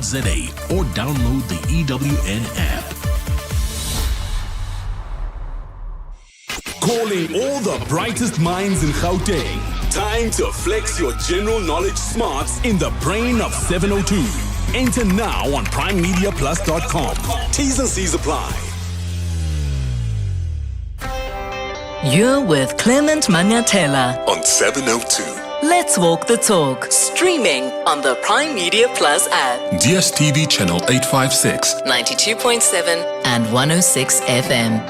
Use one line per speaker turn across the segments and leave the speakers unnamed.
or download the EWN app.
Calling all the brightest minds in Gauteng. Time to flex your general knowledge smarts in the brain of 702. Enter now on primemediaplus.com. T's and C's apply.
You're with Clement Manyathela
On 702.
Let's Walk the Talk, streaming on the Prime Media Plus app,
DSTV channel 856,
92.7 and 106 FM.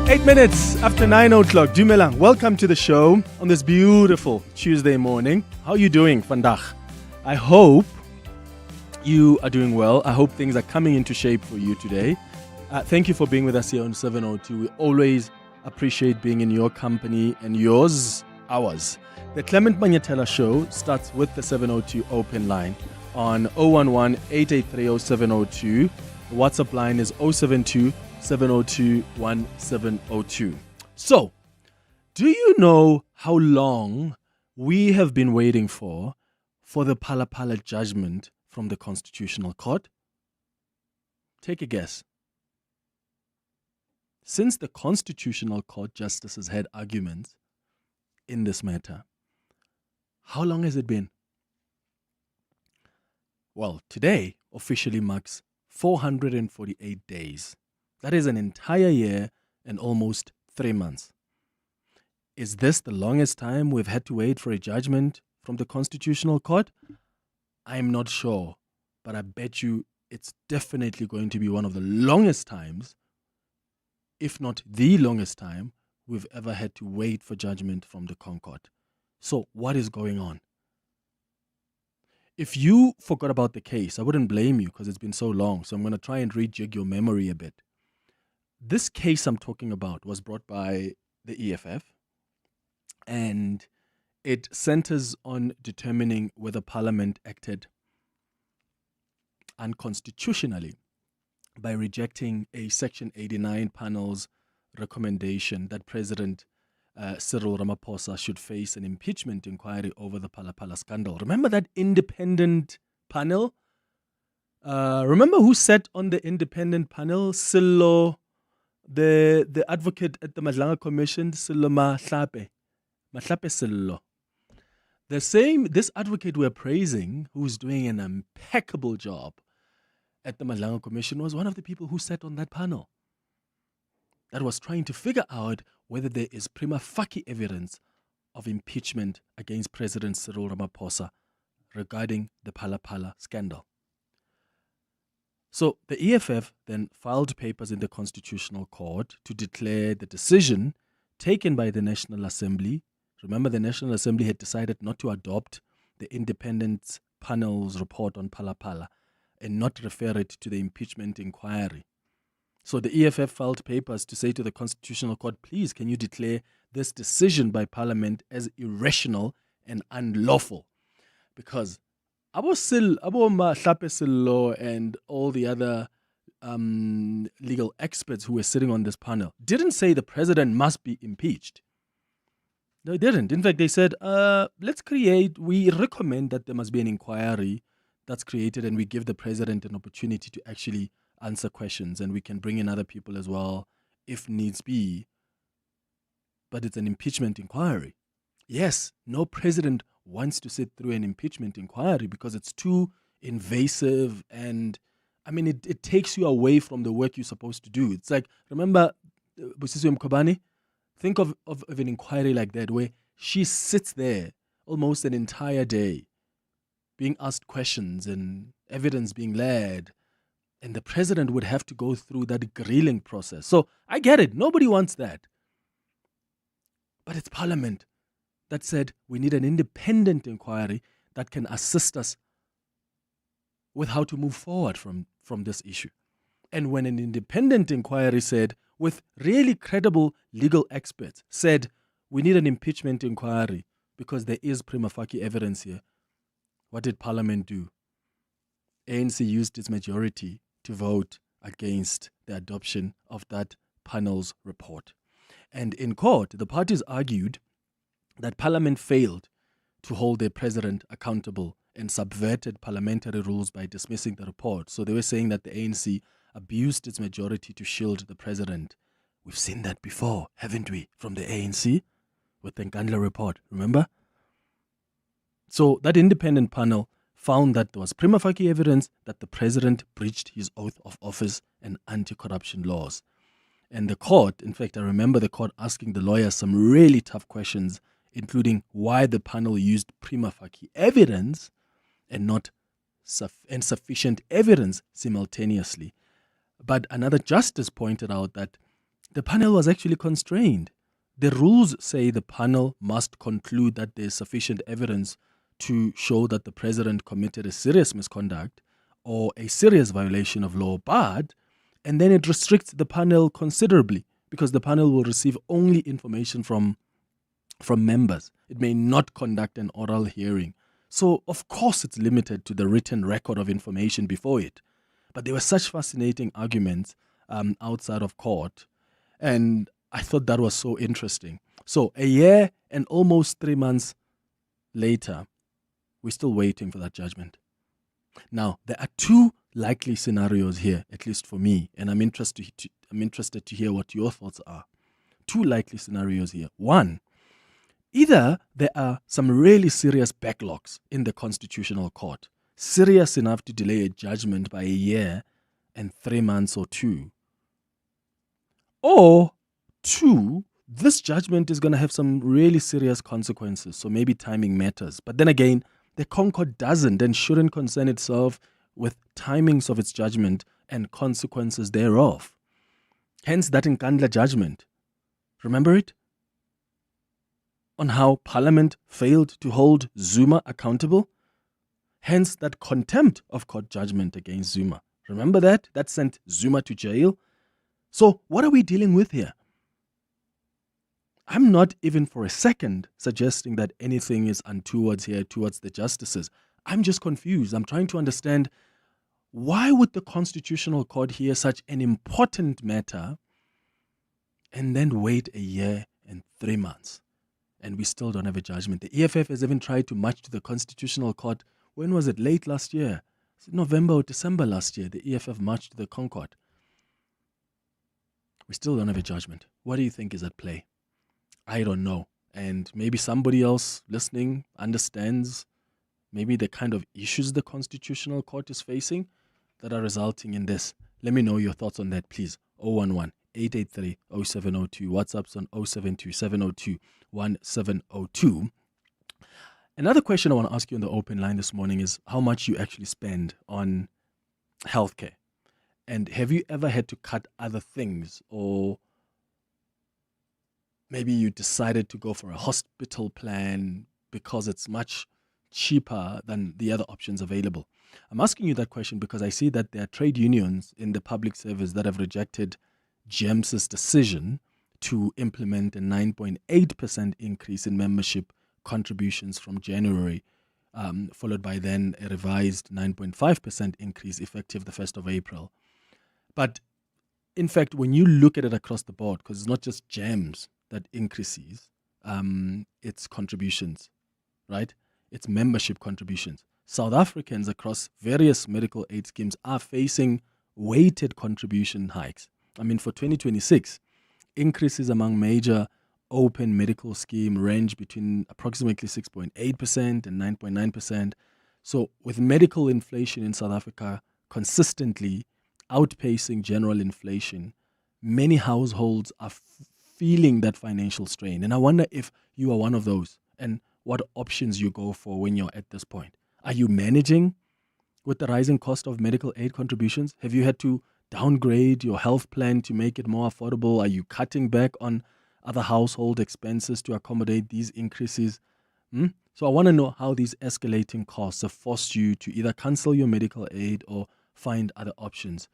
8 minutes after 9 o'clock. Dumelang, welcome to the show on this beautiful Tuesday morning. How are you doing, vandag? I hope you are doing well. I hope things are coming into shape for you today. Thank you for being with us here on 702. We always appreciate being in your company and yours, ours. The Clement Manyathela Show starts with the 702 open line on 011-883-0702. The WhatsApp line is 072 702-1702. So, do you know how long we have been waiting for the Phala-Phala judgment from the Constitutional Court? Take a guess. Since the Constitutional Court justices had arguments in this matter, how long has it been? Well, today officially marks 448 days. That is an entire year and almost 3 months. Is this the longest time we've had to wait for a judgment from the Constitutional Court? I'm not sure, but I bet you it's definitely going to be one of the longest times, if not the longest time, we've ever had to wait for judgment from the concourt. So what is going on? If you forgot about the case, I wouldn't blame you because it's been so long, so I'm going to try and rejig your memory a bit. This case I'm talking about was brought by the EFF, and it centers on determining whether Parliament acted unconstitutionally by rejecting a Section 89 panel's recommendation that President Cyril Ramaphosa should face an impeachment inquiry over the Phala-Phala scandal. Remember that independent panel? Remember who sat on the independent panel? Sillo, the advocate at the Madlanga Commission, Sillo Mahlape Sillo. This advocate we're praising, who's doing an impeccable job at the Madlanga Commission, was one of the people who sat on that panel that was trying to figure out whether there is prima facie evidence of impeachment against President Cyril Ramaphosa regarding the Phala-Phala scandal. So the EFF then filed papers in the Constitutional Court to declare the decision taken by the National Assembly. Remember, the National Assembly had decided not to adopt the independent panel's report on Phala-Phala and not refer it to the impeachment inquiry. So the EFF filed papers to say to the Constitutional Court, please, can you declare this decision by Parliament as irrational and unlawful? Because Abo Mahlape Sillo and all the other legal experts who were sitting on this panel didn't say the president must be impeached. No, it didn't. In fact, they said, we recommend that there must be an inquiry that's created and we give the president an opportunity to actually answer questions and we can bring in other people as well if needs be. But it's an impeachment inquiry. Yes, no president wants to sit through an impeachment inquiry because it's too invasive and, I mean, it takes you away from the work you're supposed to do. It's like, remember Busisiwe Mkhwebane? Think of an inquiry like that where she sits there almost an entire day being asked questions and evidence being led, and the president would have to go through that grilling process. So I get it. Nobody wants that. But it's Parliament that said we need an independent inquiry that can assist us with how to move forward from this issue. And when an independent inquiry said, with really credible legal experts, said we need an impeachment inquiry because there is prima facie evidence here, what did Parliament do? ANC used its majority to vote against the adoption of that panel's report. And in court, the parties argued that Parliament failed to hold their president accountable and subverted parliamentary rules by dismissing the report. So they were saying that the ANC abused its majority to shield the president. We've seen that before, haven't we, from the ANC with the Nkandla report, remember? So that independent panel found that there was prima facie evidence that the president breached his oath of office and anti-corruption laws. And the court, in fact, I remember the court asking the lawyers some really tough questions, including why the panel used prima facie evidence and not insufficient evidence simultaneously. But another justice pointed out that the panel was actually constrained. The rules say the panel must conclude that there is sufficient evidence to show that the president committed a serious misconduct or a serious violation of law, and then it restricts the panel considerably because the panel will receive only information from members. It may not conduct an oral hearing. So, of course, it's limited to the written record of information before it. But there were such fascinating arguments outside of court, and I thought that was so interesting. So, a year and almost 3 months later, we're still waiting for that judgment. Now, there are two likely scenarios here, at least for me, and I'm interested to hear what your thoughts are. Two likely scenarios here. One, either there are some really serious backlogs in the Constitutional Court, serious enough to delay a judgment by a year and 3 months or two. Or two, this judgment is going to have some really serious consequences, so maybe timing matters. But then again, the concourt doesn't and shouldn't concern itself with timings of its judgment and consequences thereof. Hence that Nkandla judgment. Remember it? On how Parliament failed to hold Zuma accountable? Hence that contempt of court judgment against Zuma. Remember that? That sent Zuma to jail. So what are we dealing with here? I'm not even for a second suggesting that anything is untoward here towards the justices. I'm just confused. I'm trying to understand, why would the Constitutional Court hear such an important matter and then wait a year and 3 months? And we still don't have a judgment. The EFF has even tried to march to the Constitutional Court. When was it? Late last year. Was it November or December last year? The EFF marched to the concourt. We still don't have a judgment. What do you think is at play? I don't know. And maybe somebody else listening understands maybe the kind of issues the Constitutional Court is facing that are resulting in this. Let me know your thoughts on that, please. 011-883-0702. WhatsApp's on 072-702-1702. Another question I want to ask you on the open line this morning is how much you actually spend on healthcare. And have you ever had to cut other things, or maybe you decided to go for a hospital plan because it's much cheaper than the other options available? I'm asking you that question because I see that there are trade unions in the public service that have rejected GEMS's decision to implement a 9.8% increase in membership contributions from January, followed by then a revised 9.5% increase effective the 1st of April. But in fact, when you look at it across the board, because it's not just GEMS that increases, its contributions, right? Its membership contributions. South Africans across various medical aid schemes are facing weighted contribution hikes. I mean, for 2026, increases among major open medical scheme range between approximately 6.8% and 9.9%. So with medical inflation in South Africa consistently outpacing general inflation, many households are feeling that financial strain. And I wonder if you are one of those and what options you go for when you're at this point. Are you managing with the rising cost of medical aid contributions? Have you had to downgrade your health plan to make it more affordable? Are you cutting back on other household expenses to accommodate these increases? So I want to know how these escalating costs have forced you to either cancel your medical aid or find other options.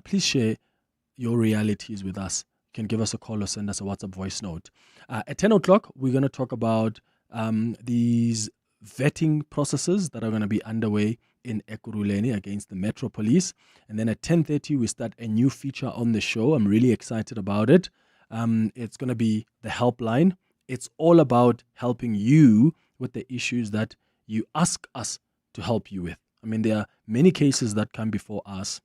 Please share your realities with us. You can give us a call or send us a WhatsApp voice note. At 10 o'clock, we're going to talk about these vetting processes that are going to be underway in Ekurhuleni against the Metro Police. And then at 10:30, we start a new feature on the show. I'm really excited about it. It's going to be the Helpline. It's all about helping you with the issues that you ask us to help you with. I mean, there are many cases that come before us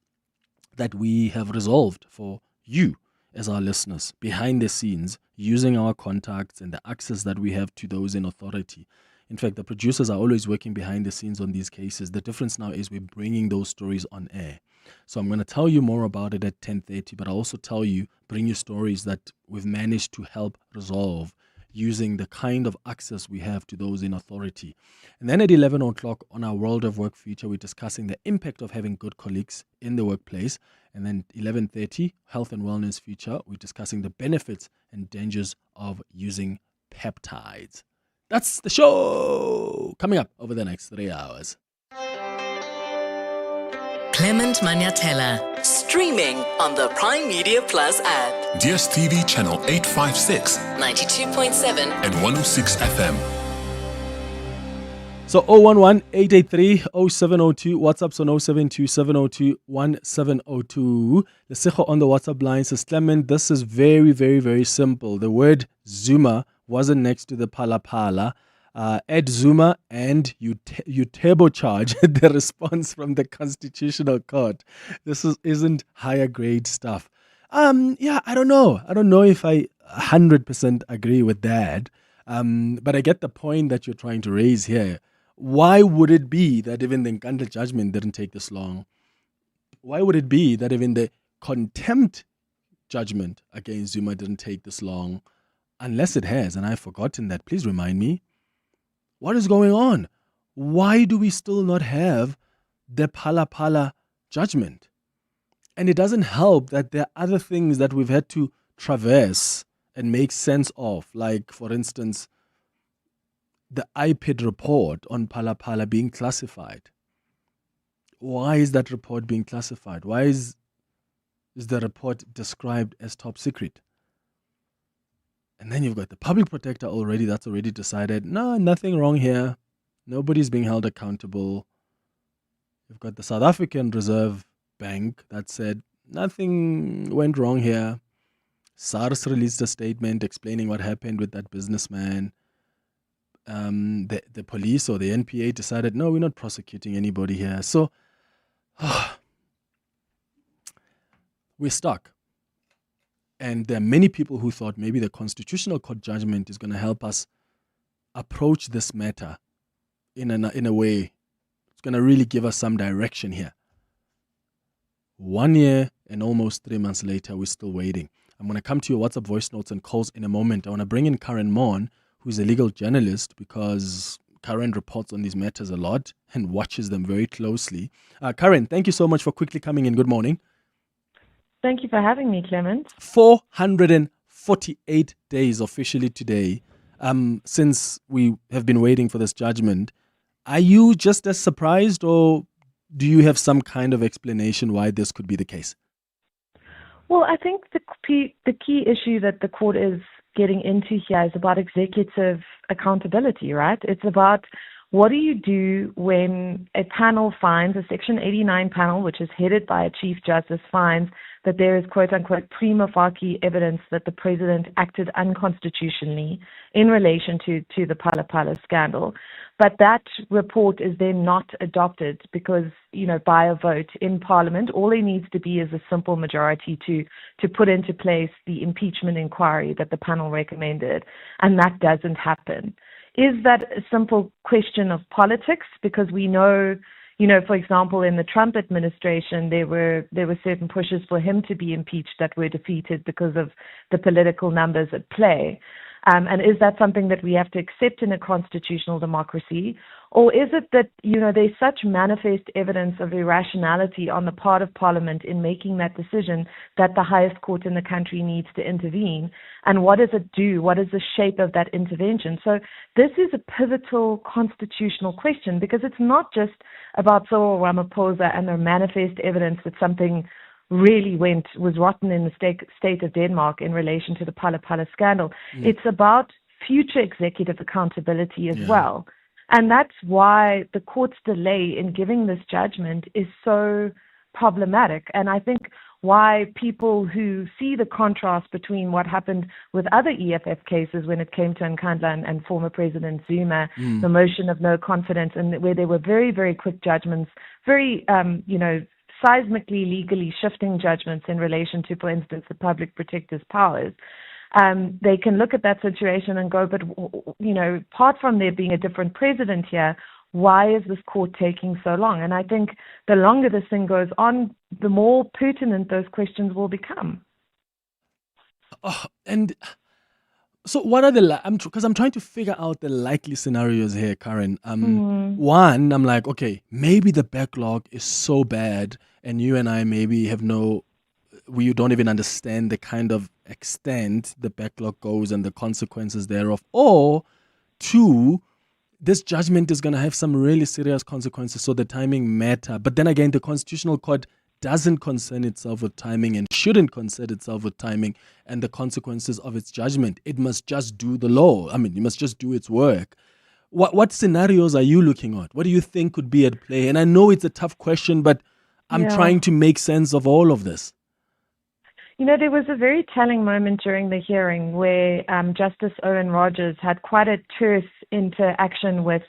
that we have resolved for you as our listeners behind the scenes, using our contacts and the access that we have to those in authority. In fact, the producers are always working behind the scenes on these cases. The difference now is we're bringing those stories on air. So I'm going to tell you more about it at 10:30, but I'll also bring you stories that we've managed to help resolve using the kind of access we have to those in authority. And then at 11 o'clock on our World of Work feature, we're discussing the impact of having good colleagues in the workplace. And then 11:30, Health and Wellness feature, we're discussing the benefits and dangers of using peptides. That's the show coming up over the next 3 hours.
Clement Manyathela, streaming on the Prime Media Plus app.
DSTV channel 856
92.7
and 106 FM.
So 011-883-0702, WhatsApp's on 072-702-1702. Lesego on the WhatsApp line says, Clement, this is very, very, very simple. The word Zuma wasn't next to the Phala-Phala. Add Zuma and you turbocharge the response from the Constitutional Court. This isn't higher grade stuff. Yeah, I don't know. I don't know if I 100% agree with that. But I get the point that you're trying to raise here. Why would it be that even the Nkandla judgment didn't take this long? Why would it be that even the contempt judgment against Zuma didn't take this long? Unless it has, and I've forgotten that. Please remind me. What is going on? Why do we still not have the Phala-Phala judgment? And it doesn't help that there are other things that we've had to traverse and make sense of, like, for instance, the IPID report on Phala-Phala being classified. Why is that report being classified? Why is the report described as top secret? And then you've got the public protector that's already decided, no, nothing wrong here. Nobody's being held accountable. You've got the South African Reserve Bank that said nothing went wrong here. SARS released a statement explaining what happened with that businessman. The police or the NPA decided, no, we're not prosecuting anybody here. So we're stuck. And there are many people who thought maybe the Constitutional Court judgment is going to help us approach this matter in a way. It's going to really give us some direction here. 1 year and almost 3 months later, we're still waiting. I'm going to come to your WhatsApp voice notes and calls in a moment. I want to bring in Karen Mon, who's a legal journalist, because Karen reports on these matters a lot and watches them very closely. Karen, thank you so much for quickly coming in. Good morning.
Thank you for having me, Clement.
448 days officially today since we have been waiting for this judgment. Are you just as surprised, or do you have some kind of explanation why this could be the case?
Well, I think the key issue that the court is getting into here is about executive accountability, right? It's about what do you do when a panel finds, a Section 89 panel, which is headed by a Chief Justice, finds that there is, quote-unquote, prima facie evidence that the president acted unconstitutionally in relation to the Phala-Phala scandal. But that report is then not adopted because, by a vote in Parliament, all there needs to be is a simple majority to put into place the impeachment inquiry that the panel recommended, and that doesn't happen. Is that a simple question of politics? Because we know, for example, in the Trump administration, there were certain pushes for him to be impeached that were defeated because of the political numbers at play. And is that something that we have to accept in a constitutional democracy? Or is it that, there's such manifest evidence of irrationality on the part of Parliament in making that decision that the highest court in the country needs to intervene? And what does it do? What is the shape of that intervention? So this is a pivotal constitutional question because it's not just about Cyril Ramaphosa and the manifest evidence that something really was rotten in the state of Denmark in relation to the Phala-Phala scandal. It's about future executive accountability as well. And that's why the court's delay in giving this judgment is so problematic. And I think why people who see the contrast between what happened with other EFF cases when it came to Nkandla and former President Zuma, the motion of no confidence, and where there were very, very quick judgments, very, seismically, legally shifting judgments in relation to, for instance, the public protector's powers, they can look at that situation and go, but, apart from there being a different president here, why is this court taking so long? And I think the longer this thing goes on, the more pertinent those questions will become.
And so what are because I'm trying to figure out the likely scenarios here, Karen. One, I'm like, okay, maybe the backlog is so bad and you and I maybe you don't even understand the kind of extent the backlog goes and the consequences thereof. Or two, this judgment is going to have some really serious consequences, so the timing matter. But then again, the Constitutional Court doesn't concern itself with timing and shouldn't concern itself with timing and the consequences of its judgment. It must just do the law. It must just do its work. What scenarios are you looking at? What do you think could be at play? And I know it's a tough question, but I'm trying to make sense of all of this.
There was a very telling moment during the hearing where Justice Owen Rogers had quite a terse interaction with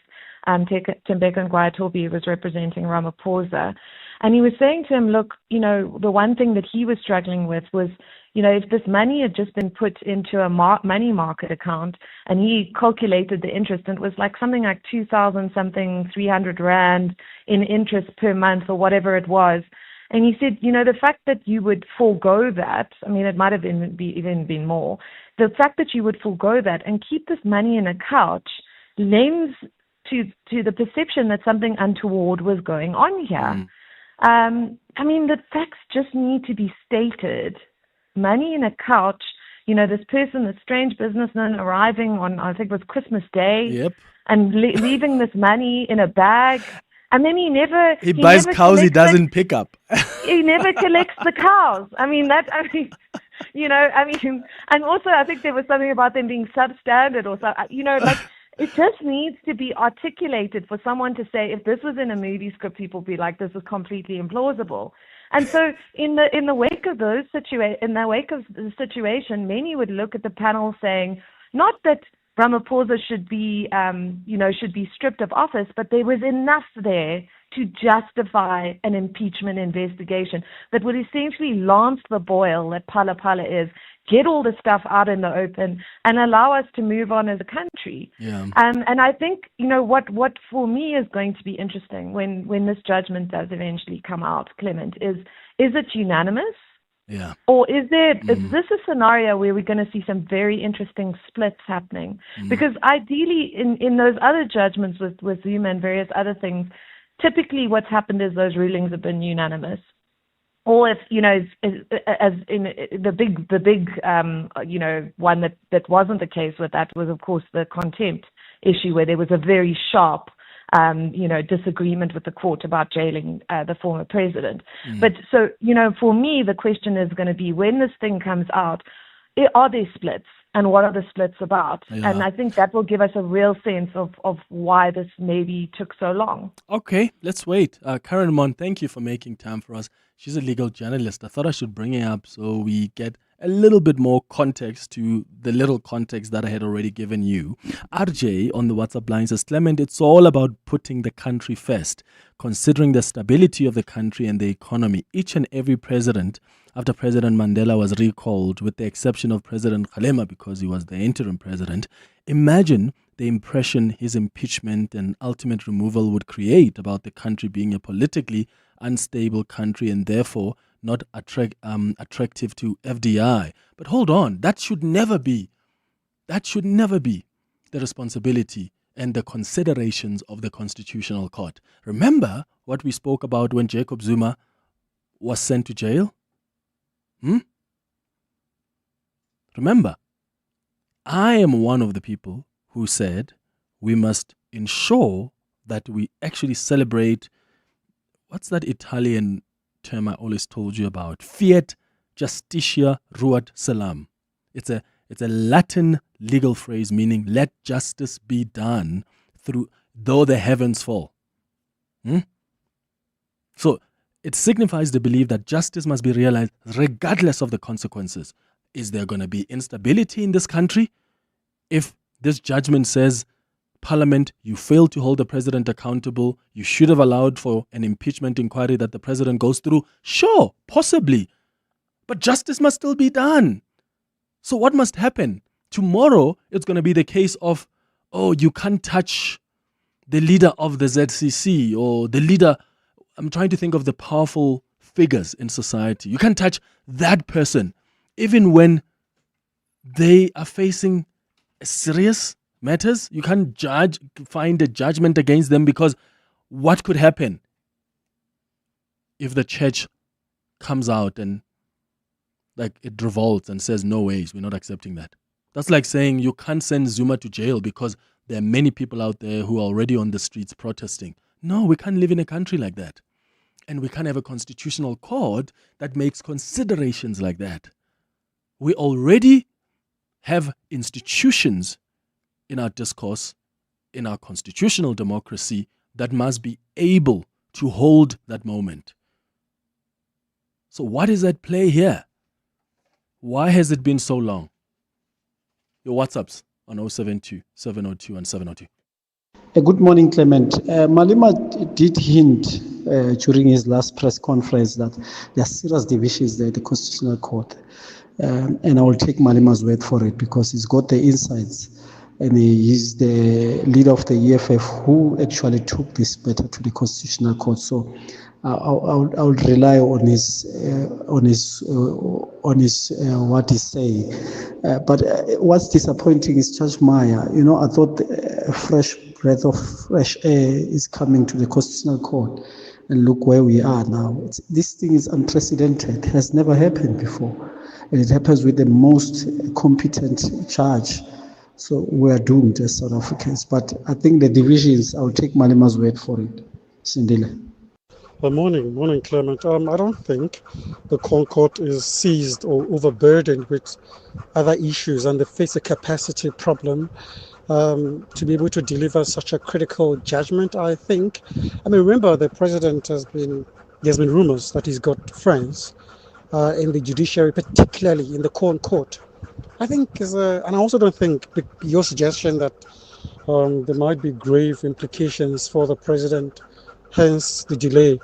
Tembeka Ngwayatobi, who was representing Ramaphosa. And he was saying to him, look, the one thing that he was struggling with was, if this money had just been put into a money market account and he calculated the interest, and it was like something like 300 Rand in interest per month or whatever it was. And he said, the fact that you would forego that, it might have even been more, the fact that you would forego that and keep this money in a couch lends to the perception that something untoward was going on here. The facts just need to be stated. Money in a couch, this person, this strange businessman arriving on, I think it was Christmas Day, and leaving this money in a bag. And then he
buys cows he doesn't pick up.
He never collects the cows. And also I think there was something about them being substandard or something, it just needs to be articulated for someone to say, if this was in a movie script, people would be like, this is completely implausible. And so in the wake of the situation, many would look at the panel saying, not that Ramaphosa should be stripped of office, but there was enough there to justify an impeachment investigation that would essentially lance the boil that Phala-Phala is, get all the stuff out in the open, and allow us to move on as a country. And I think, what for me is going to be interesting when this judgment does eventually come out, Clement, is it unanimous? Or is this a scenario where we're going to see some very interesting splits happening? Because ideally, in those other judgments with Zuma and various other things, typically what's happened is those rulings have been unanimous. Or if, as in the big one that wasn't the case with that was, of course, the contempt issue, where there was a very sharp disagreement with the court about jailing the former president. But so, for me, the question is going to be, when this thing comes out, are there splits? and what are the splits about?
Yeah.
And I think that will give us a real sense of why this maybe took so long.
Okay, let's wait. Karen Mon, thank you for making time for us. She's a legal journalist. I thought I should bring her up so we get a little bit more context to the little context that I had already given you. RJ on the WhatsApp line says, Clement, it's all about putting the country first, considering the stability of the country and the economy. Each and every president, after President Mandela was recalled, with the exception of President Kgalema because he was the interim president, imagine the impression his impeachment and ultimate removal would create about the country being a politically unstable country and therefore not attractive to FDI. But hold on, that should never be the responsibility and the considerations of the Constitutional Court. Remember what we spoke about when Jacob Zuma was sent to jail? Remember, I am one of the people who said we must ensure that we actually celebrate, what's that Italian term I always told you about? Fiat justitia ruat salam. It's a Latin legal phrase meaning let justice be done through though the heavens fall. So it signifies the belief that justice must be realized regardless of the consequences. Is there going to be instability in this country? If this judgment says, Parliament, you failed to hold the president accountable, you should have allowed for an impeachment inquiry that the president goes through, sure, possibly. But justice must still be done. So what must happen? Tomorrow, it's going to be the case of, you can't touch the leader of the ZCC or the leader. I'm trying to think of the powerful figures in society. You can't touch that person, even when they are facing serious matters. You can't find a judgment against them because what could happen if the church comes out and it revolts and says, no ways, we're not accepting that. That's like saying you can't send Zuma to jail because there are many people out there who are already on the streets protesting. No, we can't live in a country like that. And we can't have a constitutional court that makes considerations like that. We already have institutions in our discourse, in our constitutional democracy, that must be able to hold that moment. So what is at play here? Why has it been so long? Your WhatsApps on 072 702 and 702.
Good morning, Clement. Malema did hint during his last press conference that there are serious divisions there at the Constitutional Court. And I will take Malema's word for it because he's got the insights. And he's the leader of the EFF who actually took this matter to the Constitutional Court. So I'll rely on his what he's saying. But what's disappointing is Judge Meyer. I thought a fresh breath of fresh air is coming to the Constitutional Court. And look where we are now. This thing is unprecedented. It has never happened before. And it happens with the most competent judge. So we are doomed as South Africans. But I think the divisions, I'll take Malema's word for it. Sindile.
Well, morning, Clement. I don't think the concourt is seized or overburdened with other issues, and they face a capacity problem to be able to deliver such a critical judgment. Remember, the president there's been rumors that he's got friends in the judiciary, particularly in the concourt. I think, and I also don't think your suggestion that there might be grave implications for the president, hence the delay.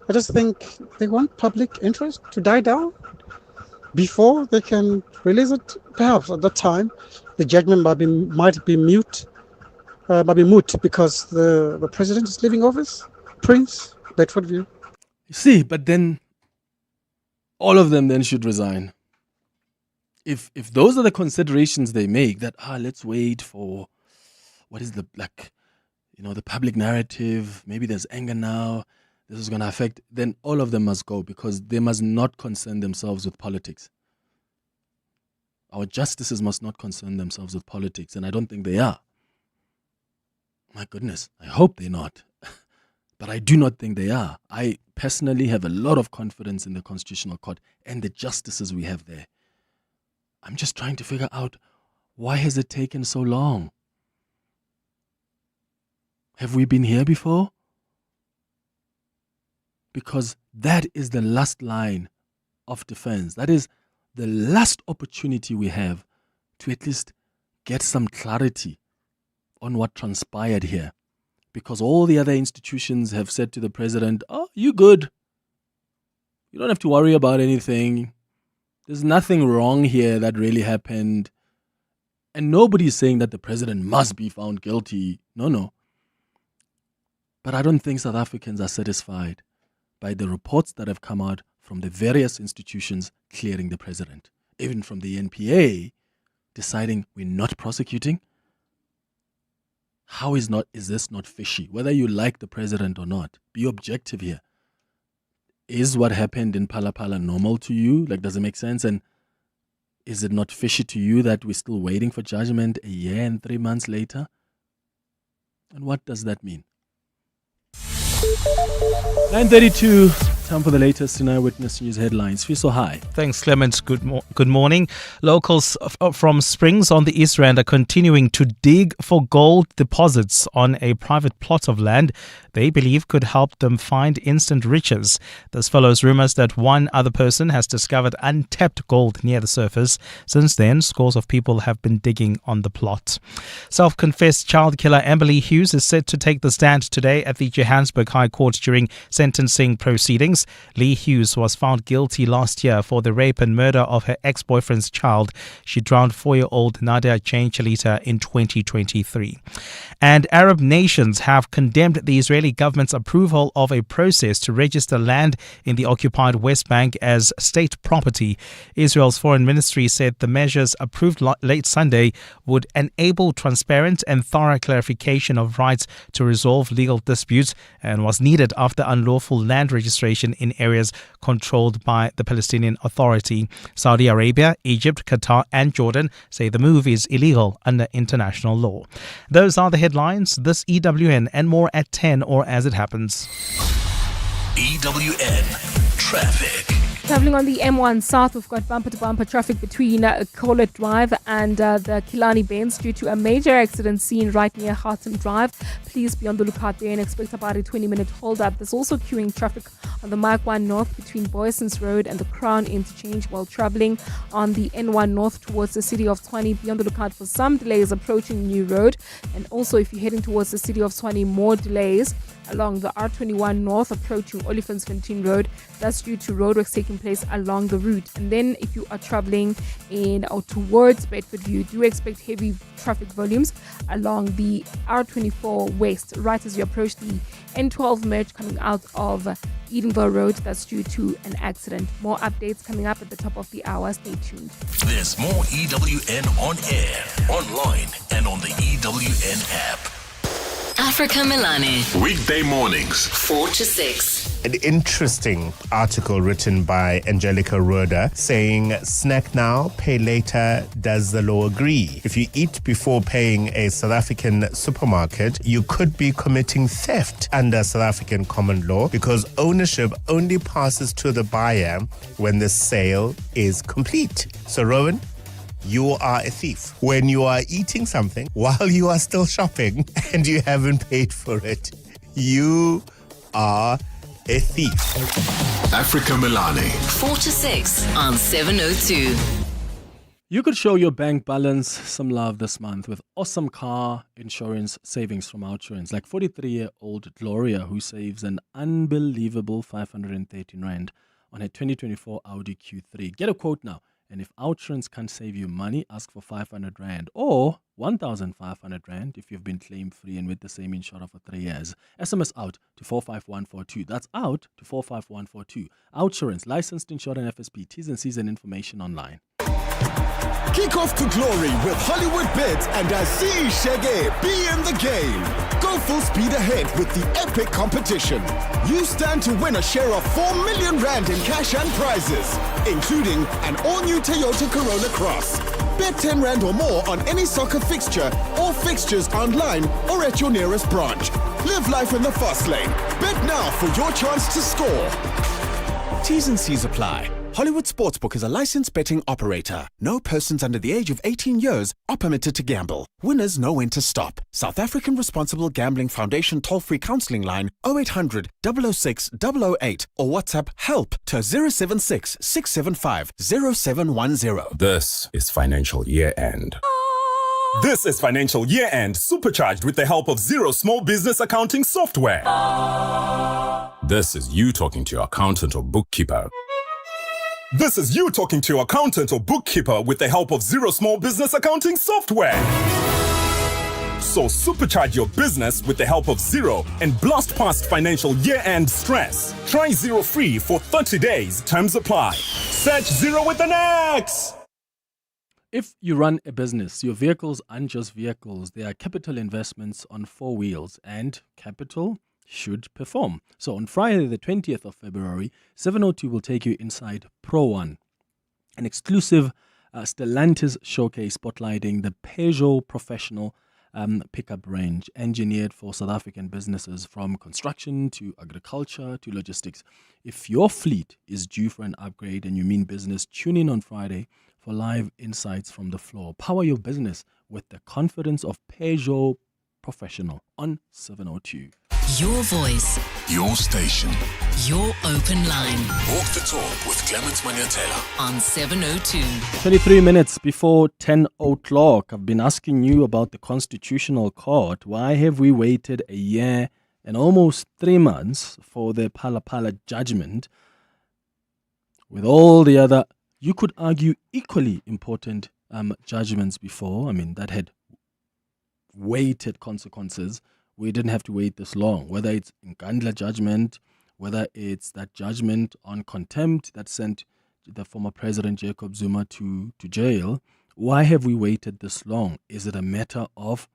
I just think they want public interest to die down before they can release it. Perhaps at that time, the judgment might be moot because the president is leaving office. Prince, Bedford view.
You see, but then all of them then should resign. If those are the considerations they make, that let's wait for what is the public narrative, maybe there's anger now, this is going to affect, then all of them must go because they must not concern themselves with politics. Our justices must not concern themselves with politics, and I don't think they are. My goodness, I hope they're not. But I do not think they are. I personally have a lot of confidence in the Constitutional Court and the justices we have there. I'm just trying to figure out Why has it taken so long? Have we been here before? Because that is the last line of defense. That is the last opportunity we have to at least get some clarity on what transpired here. Because all the other institutions have said to the president, oh, you good. You don't have to worry about anything. There's nothing wrong here that really happened. And nobody's saying that the president must be found guilty. No. But I don't think South Africans are satisfied by the reports that have come out from the various institutions clearing the president. Even from the NPA deciding we're not prosecuting. How is this not fishy? Whether you like the president or not, be objective here. Is what happened in Phala-Phala normal to you? Like, does it make sense? And is it not fishy to you that we're still waiting for judgment a year and 3 months later? And what does that mean? 9:32, time for the latest in Eyewitness News headlines. Fiso, hi.
Thanks, Clement. Good morning. Locals from Springs on the East Rand are continuing to dig for gold deposits on a private plot of land they believe could help them find instant riches. This follows rumors that one other person has discovered untapped gold near the surface. Since then, scores of people have been digging on the plot. Self-confessed child killer Amberly Hughes is set to take the stand today at the Johannesburg High Court during sentencing proceedings. Lee Hughes was found guilty last year for the rape and murder of her ex-boyfriend's child. She drowned 4-year-old Nadia Jane Chalita in 2023. And Arab nations have condemned the Israeli government's approval of a process to register land in the occupied West Bank as state property. Israel's foreign ministry said the measures approved late Sunday would enable transparent and thorough clarification of rights to resolve legal disputes and was needed after unlawful land registration in areas controlled by the Palestinian Authority. Saudi Arabia, Egypt, Qatar and Jordan say the move is illegal under international law. Those are the headlines. This EWN and more at 10 or as it happens.
EWN Traffic.
Travelling on the M1 South, we've got bumper-to-bumper traffic between Collet Drive and the Kilani Bends due to a major accident seen right near Harton Drive. Please be on the lookout there and expect about a 20-minute hold-up. There's also queuing traffic on the Mark 1 North between Boyson's Road and the Crown Interchange while travelling on the N1 North towards the city of Tshwane. Be on the lookout for some delays approaching New Road. And also, if you're heading towards the city of Tshwane, more delays along the R21 North approaching Olifantsfontein Road. That's due to roadworks taking place along the route. And then if you are traveling in or towards Bedfordview, do expect heavy traffic volumes along the R24 West right as you approach the N12 merge coming out of Edenville Road. That's due to an accident. More updates coming up at the top of the hour. Stay tuned.
There's more EWN on air, online and on the EWN app.
Africa Milani.
Weekday mornings,
4 to 6.
An interesting article written by Angelica Roda saying, snack now, pay later, does the law agree? If you eat before paying a South African supermarket, you could be committing theft under South African common law because ownership only passes to the buyer when the sale is complete. So, Rowan, you are a thief when you are eating something while you are still shopping and you haven't paid for it. You are a thief.
Africa Milani.
4 to 6 on 702.
You could show your bank balance some love this month with awesome car insurance savings from Outsurance, like 43-year-old Gloria, who saves an unbelievable 513 Rand on her 2024 Audi Q3. Get a quote now. And if Outsurance can't save you money, ask for 500 Rand or 1,500 Rand if you've been claim-free and with the same insurer for 3 years. SMS out to 45142. That's out to 45142. Outsurance, licensed insurer and FSP. T's and C's and information online.
Kick off to glory with Hollywood Bets and Asi Shege. Be in the game. Go full speed ahead with the epic competition. You stand to win a share of 4 million Rand in cash and prizes, including an all-new Toyota Corolla Cross. Bet 10 Rand or more on any soccer fixture or fixtures online or at your nearest branch. Live life in the fast lane. Bet now for your chance to score. T's and C's apply. Hollywood Sportsbook is a licensed betting operator. No persons under the age of 18 years are permitted to gamble. Winners know when to stop. South African Responsible Gambling Foundation toll-free counselling line 0800 006 008 or WhatsApp HELP to 076 675 0710.
This is financial year end. This is financial year end supercharged with the help of Zero Small Business Accounting Software. This is you talking to your accountant or bookkeeper. This is you talking to your accountant or bookkeeper with the help of Zero Small Business Accounting Software. So supercharge your business with the help of Zero and blast past financial year-end stress. Try Zero free for 30 days. Terms apply. Search Zero with an X.
If you run a business, your vehicles aren't just vehicles. They are capital investments on four wheels, and capital should perform. So on Friday, the 20th of February, 702 will take you inside Pro One, an exclusive Stellantis showcase spotlighting the Peugeot professional pickup range, engineered for South African businesses from construction to agriculture to logistics. If your fleet is due for an upgrade and you mean business, tune in on Friday for live insights from the floor. Power your business with the confidence of Peugeot Professional on 702.
Your voice,
Your station.
your open line
Walk the talk with Clement Manyathela.
on 702.
23 minutes before 10 o'clock. I've been asking you about the Constitutional Court. Why have we waited a year and almost 3 months for the Phala-Phala judgment with all the other, you could argue, equally important judgments before? I mean, that had weighted consequences. We didn't have to wait this long. Whether it's Nkandla judgment, whether it's that judgment on contempt that sent the former President Jacob Zuma to jail, why have we waited this long? Is it a matter of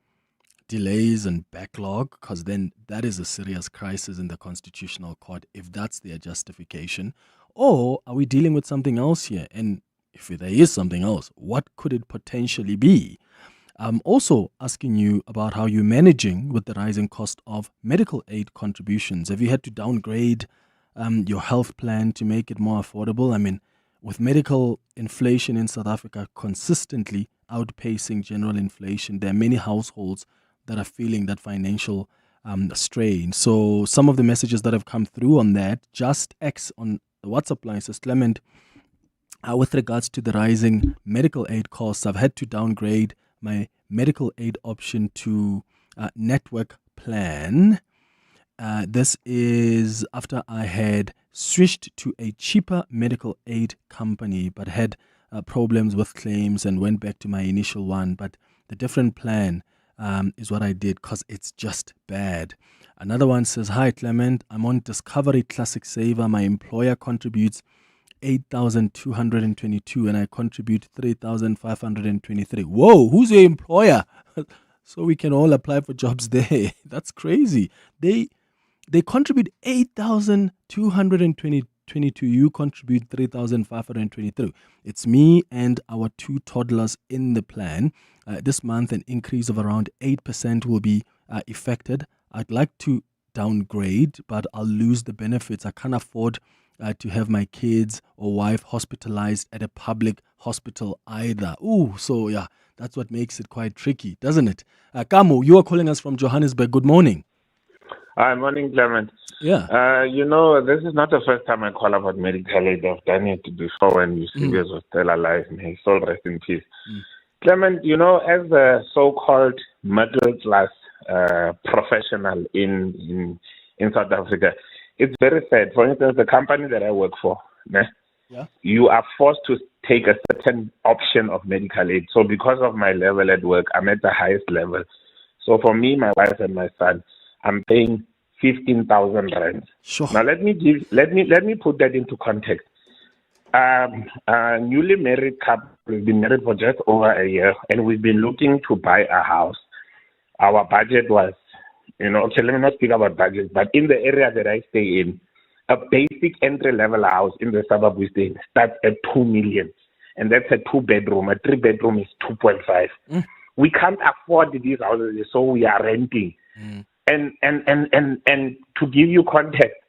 delays and backlog? Because then that is a serious crisis in the Constitutional Court, if that's their justification. Or are we dealing with something else here? And if there is something else, what could it potentially be? I'm also asking you about how you're managing with the rising cost of medical aid contributions. Have you had to downgrade your health plan to make it more affordable? I mean, with medical inflation in South Africa consistently outpacing general inflation, there are many households that are feeling that financial strain. So some of the messages that have come through on that, Just X on the WhatsApp line says, Clement, with regards to the rising medical aid costs, I've had to downgrade my medical aid option to network plan. This is after I had switched to a cheaper medical aid company, but had problems with claims and went back to my initial one. But the different plan is what I did because it's just bad. Another one says, hi Clement, I'm on Discovery Classic Saver. My employer contributes 8,222 and I contribute 3,523. Whoa, who's your employer? So we can all apply for jobs there. That's crazy. They contribute 8,222. You contribute 3,523. It's me and our 2 toddlers in the plan. This month, an increase of around 8% will be effected. I'd like to downgrade, but I'll lose the benefits. I can't afford to have my kids or wife hospitalized at a public hospital either. Ooh, so yeah, that's what makes it quite tricky, doesn't it? Kamo, you are calling us from Johannesburg. Good morning.
Hi, morning, Clement.
Yeah.
This is not the first time I call about medical aid. I've done it before when Eusebius was still alive. May his soul rest in peace. Clement, as the so-called middle-class professional in South Africa, it's very sad. For instance, the company that I work for, you are forced to take a certain option of medical aid. So because of my level at work, I'm at the highest level. So for me, my wife and my son, I'm paying 15,000 rand.
Sure.
Now let me put that into context. A newly married couple, we've been married for just over a year, and we've been looking to buy a house. Our budget was, okay, let me not speak about budget, but in the area that I stay in, a basic entry-level house in the suburb we stay in starts at 2 million, and that's a 2-bedroom. A 3-bedroom is 2.5. We can't afford these houses, so we are renting. And to give you context,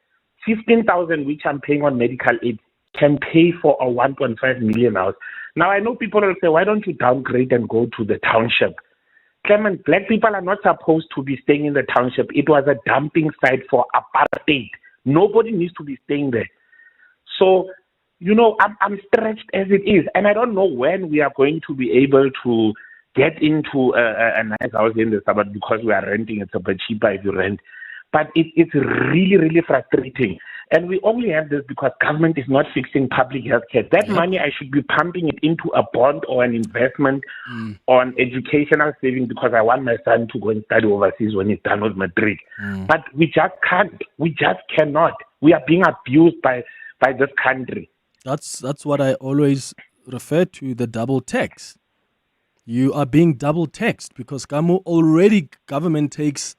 15,000 which I'm paying on medical aid can pay for a 1.5 million house. Now, I know people will say, why don't you downgrade and go to the township? Clement, black people are not supposed to be staying in the township. It was a dumping site for apartheid. Nobody needs to be staying there. So, I'm stretched as it is. And I don't know when we are going to be able to get into a nice house in the suburb because we are renting. It's a bit cheaper if you rent. But it's really, really frustrating. And we only have this because government is not fixing public health care. That money, I should be pumping it into a bond or an investment on educational savings because I want my son to go and study overseas when he's done with matric. But we just can't. We just cannot. We are being abused by this country.
That's what I always refer to, the double tax. You are being double taxed because already government takes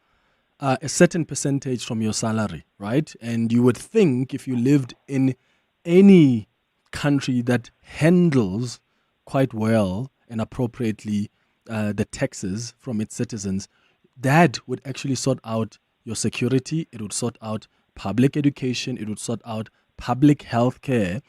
a certain percentage from your salary, right? And you would think if you lived in any country that handles quite well and appropriately the taxes from its citizens, that would actually sort out your security, it would sort out public education, it would sort out public health care.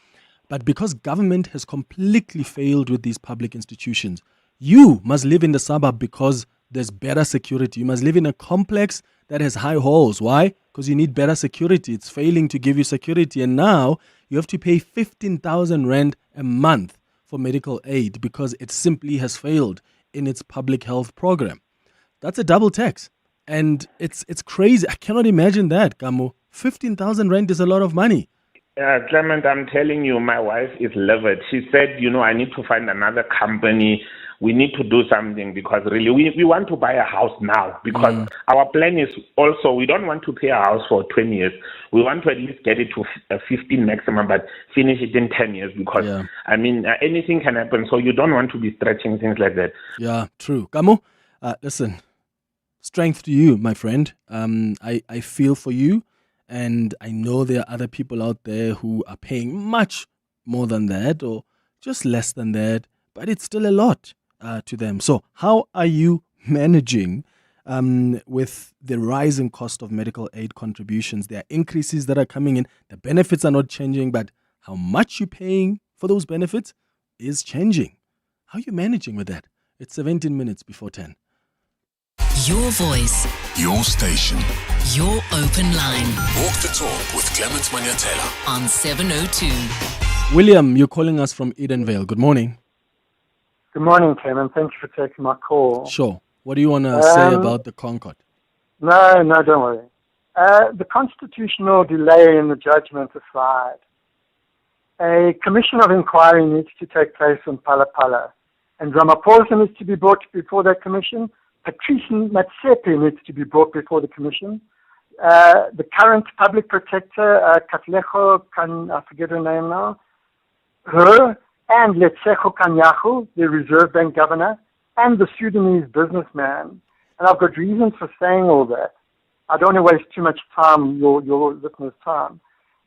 But because government has completely failed with these public institutions, you must live in the suburb because there's better security. You must live in a complex that has high halls. Why? Because you need better security. It's failing to give you security. And now you have to pay 15,000 rand a month for medical aid because it simply has failed in its public health program. That's a double tax. And it's crazy. I cannot imagine that, Kamo. 15,000 rand is a lot of money.
Clement, I'm telling you, my wife is livid. She said, I need to find another company. We need to do something because really we want to buy a house now because our plan is also we don't want to pay a house for 20 years. We want to at least get it to 15 maximum, but finish it in 10 years because, anything can happen. So you don't want to be stretching things like that.
Yeah, true. Kamo, listen, strength to you, my friend. I feel for you. And I know there are other people out there who are paying much more than that or just less than that, but it's still a lot to them. So how are you managing with the rising cost of medical aid contributions? There are increases that are coming in. The benefits are not changing, but how much you're paying for those benefits is changing. How are you managing with that? It's 17 minutes before 10.
Your voice.
Your station.
Your open line.
Walk the talk with Clement Manyathela.
On 702.
William, you're calling us from Edenvale. Good morning.
Good morning, Clement. Thank you for taking my call.
Sure. What do you want to say about the concourt?
No, don't worry. The constitutional delay in the judgment aside, a commission of inquiry needs to take place on Phala-Phala, and Ramaphosa needs to be brought before that commission. Patrice Matsepe needs to be brought before the commission. The current public protector, Katleho, I forget her name now, her and Letseho Kanyahu, the Reserve Bank governor, and the Sudanese businessman. And I've got reasons for saying all that. I don't want to waste too much time, your listeners' time.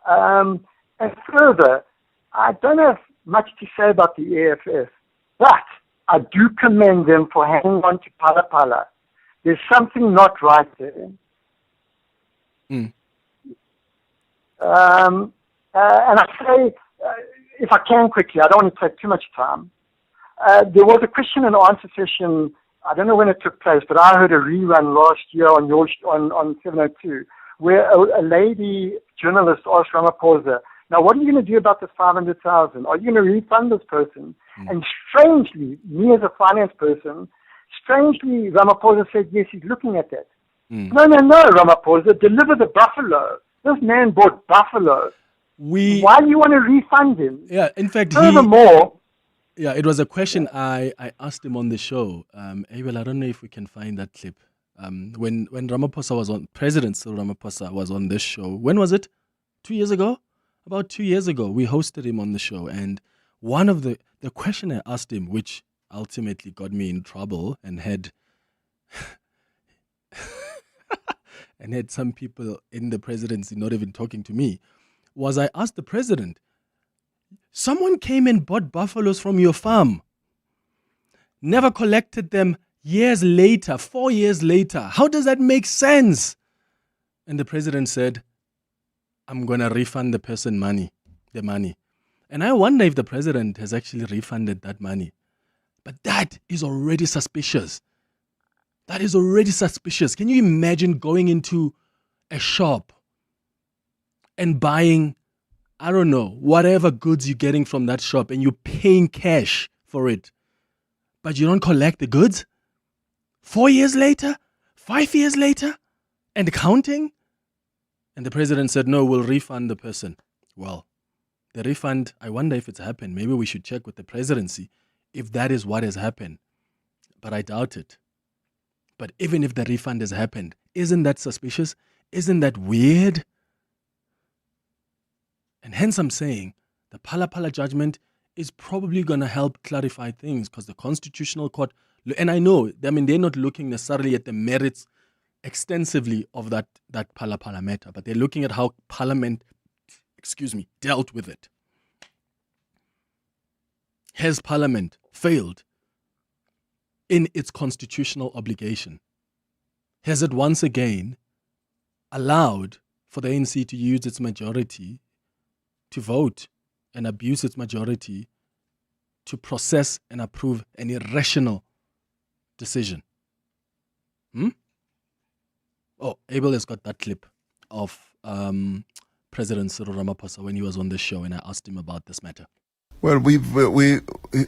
And further, I don't have much to say about the AFS, but I do commend them for hanging on to Phala-Phala. There's something not right there. And I say, if I can quickly, I don't want to take too much time. There was a question and answer session, I don't know when it took place, but I heard a rerun last year on 702, where a lady journalist asked Ramaphosa, now what are you going to do about this 500,000? Are you going to refund this person? And strangely, me as a finance person, Ramaphosa said, yes, he's looking at that. No, Ramaphosa, deliver the buffalo. This man bought buffalo. Why do you want to refund him?
Yeah, in fact,
furthermore,
it was a question I asked him on the show. Abel, I don't know if we can find that clip. When Ramaphosa was on, President Ramaphosa was on this show. When was it? 2 years ago? About 2 years ago, we hosted him on the show, and one of the question I asked him, which ultimately got me in trouble and had and had some people in the presidency not even talking to me, was I asked the president, someone came and bought buffaloes from your farm, never collected them years later, 4 years later. How does that make sense? And the president said, I'm going to refund the person the money. And I wonder if the president has actually refunded that money. But that is already suspicious. That is already suspicious. Can you imagine going into a shop and buying, I don't know, whatever goods you're getting from that shop and you're paying cash for it, but you don't collect the goods? 4 years later? 5 years later? And counting? And the president said, no, we'll refund the person. Well, the refund, I wonder if it's happened. Maybe we should check with the presidency if that is what has happened. But I doubt it. But even if the refund has happened, isn't that suspicious? Isn't that weird? And hence I'm saying the Phala-Phala judgment is probably going to help clarify things, because the Constitutional Court, and I know, they're not looking necessarily at the merits extensively of that Phala-Phala matter, but they're looking at how Parliament, dealt with it. Has Parliament failed in its constitutional obligation? Has it once again allowed for the ANC to use its majority to vote and abuse its majority to process and approve an irrational decision? Oh, Abel has got that clip of President Cyril Ramaphosa when he was on the show, and I asked him about this matter.
Well,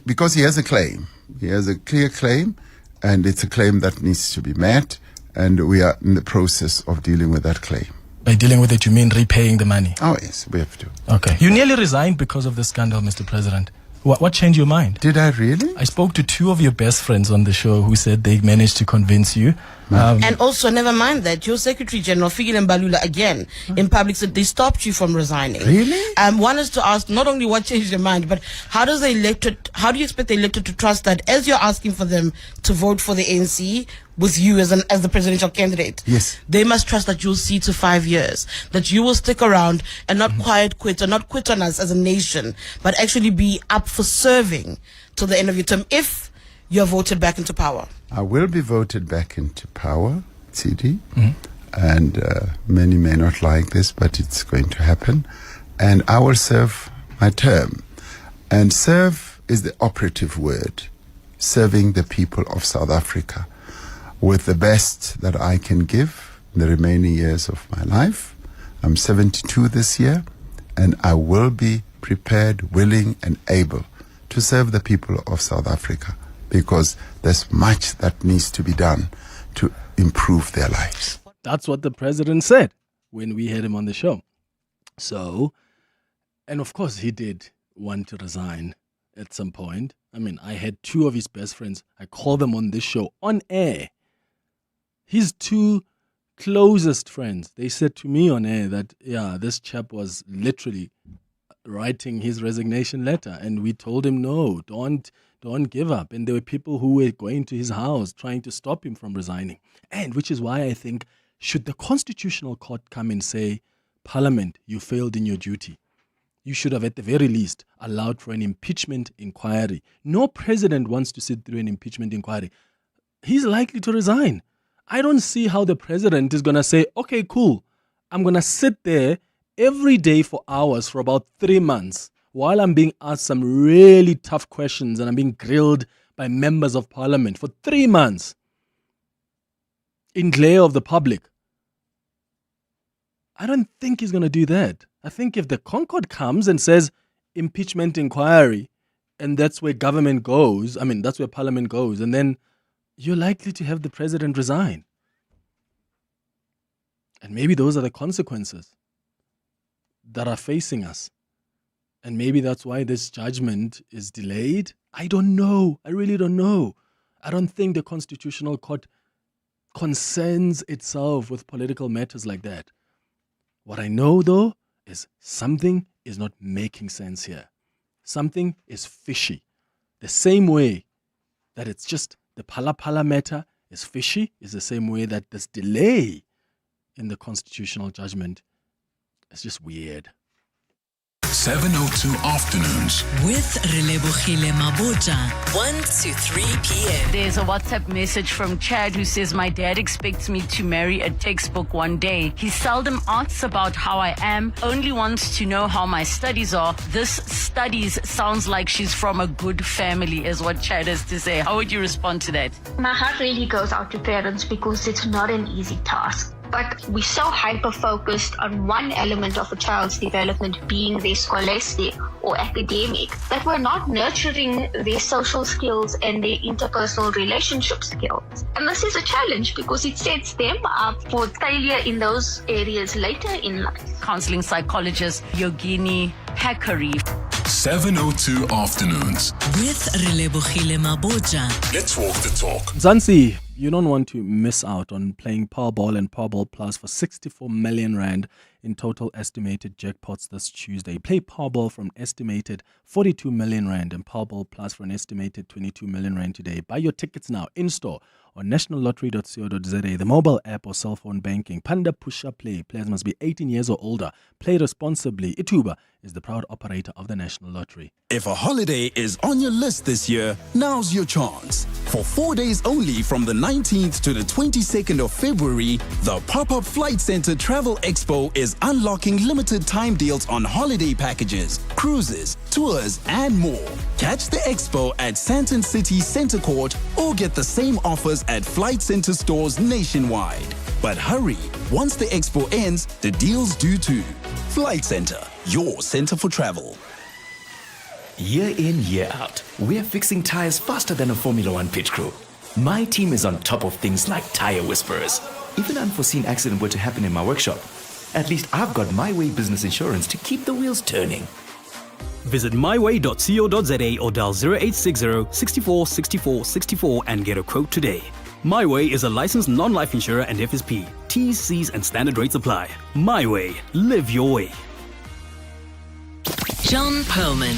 because he has a claim. He has a clear claim, and it's a claim that needs to be met, and we are in the process of dealing with that claim.
By dealing with it, you mean repaying the money?
Oh, yes, we have to.
Okay. You nearly resigned because of this scandal, Mr. President. What changed your mind?
Did I really?
I spoke to two of your best friends on the show who said they managed to convince you.
And also, never mind that, your Secretary General, Fikile Mbalula, again, in public said they stopped you from resigning.
Really?
One is to ask not only what changed your mind, but how do you expect the electorate to trust that as you're asking for them to vote for the ANC with you as the presidential candidate?
Yes.
They must trust that you'll see to 5 years, that you will stick around and not quiet quit, or not quit on us as a nation, but actually be up for serving till the end of your term if you're voted back into power.
I will be voted back into power, CD, and many may not like this, but it's going to happen. And I will serve my term. And serve is the operative word, serving the people of South Africa with the best that I can give in the remaining years of my life. I'm 72 this year, and I will be prepared, willing, and able to serve the people of South Africa, because there's much that needs to be done to improve their lives.
That's what the president said when we had him on the show. So, and of course he did want to resign at some point. I had two of his best friends. I called them on this show on air. His two closest friends, they said to me on air that, this chap was literally writing his resignation letter, and we told him, no, don't give up. And there were people who were going to his house trying to stop him from resigning. And which is why I think, should the Constitutional Court come and say, Parliament, you failed in your duty, you should have at the very least allowed for an impeachment inquiry. No president wants to sit through an impeachment inquiry. He's likely to resign. I don't see how the president is going to say, okay, cool, I'm going to sit there every day for hours for about 3 months while I'm being asked some really tough questions and I'm being grilled by members of parliament for 3 months in glare of the public. I don't think he's going to do that. I think if the concourt comes and says impeachment inquiry, and that's where government goes, that's where parliament goes, and then you're likely to have the president resign. And maybe those are the consequences that are facing us. And maybe that's why this judgment is delayed. I don't know. I really don't know. I don't think the Constitutional Court concerns itself with political matters like that. What I know, though, is something is not making sense here. Something is fishy. The same way that it's just the Phala-Phala matter is fishy is the same way that this delay in the constitutional judgment is just weird.
702 afternoons.
With Relebohile Maboja, 1 to 3 p.m.
There's a WhatsApp message from Chad who says, my dad expects me to marry a textbook one day. He seldom asks about how I am, only wants to know how my studies are. This studies sounds like she's from a good family, is what Chad has to say. How would you respond to that?
My heart really goes out to parents because it's not an easy task. But we're so hyper-focused on one element of a child's development being their scholastic or academic that we're not nurturing their social skills and their interpersonal relationship skills. And this is a challenge because it sets them up for failure in those areas later in life.
Counseling psychologist Yogini Hakari.
702 afternoons.
With Relebohile Maboja.
Let's walk the talk.
Zansi, you don't want to miss out on playing Powerball and Powerball Plus for 64 million rand in total estimated jackpots this Tuesday. Play Powerball for an estimated 42 million rand and Powerball Plus for an estimated 22 million rand today. Buy your tickets now in-store on nationallottery.co.za, the mobile app or cell phone banking. Panda Pusha Play. Players must be 18 years or older. Play responsibly. Ituba is the proud operator of the National Lottery.
If a holiday is on your list this year, now's your chance. For 4 days only from the 19th to the 22nd of February, the Pop-Up Flight Center Travel Expo is unlocking limited time deals on holiday packages, cruises, tours, and more. Catch the expo at Sandton City Center Court or get the same offers at Flight Center stores nationwide. But hurry, once the expo ends, the deals do too. Flight Center, your center for travel.
Year in, year out, we're fixing tires faster than a Formula One pit crew. My team is on top of things like tire whisperers. If an unforeseen accident were to happen in my workshop, at least I've got My Way business insurance to keep the wheels turning.
Visit myway.co.za or dial 0860 64 64 64 and get a quote today. My Way is a licensed non-life insurer and FSP. T's, C's and standard rates apply. My Way. Live your way.
John Perlman.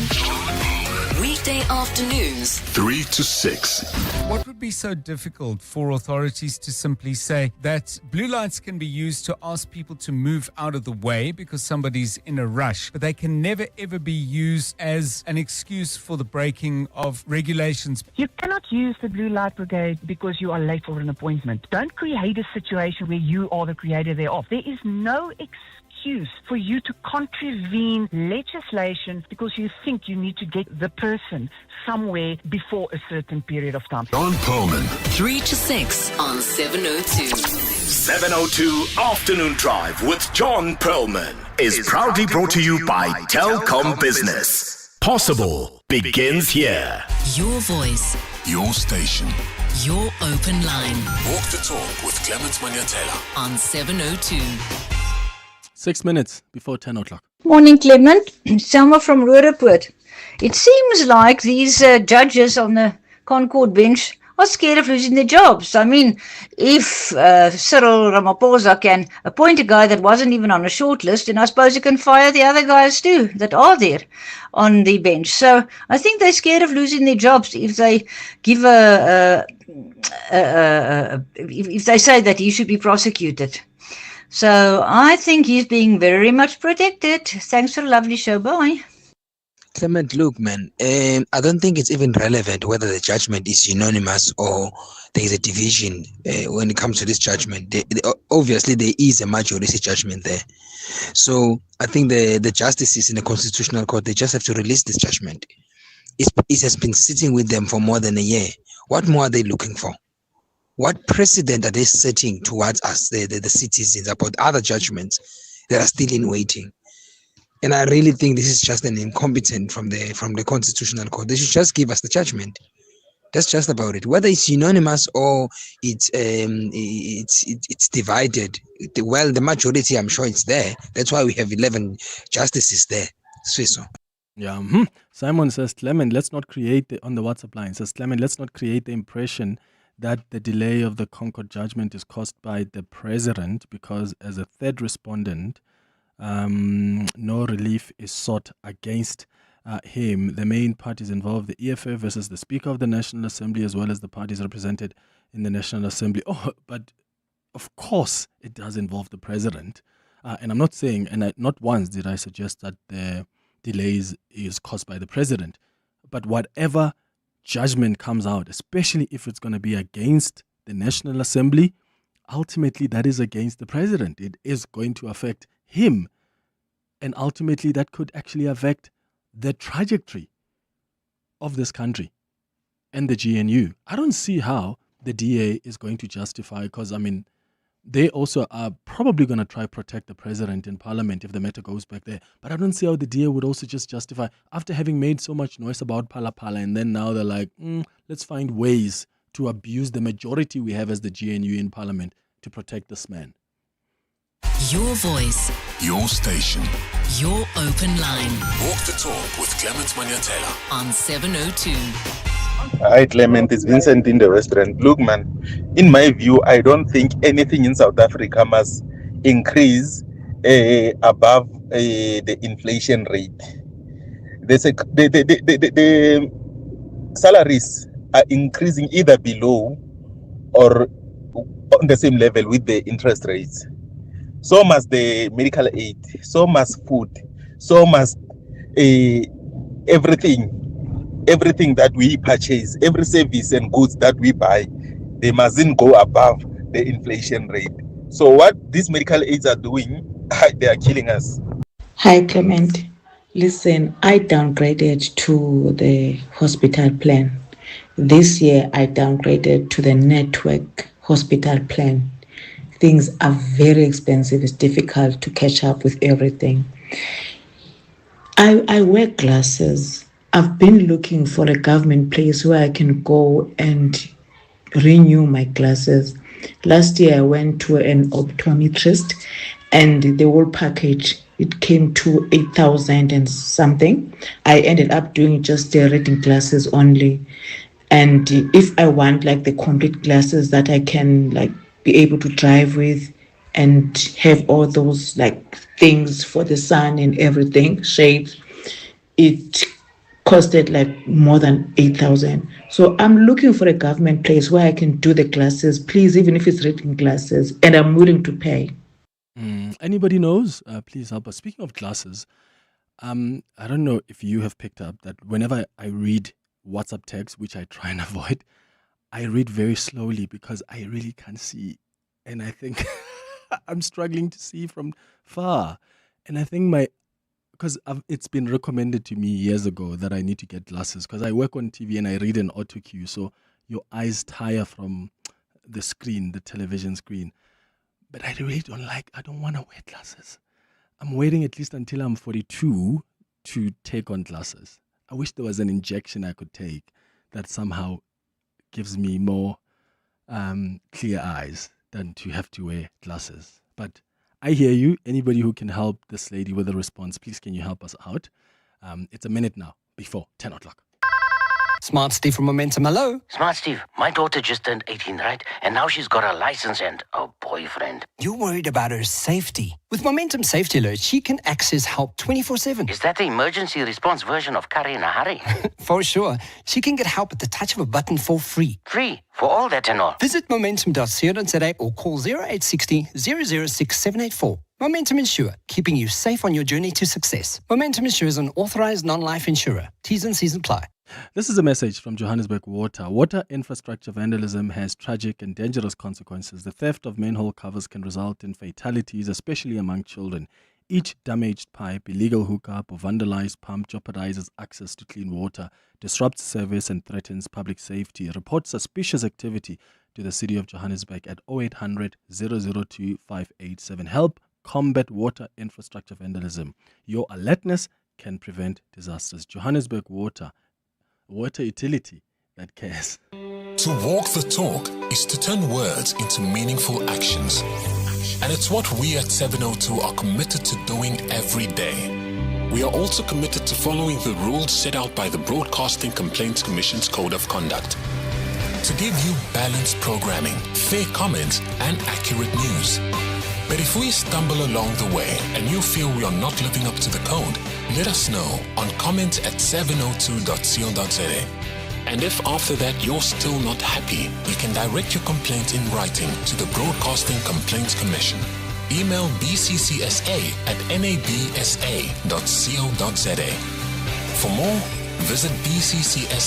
Weekday afternoons.
3 to 6.
What would be so difficult for authorities to simply say that blue lights can be used to ask people to move out of the way because somebody's in a rush, but they can never ever be used as an excuse for the breaking of regulations?
You cannot use the blue light brigade because you are late for an appointment. Don't create a situation where you are the creator thereof. There is no excuse for you to contravene legislation because you think you need to get the person somewhere before a certain period of time.
John Perlman.
3 to 6 on 702.
702 Afternoon Drive with John Perlman is proudly brought to you by Telkom Business. Possible begins here.
Your voice.
Your station.
Your open line.
Walk the talk with Clement Manyathela.
On 702.
6 minutes before 10 o'clock.
Morning, Clement. Selma from Roodepoort. It seems like these judges on the concourt bench are scared of losing their jobs. I mean, if Cyril Ramaphosa can appoint a guy that wasn't even on a short list, then I suppose he can fire the other guys too that are there on the bench. So I think they're scared of losing their jobs if they give if they say that he should be prosecuted. So I think he's being very much protected. Thanks for a lovely show. Bye.
Clement, look, man, I don't think it's even relevant whether the judgment is unanimous or there is a division when it comes to this judgment. Obviously, there is a majority judgment there. So I think the justices in the Constitutional Court, they just have to release this judgment. It has been sitting with them for more than a year. What more are they looking for? What precedent are they setting towards us, the citizens, about other judgments that are still in waiting? And I really think this is just an incompetence from the Constitutional Court. They should just give us the judgment. That's just about it. Whether it's unanimous or it's divided, well, the majority, I'm sure it's there. That's why we have 11 justices there. Swiso.
Yeah. Simon says, Clement, let's not create on the WhatsApp line. Says Clement, let's not create the impression that the delay of the Concourt judgment is caused by the president, because as a third respondent, no relief is sought against him. The main parties involved, the EFF versus the Speaker of the National Assembly, as well as the parties represented in the National Assembly. Oh, but of course it does involve the president. And I'm not saying, and not once did I suggest that the delays is caused by the president. But whatever judgment comes out, especially if it's going to be against the National Assembly, ultimately that is against the president. It is going to affect him. And ultimately that could actually affect the trajectory of this country and the GNU. I don't see how the DA is going to justify, because, I mean, they also are probably going to try to protect the president in parliament if the matter goes back there. But I don't see how the DA would also just justify, after having made so much noise about Phala-Phala, and then now they're like, let's find ways to abuse the majority we have as the GNU in parliament to protect this man.
Your voice.
Your station.
Your open line.
Walk the talk with Clement Manyathela
on 702.
Hi Clement, it's Vincent in the restaurant. Look man, in my view, I don't think anything in South Africa must increase above the inflation rate. The salaries are increasing either below or on the same level with the interest rates. So must the medical aid, so must food, so must everything that we purchase, every service and goods that we buy, they mustn't go above the inflation rate. So what these medical aids are doing, they are killing us.
Hi Clement, listen, I downgraded to the hospital plan. This year I downgraded to the network hospital plan. Things are very expensive. It's difficult to catch up with everything. I wear glasses. I've been looking for a government place where I can go and renew my glasses. Last year I went to an optometrist and the whole package, it came to 8,000 and something. I ended up doing just the reading glasses only. And if I want like the complete glasses that I can like be able to drive with and have all those like things for the sun and everything, shades, it costed like more than 8,000. So I'm looking for a government place where I can do the glasses, please, even if it's reading glasses, and I'm willing to pay.
Anybody knows? Please help us. Speaking of glasses, I don't know if you have picked up that whenever I read WhatsApp text, which I try and avoid, I read very slowly because I really can't see. And I think I'm struggling to see from far. And I think because it's been recommended to me years ago that I need to get glasses because I work on TV and I read an auto cue. So your eyes tire from the screen, the television screen. But I really I don't want to wear glasses. I'm waiting at least until I'm 42 to take on glasses. I wish there was an injection I could take that somehow gives me more clear eyes than to have to wear glasses. But I hear you. Anybody who can help this lady with a response, please can you help us out? It's a minute now before 10 o'clock.
Smart Steve from Momentum. Hello.
Smart Steve, my daughter just turned 18, right? And now she's got a license and a boyfriend.
You're worried about her safety. With Momentum Safety Alert, she can access help 24/7.
Is that the emergency response version of Curry in a Hurry?
For sure. She can get help at the touch of a button for free.
Free? For all that and all?
Visit momentum.co.za or call 0860 006 784. Momentum Insure, keeping you safe on your journey to success. Momentum Insure is an authorized non-life insurer. T's and C's apply.
This is a message from Johannesburg Water. Water infrastructure vandalism has tragic and dangerous consequences. The theft of manhole covers can result in fatalities, especially among children. Each damaged pipe, illegal hookup, or vandalized pump jeopardizes access to clean water, disrupts service, and threatens public safety. Report suspicious activity to the City of Johannesburg at 0800 002 587. Help combat water infrastructure vandalism. Your alertness can prevent disasters. Johannesburg Water. Water utility that cares.
To walk the talk is to turn words into meaningful actions. And it's what we at 702 are committed to doing every day. We are also committed to following the rules set out by the Broadcasting Complaints Commission's Code of Conduct. To give you balanced programming, fair comments, and accurate news. But if we stumble along the way and you feel we are not living up to the code, let us know on comment@702.co.za. And if after that you're still not happy, you can direct your complaint in writing to the Broadcasting Complaints Commission. email bccsa@nabsa.co.za. For more, visit bccsa.co.za.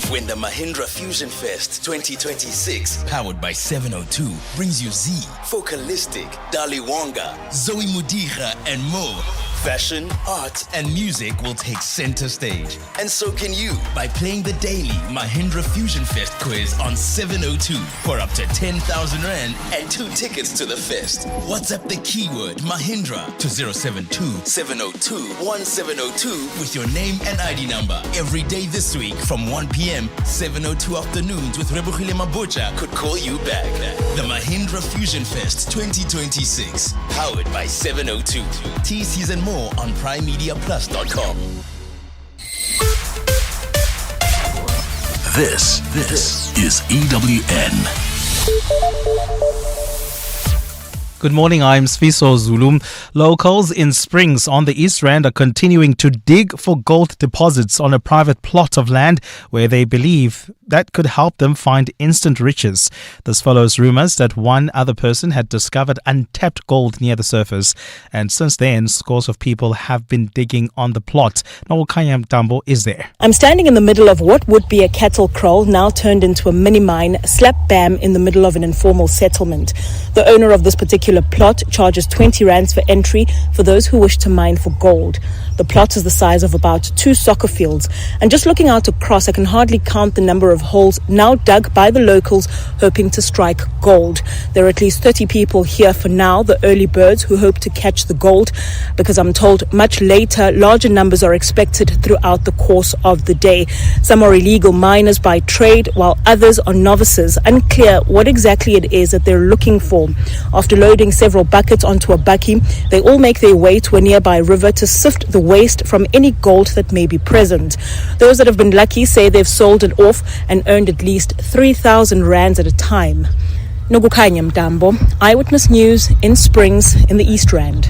When the Mahindra Fusion Fest 2026, powered by 702, brings you Z, Focalistic, Dali Wonga, Zoe Mudija, and more. Fashion, art, and music will take center stage. And so can you by playing the daily Mahindra Fusion Fest quiz on 702 for up to 10,000 Rand and 2 tickets to the fest. WhatsApp the keyword Mahindra to 072-702-1702 with your name and ID number. Every day this week from 1 p.m., 702 afternoons with Rebukile Mabucha could call you back. The Mahindra Fusion Fest 2026, powered by 702. TCs and more on primemediaplus.com.
This is EWN.
Good morning, I'm Sfiso Zulum. Locals in Springs on the East Rand are continuing to dig for gold deposits on a private plot of land where they believe that could help them find instant riches. This follows rumours that one other person had discovered untapped gold near the surface, and since then, scores of people have been digging on the plot. Nawakanya Mtambo is there.
I'm standing in the middle of what would be a cattle kraal, now turned into a mini mine, slap bam in the middle of an informal settlement. The owner of this particular plot charges 20 rands for entry for those who wish to mine for gold. The plot is the size of about 2 soccer fields, and just looking out across, I can hardly count the number of holes now dug by the locals hoping to strike gold. There are at least 30 people here for now, the early birds who hope to catch the gold, because I'm told much later larger numbers are expected throughout the course of the day. Some are illegal miners by trade, while others are novices, unclear what exactly it is that they're looking for. After loading several buckets onto a bakkie, they all make their way to a nearby river to sift the waste from any gold that may be present. Those that have been lucky say they've sold it off and earned at least 3,000 rands at a time. Nogukanya Mtambo, Eyewitness News in Springs in the East Rand.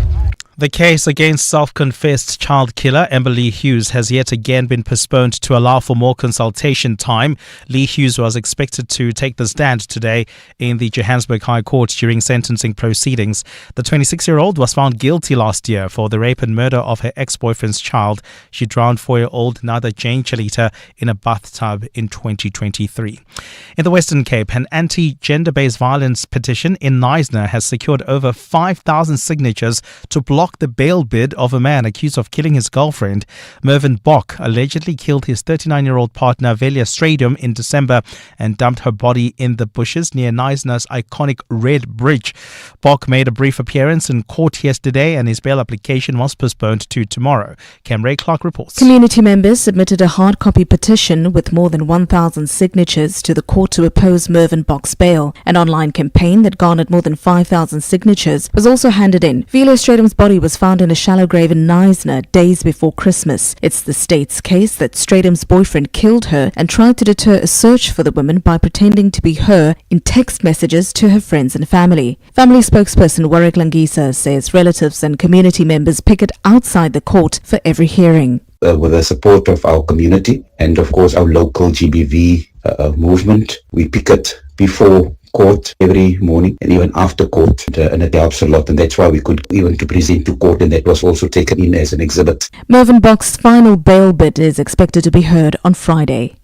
The case against self-confessed child killer Amber Lee Hughes has yet again been postponed to allow for more consultation time. Lee Hughes was expected to take the stand today in the Johannesburg High Court during sentencing proceedings. The 26-year-old was found guilty last year for the rape and murder of her ex-boyfriend's child. She drowned 4-year-old Nada Jane Chalita in a bathtub in 2023. In the Western Cape, an anti-gender-based violence petition in Knysna has secured over 5,000 signatures to block the bail bid of a man accused of killing his girlfriend. Mervyn Bok allegedly killed his 39-year-old partner Velia Stadium in December and dumped her body in the bushes near Knysna's iconic Red Bridge. Bok made a brief appearance in court yesterday and his bail application was postponed to tomorrow. Cam Ray Clark reports.
Community members submitted a hard copy petition with more than 1,000 signatures to the court to oppose Mervyn Bok's bail. An online campaign that garnered more than 5,000 signatures was also handed in. Velia Stadium's body was found in a shallow grave in Knysna days before Christmas. It's the state's case that Stradum's boyfriend killed her and tried to deter a search for the woman by pretending to be her in text messages to her friends and family. Family spokesperson Warwick Langisa says relatives and community members picket outside the court for every hearing.
With the support of our community and of course our local GBV movement, we picket before court every morning and even after court, and it helps a lot, and that's why we could even to present to court, and that was also taken in as an exhibit.
Mervyn Bok's final bail bid is expected to be heard on Friday.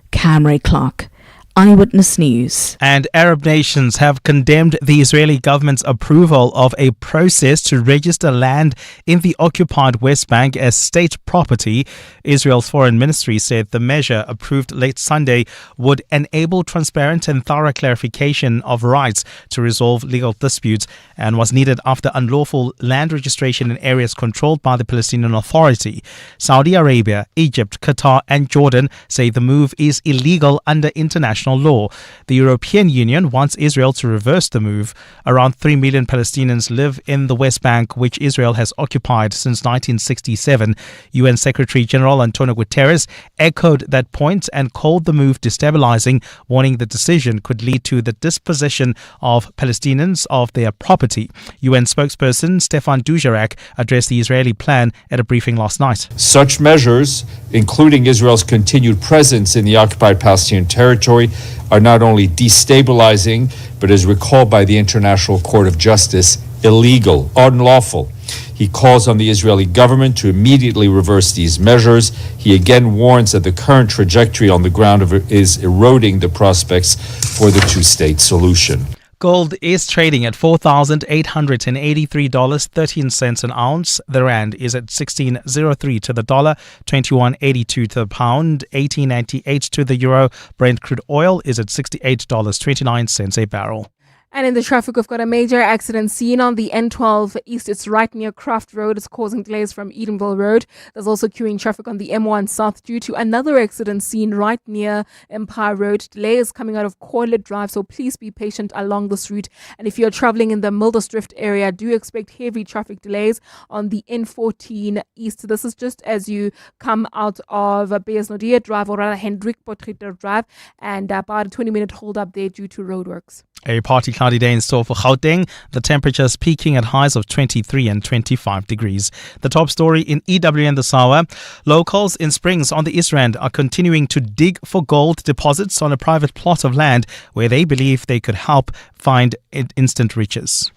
Cam Ray Clark, Eyewitness News.
And Arab nations have condemned the Israeli government's approval of a process to register land in the occupied West Bank as state property. Israel's foreign ministry said the measure, approved late Sunday, would enable transparent and thorough clarification of rights to resolve legal disputes and was needed after unlawful land registration in areas controlled by the Palestinian Authority. Saudi Arabia, Egypt, Qatar and Jordan say the move is illegal under international law. The European Union wants Israel to reverse the move. Around 3 million Palestinians live in the West Bank, which Israel has occupied since 1967. UN Secretary General Antonio Guterres echoed that point and called the move destabilizing, warning the decision could lead to the dispossession of Palestinians of their property. UN spokesperson Stefan Dujarric addressed the Israeli plan at a briefing last night.
Such measures, including Israel's continued presence in the occupied Palestinian territory,
are not only destabilizing, but as recalled by the International Court of Justice, illegal, unlawful. He calls on the Israeli government to immediately reverse these measures. He again warns that the current trajectory on the ground is eroding the prospects for the two-state solution.
Gold is trading at $4,883.13 an ounce. The rand is at 16.03 to the dollar, 21.82 to the pound, 18.98 to the euro. Brent crude oil is at $68.29 a barrel.
And in the traffic, we've got a major accident seen on the N12 East. It's right near Craft Road. It's causing delays from Edenville Road. There's also queuing traffic on the M1 South due to another accident seen right near Empire Road. Delay is coming out of Corlett Drive, so please be patient along this route. And if you're traveling in the Mildersdrift area, do expect heavy traffic delays on the N14 East. This is just as you come out of Beesnodia Drive, or rather Hendrik Potgieter Drive, and about a 20-minute hold up there due to roadworks.
A partly cloudy day in store for Gauteng. The temperatures peaking at highs of 23 and 25 degrees. The top story in EWN this hour. Locals in Springs on the East Rand are continuing to dig for gold deposits on a private plot of land where they believe they could help find instant riches.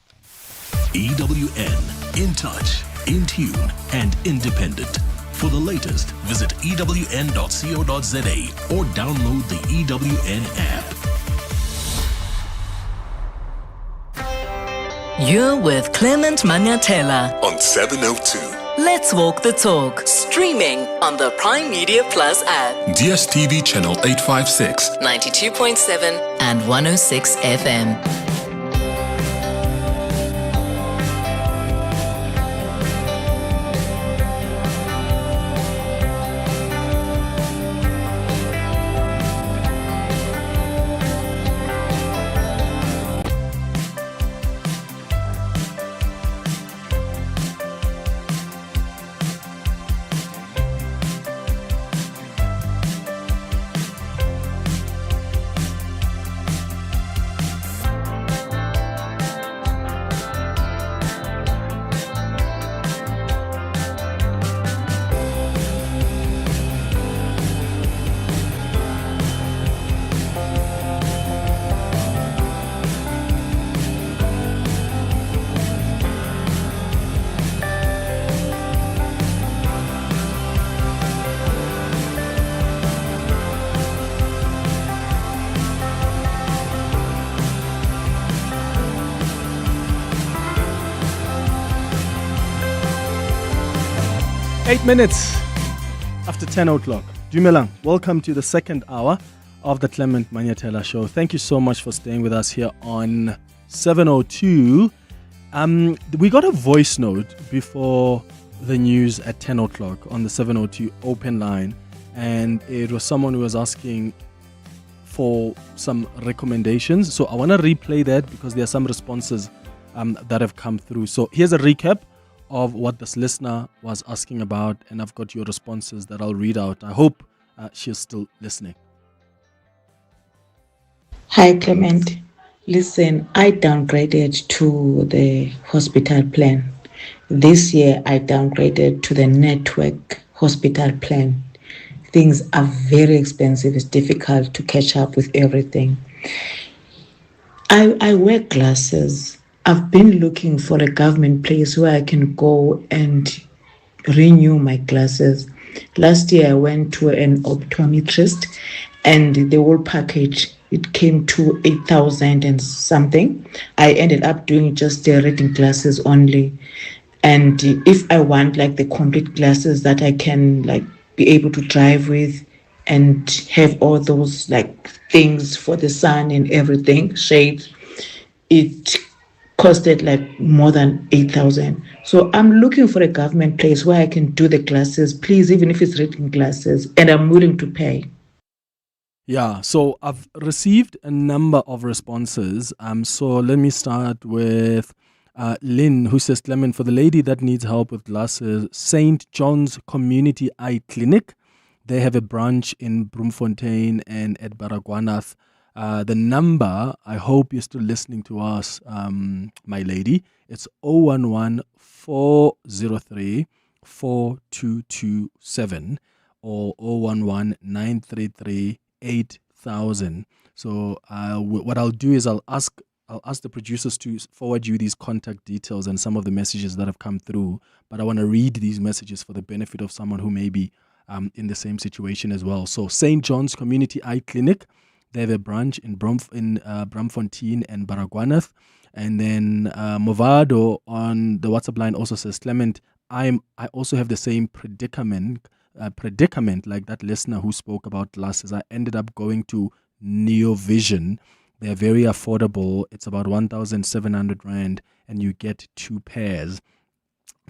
EWN, in touch, in tune, and independent. For the latest, visit ewn.co.za or download the EWN app.
You're with Clement Manyathela
on 702.
Let's walk the talk. Streaming on the Prime Media Plus app.
DSTV channel 856,
92.7 and 106 FM.
8 minutes after 10 o'clock. Dumelang, welcome to the second hour of the Clement Manyathela Show. Thank you so much for staying with us here on 702. We got a voice note before the news at 10 o'clock on the 702 open line, and it was someone who was asking for some recommendations. So I want to replay that because there are some responses that have come through. So here's a recap of what this listener was asking about, and I've got your responses that I'll read out. I hope she's still listening.
Hi, Clement. Listen, I downgraded to the hospital plan. This year, I downgraded to the network hospital plan. Things are very expensive. It's difficult to catch up with everything. I wear glasses. I've been looking for a government place where I can go and renew my glasses. Last year, I went to an optometrist, and the whole package, it came to 8,000 and something. I ended up doing just the reading glasses only. And if I want like the complete glasses that I can like be able to drive with and have all those like things for the sun and everything, shades, it costed like more than 8,000. So I'm looking for a government place where I can do the glasses, please, even if it's reading glasses, and I'm willing to pay.
Yeah, so I've received a number of responses. So let me start with Lynn, who says, Clement, for the lady that needs help with glasses, St. John's Community Eye Clinic. They have a branch in Bloemfontein and at Baragwanath. The number, I hope you're still listening to us, my lady. It's 011-403-4227 or 011-933-8000. So what I'll do is I'll ask the producers to forward you these contact details and some of the messages that have come through. But I want to read these messages for the benefit of someone who may be in the same situation as well. So St. John's Community Eye Clinic, they have a branch in Bramfontein and Baragwanath. And then Movado on the WhatsApp line also says, Clement, I also have the same predicament like that listener who spoke about glasses. I ended up going to Neovision. They're very affordable. It's about 1,700 Rand and you get 2 pairs.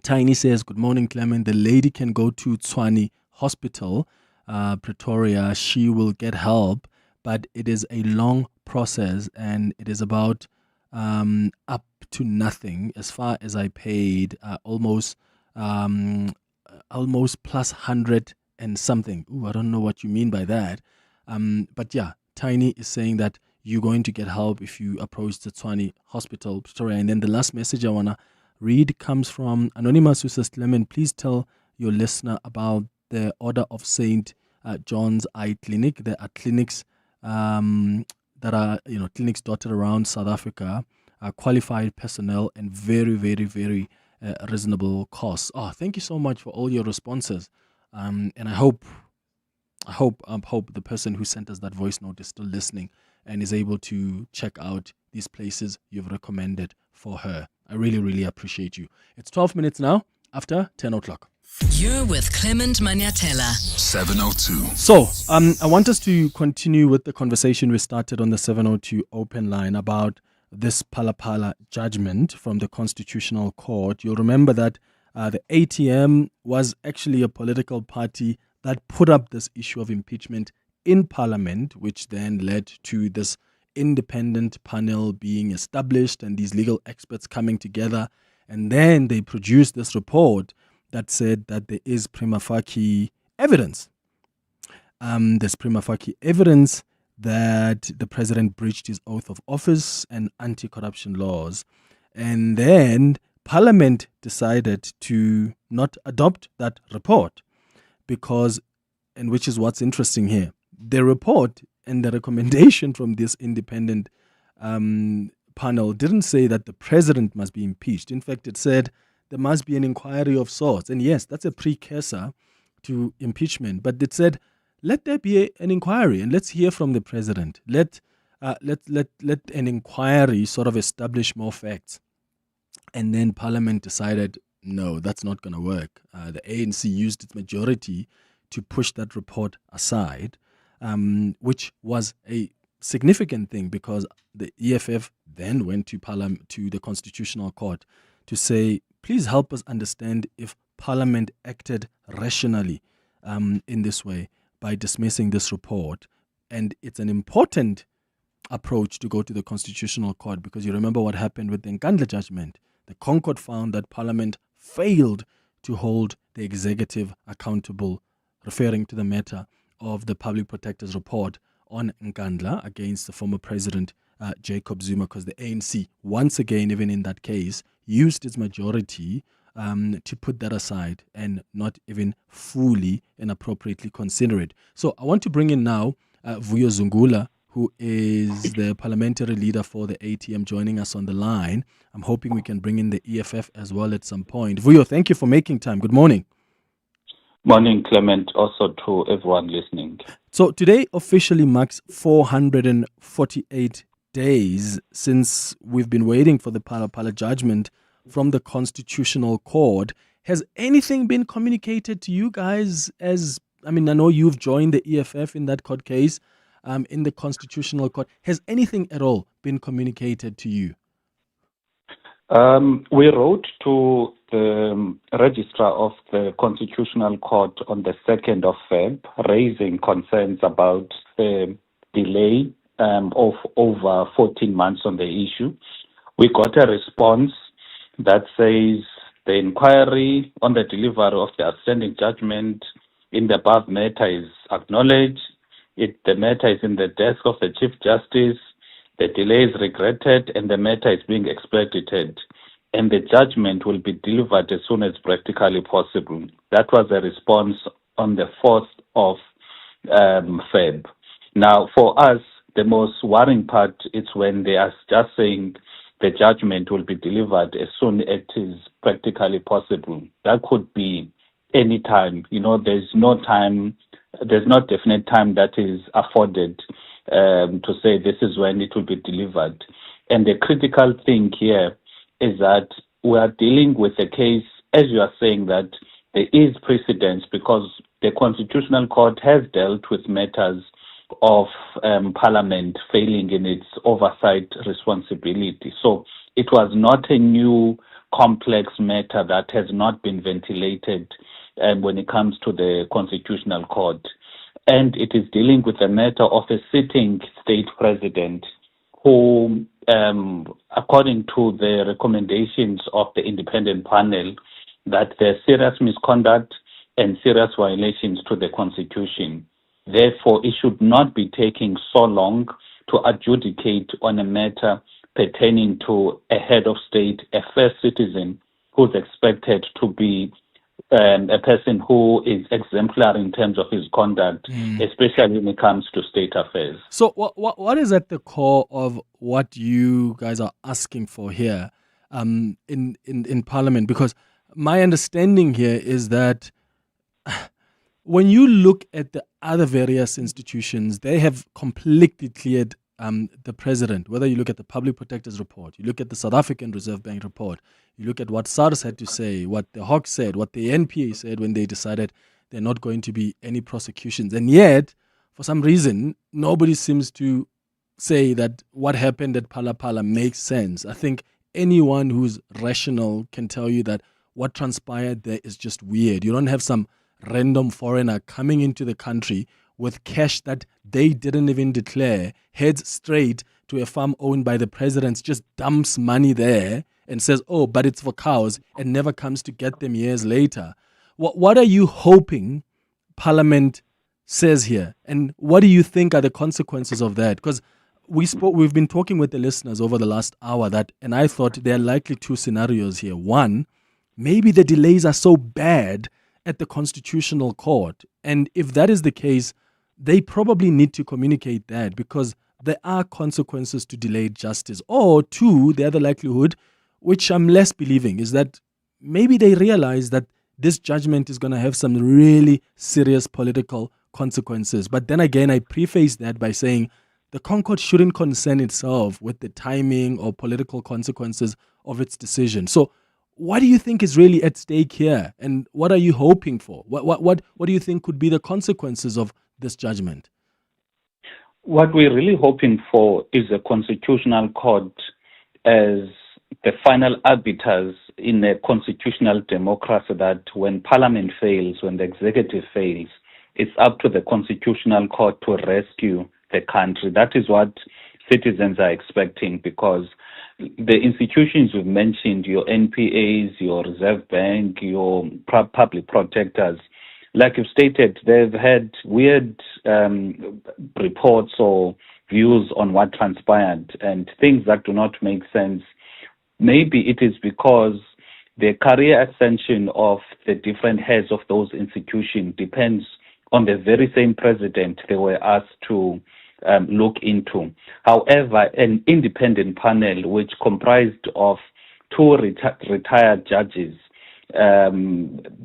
Tiny says, good morning, Clement. The lady can go to Tshwane Hospital, Pretoria. She will get help, but it is a long process and it is about up to nothing. As far as I paid, almost plus 100 and something. Ooh, I don't know what you mean by that. But yeah, Tiny is saying that you're going to get help if you approach the Tshwane Hospital, Pretoria. And then the last message I want to read comes from Anonymous, who says, Clement, please tell your listener about the Order of St. John's Eye Clinic. There are clinics that are, clinics dotted around South Africa, qualified personnel and very, very, very reasonable costs. Oh, thank you so much for all your responses. And I hope the person who sent us that voice note is still listening and is able to check out these places you've recommended for her. I really, really appreciate you. It's 12 minutes now after 10 o'clock.
You're with Clement Manyathela.
702.
So, I want us to continue with the conversation we started on the 702 open line about this Phala-Phala judgment from the Constitutional Court. You'll remember that the ATM was actually a political party that put up this issue of impeachment in Parliament, which then led to this independent panel being established and these legal experts coming together. And then they produced this report that said that there is prima facie evidence. There's prima facie evidence that the president breached his oath of office and anti-corruption laws. And then Parliament decided to not adopt that report because, and which is what's interesting here, the report and the recommendation from this independent panel didn't say that the president must be impeached. In fact, it said there must be an inquiry of sorts. And yes, that's a precursor to impeachment. But it said, let there be an inquiry and let's hear from the president. Let an inquiry sort of establish more facts. And then Parliament decided, no, that's not going to work. The ANC used its majority to push that report aside, which was a significant thing because the EFF then went to the Constitutional Court to say, please help us understand if Parliament acted rationally in this way by dismissing this report. And it's an important approach to go to the Constitutional Court because you remember what happened with the Nkandla judgment. The concourt found that Parliament failed to hold the executive accountable, referring to the matter of the Public Protector's report on Nkandla against the former president, Jacob Zuma, because the ANC, once again, even in that case, used its majority to put that aside and not even fully and appropriately consider it. So I want to bring in now Vuyo Zungula, who is the parliamentary leader for the ATM, joining us on the line. I'm hoping we can bring in the EFF as well at some point. Vuyo, thank you for making time. Good morning.
Morning, Clement, also to everyone listening.
So today officially marks 448 days since we've been waiting for the Phala-Phala judgment from the Constitutional Court. Has anything been communicated to you guys I know you've joined the EFF in that court case, in the Constitutional Court. Has anything at all been communicated to you?
We wrote to the registrar of the Constitutional Court on the 2nd of Feb, raising concerns about the delay of over 14 months on the issue. We got a response that says the inquiry on the delivery of the outstanding judgment in the above matter is acknowledged. The matter is in the desk of the Chief Justice. The delay is regretted and the matter is being expedited. And the judgment will be delivered as soon as practically possible. That was a response on the 4th of Feb. Now, for us, the most worrying part is when they are just saying the judgment will be delivered as soon as it is practically possible. That could be any time. There's no time, there's no definite time that is afforded to say this is when it will be delivered. And the critical thing here is that we are dealing with a case, as you are saying, that there is precedence because the Constitutional Court has dealt with matters of Parliament failing in its oversight responsibility. So it was not a new complex matter that has not been ventilated when it comes to the Constitutional Court. And it is dealing with a matter of a sitting state president who, according to the recommendations of the independent panel, that there's serious misconduct and serious violations to the Constitution. Therefore, it should not be taking so long to adjudicate on a matter pertaining to a head of state, a first citizen who's expected to be a person who is exemplary in terms of his conduct, especially when it comes to state affairs.
So what is at the core of what you guys are asking for here in Parliament? Because my understanding here is that when you look at the other various institutions, they have completely cleared the president. Whether you look at the Public Protector's report, you look at the South African Reserve Bank report, you look at what SARS had to say, what the Hawk said, what the NPA said when they decided there are not going to be any prosecutions. And yet, for some reason, nobody seems to say that what happened at Phala-Phala makes sense. I think anyone who's rational can tell you that what transpired there is just weird. You don't have some random foreigner coming into the country with cash that they didn't even declare, heads straight to a farm owned by the president, just dumps money there and says, oh, but it's for cows, and never comes to get them years later. What are you hoping Parliament says here? And what do you think are the consequences of that? Because we've been talking with the listeners over the last hour and I thought there are likely two scenarios here. One, maybe the delays are so bad at the Constitutional Court. And if that is the case, they probably need to communicate that because there are consequences to delayed justice. Or two, the other likelihood, which I'm less believing, is that maybe they realize that this judgment is going to have some really serious political consequences. But then again, I preface that by saying the concourt shouldn't concern itself with the timing or political consequences of its decision. So what do you think is really at stake here? And what are you hoping for? What do you think could be the consequences of this judgment?
What we're really hoping for is a Constitutional Court as the final arbiters in a constitutional democracy, that when Parliament fails, when the executive fails, it's up to the Constitutional Court to rescue the country. That is what citizens are expecting, because the institutions you've mentioned, your NPAs, your Reserve Bank, your public protectors, like you've stated, they've had weird reports or views on what transpired and things that do not make sense. Maybe it is because the career ascension of the different heads of those institutions depends on the very same president they were asked to look into. However, an independent panel which comprised of two retired judges,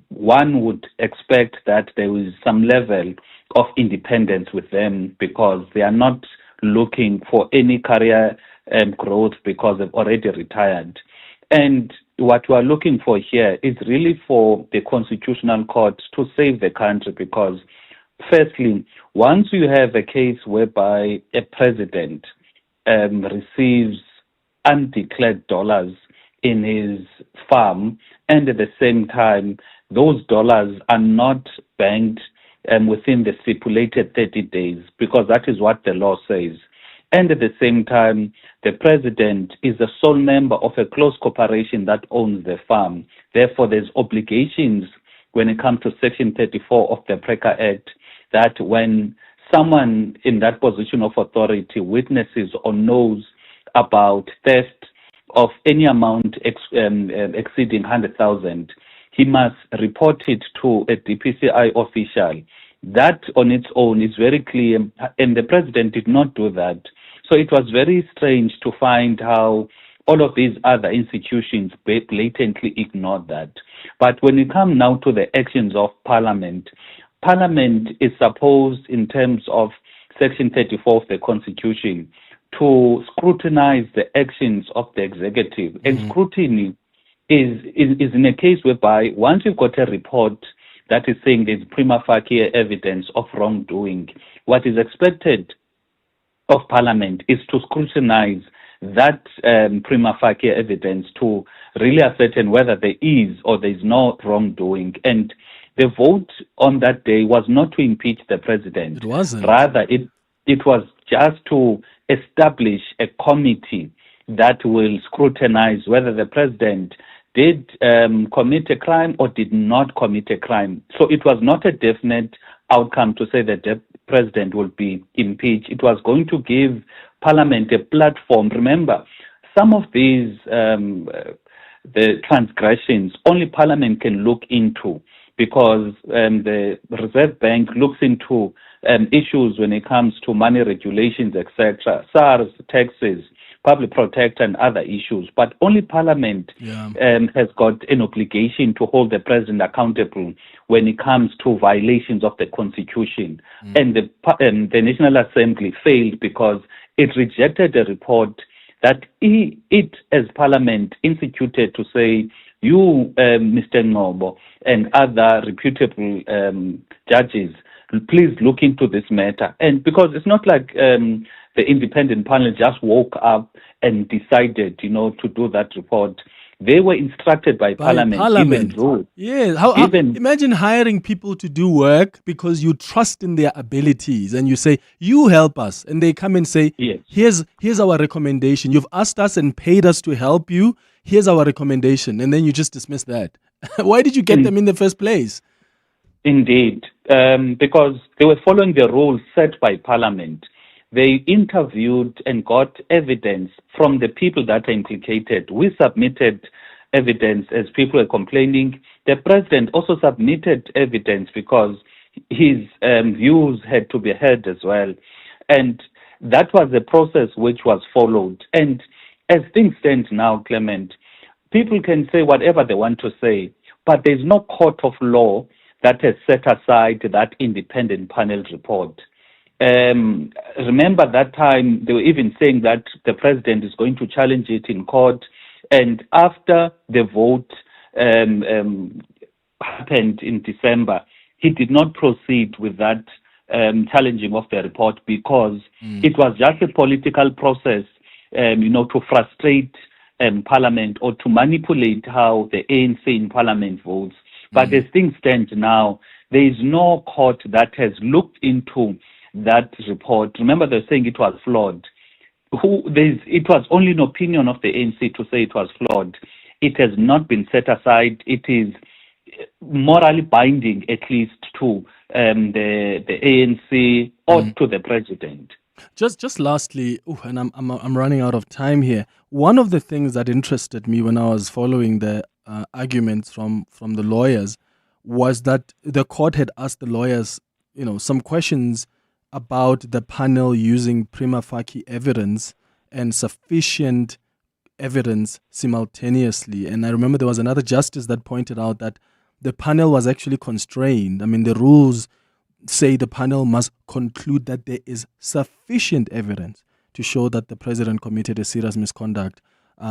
one would expect that there is some level of independence with them because they are not looking for any career growth because they've already retired. And what we are looking for here is really for the Constitutional Court to save the country, because firstly, once you have a case whereby a president receives undeclared dollars in his farm, and at the same time, those dollars are not banked within the stipulated 30 days, because that is what the law says. And at the same time, the president is the sole member of a close corporation that owns the farm. Therefore, there's obligations when it comes to Section 34 of the PRECA Act, that when someone in that position of authority witnesses or knows about theft of any amount exceeding 100,000, he must report it to a DPCI official. That on its own is very clear, and the president did not do that. So it was very strange to find how all of these other institutions blatantly ignored that. But when we come now to the actions of Parliament, Parliament is supposed, in terms of Section 34 of the Constitution, to scrutinize the actions of the executive. And scrutiny is in a case whereby once you've got a report that is saying there's prima facie evidence of wrongdoing, what is expected of Parliament is to scrutinize that prima facie evidence to really ascertain whether there is or there is no wrongdoing. And the vote on that day was not to impeach the president.
It wasn't.
Rather, it was just to establish a committee that will scrutinize whether the president did commit a crime or did not commit a crime. So it was not a definite outcome to say that the president will be impeached. It was going to give Parliament a platform. Remember, some of these the transgressions only Parliament can look into, because the Reserve Bank looks into issues when it comes to money regulations, etc., SARS, taxes, public protector, and other issues. But only Parliament has got an obligation to hold the president accountable when it comes to violations of the Constitution. And the National Assembly failed because it rejected a report that it, as Parliament, instituted to say, you, Mr. Ngobo, and other reputable judges, please look into this matter. And because it's not like the independent panel just woke up and decided, to do that report. They were instructed by Parliament. Even though,
imagine hiring people to do work because you trust in their abilities and you say, you help us. And they come and say, here's our recommendation. You've asked us and paid us to help you. Here's our recommendation. And then you just dismiss that. Why did you get them in the first place?
Indeed, because they were following the rules set by Parliament. They interviewed and got evidence from the people that are implicated. We submitted evidence as people were complaining. The president also submitted evidence because his views had to be heard as well. And that was the process which was followed. And as things stand now, Clement, people can say whatever they want to say, but there's no court of law that has set aside that independent panel report. Remember that time they were even saying that the president is going to challenge it in court, and after the vote happened in December, he did not proceed with that challenging of the report because it was just a political process, to frustrate Parliament or to manipulate how the ANC in Parliament votes. But as things stand now, there is no court that has looked into that report. Remember, they're saying it was flawed. It was only an opinion of the ANC to say it was flawed. It has not been set aside. It is morally binding, at least to the ANC or to the president.
Just lastly, and I'm running out of time here. One of the things that interested me when I was following the arguments from the lawyers was that the court had asked the lawyers, some questions about the panel using prima facie evidence and sufficient evidence simultaneously. And I remember there was another justice that pointed out that the panel was actually constrained. I mean, the rules say the panel must conclude that there is sufficient evidence to show that the president committed a serious misconduct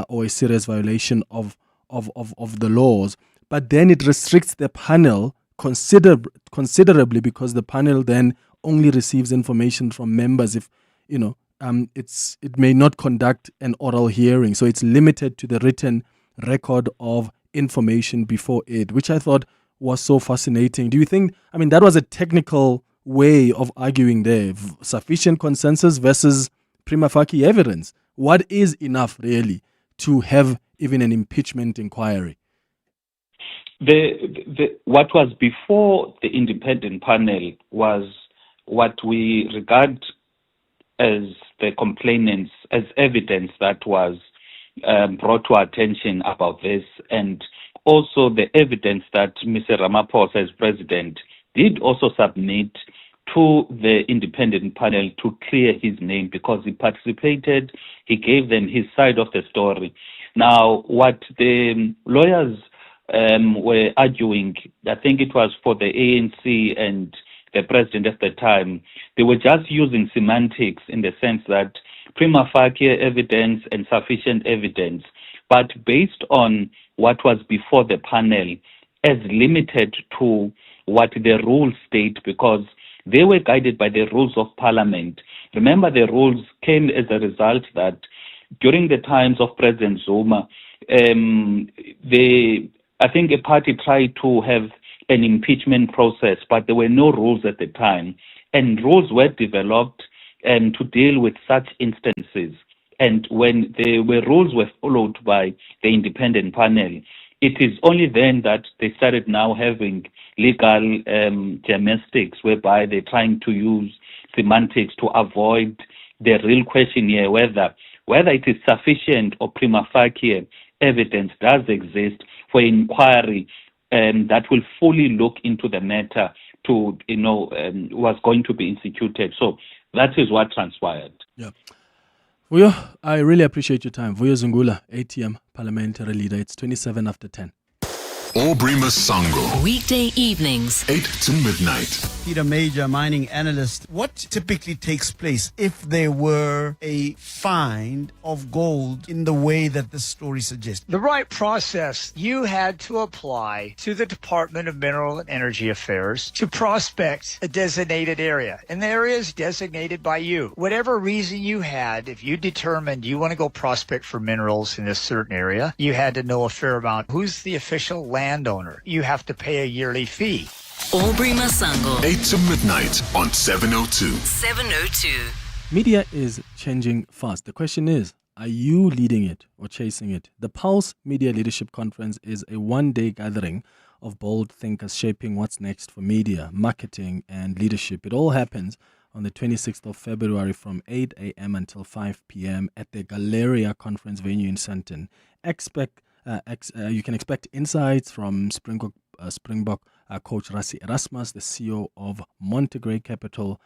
or a serious violation of the laws. But then it restricts the panel considerably because the panel then only receives information from members if, it may not conduct an oral hearing. So it's limited to the written record of information before it, which I thought was so fascinating. Do you think, that was a technical way of arguing there, sufficient consensus versus prima facie evidence? What is enough really to have even an impeachment inquiry?
What was before the independent panel was what we regard as the complainants, as evidence that was brought to our attention about this, and also the evidence that Mr. Ramaphosa as president did also submit to the independent panel to clear his name because he participated, he gave them his side of the story. Now, what the lawyers were arguing, I think it was for the ANC and the president at the time, they were just using semantics in the sense that prima facie evidence and sufficient evidence, but based on what was before the panel as limited to what the rules state, because they were guided by the rules of parliament. Remember, the rules came as a result that during the times of President Zuma, I think a party tried to have an impeachment process, but there were no rules at the time. And rules were developed to deal with such instances. And when rules were followed by the independent panel, it is only then that they started now having legal gymnastics whereby they're trying to use semantics to avoid the real question here, whether it is sufficient or prima facie evidence does exist for inquiry that will fully look into the matter to, was going to be instituted. So that is what transpired.
Yeah. Vuyo, I really appreciate your time. Vuyo Zungula, ATM Parliamentary Leader. It's 27 after 10.
Aubrey Masango.
Weekday evenings,
8 to midnight.
Peter Major, mining analyst. What typically takes place if there were a find of gold in the way that the story suggests?
The right process, you had to apply to the Department of Mineral and Energy Affairs to prospect a designated area. And the area is designated by you. Whatever reason you had, if you determined you want to go prospect for minerals in a certain area, you had to know a fair amount. Who's the official landowner? You have to pay a yearly fee.
Aubrey Masango.
8 to midnight on 702.
702.
Media is changing fast. The question is, are you leading it or chasing it? The Pulse Media Leadership Conference is a one-day gathering of bold thinkers shaping what's next for media, marketing, and leadership. It all happens on the 26th of February from 8 a.m. until 5 p.m. at the Galleria Conference venue in Sandton. You can expect insights from Springbok coach Rassie Erasmus, the CEO of Montegrey Capital,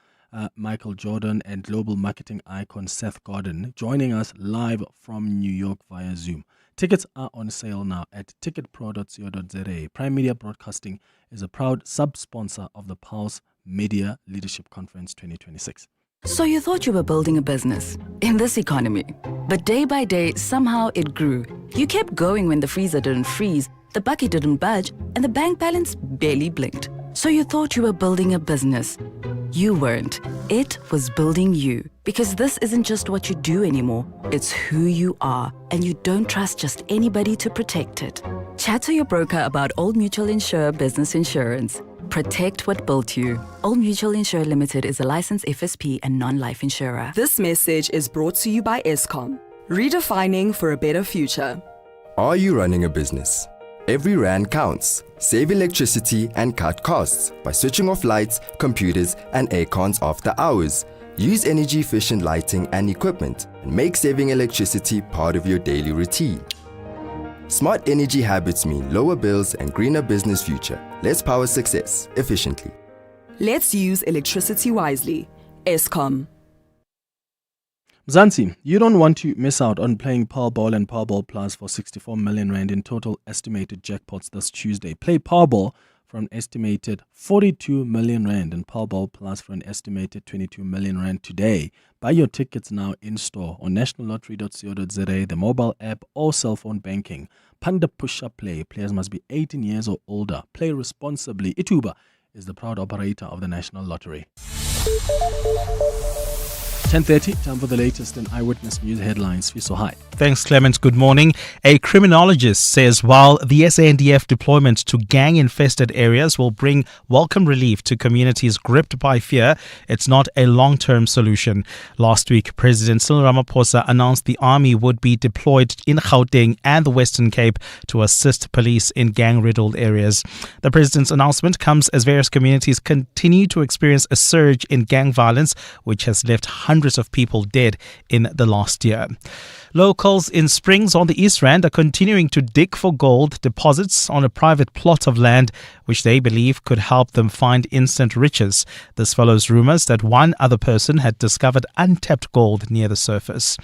Michael Jordan, and global marketing icon Seth Godin, joining us live from New York via Zoom. Tickets are on sale now at ticketpro.co.za. Prime Media Broadcasting is a proud sub-sponsor of the Pulse Media Leadership Conference 2026.
So you thought you were building a business in this economy, but day by day, somehow it grew. You kept going when the freezer didn't freeze, the bucket didn't budge, and the bank balance barely blinked. So you thought you were building a business. You weren't. It was building you. Because this isn't just what you do anymore. It's who you are. And you don't trust just anybody to protect it. Chat to your broker about Old Mutual Insure Business Insurance. Protect what built you. Old Mutual Insure Limited is a licensed FSP and non-life insurer.
This message is brought to you by Eskom. Redefining for a better future.
Are you running a business? Every rand counts. Save electricity and cut costs by switching off lights, computers, and aircons after hours. Use energy-efficient lighting and equipment and make saving electricity part of your daily routine. Smart energy habits mean lower bills and greener business future. Let's power success efficiently.
Let's use electricity wisely. Eskom.
Mzansi, you don't want to miss out on playing Powerball and Powerball Plus for 64 million rand in total estimated jackpots this Tuesday. Play Powerball for an estimated 42 million rand and Powerball Plus for an estimated 22 million rand today. Buy your tickets now in store on nationallottery.co.za, the mobile app or cell phone banking. Panda Push-Up Play. Players must be 18 years or older. Play responsibly. Ituba is the proud operator of the National Lottery. 10:30, time for the latest in Eyewitness News headlines. Fiso, hi.
Thanks, Clement. Good morning. A criminologist says while the SANDF deployment to gang-infested areas will bring welcome relief to communities gripped by fear, it's not a long-term solution. Last week, President Cyril Ramaphosa announced the army would be deployed in Gauteng and the Western Cape to assist police in gang-riddled areas. The president's announcement comes as various communities continue to experience a surge in gang violence, which has left hundreds hundreds of people dead in the last year. Locals in Springs on the East Rand are continuing to dig for gold deposits on a private plot of land which they believe could help them find instant riches. This follows rumors that one other person had discovered untapped gold near the surface.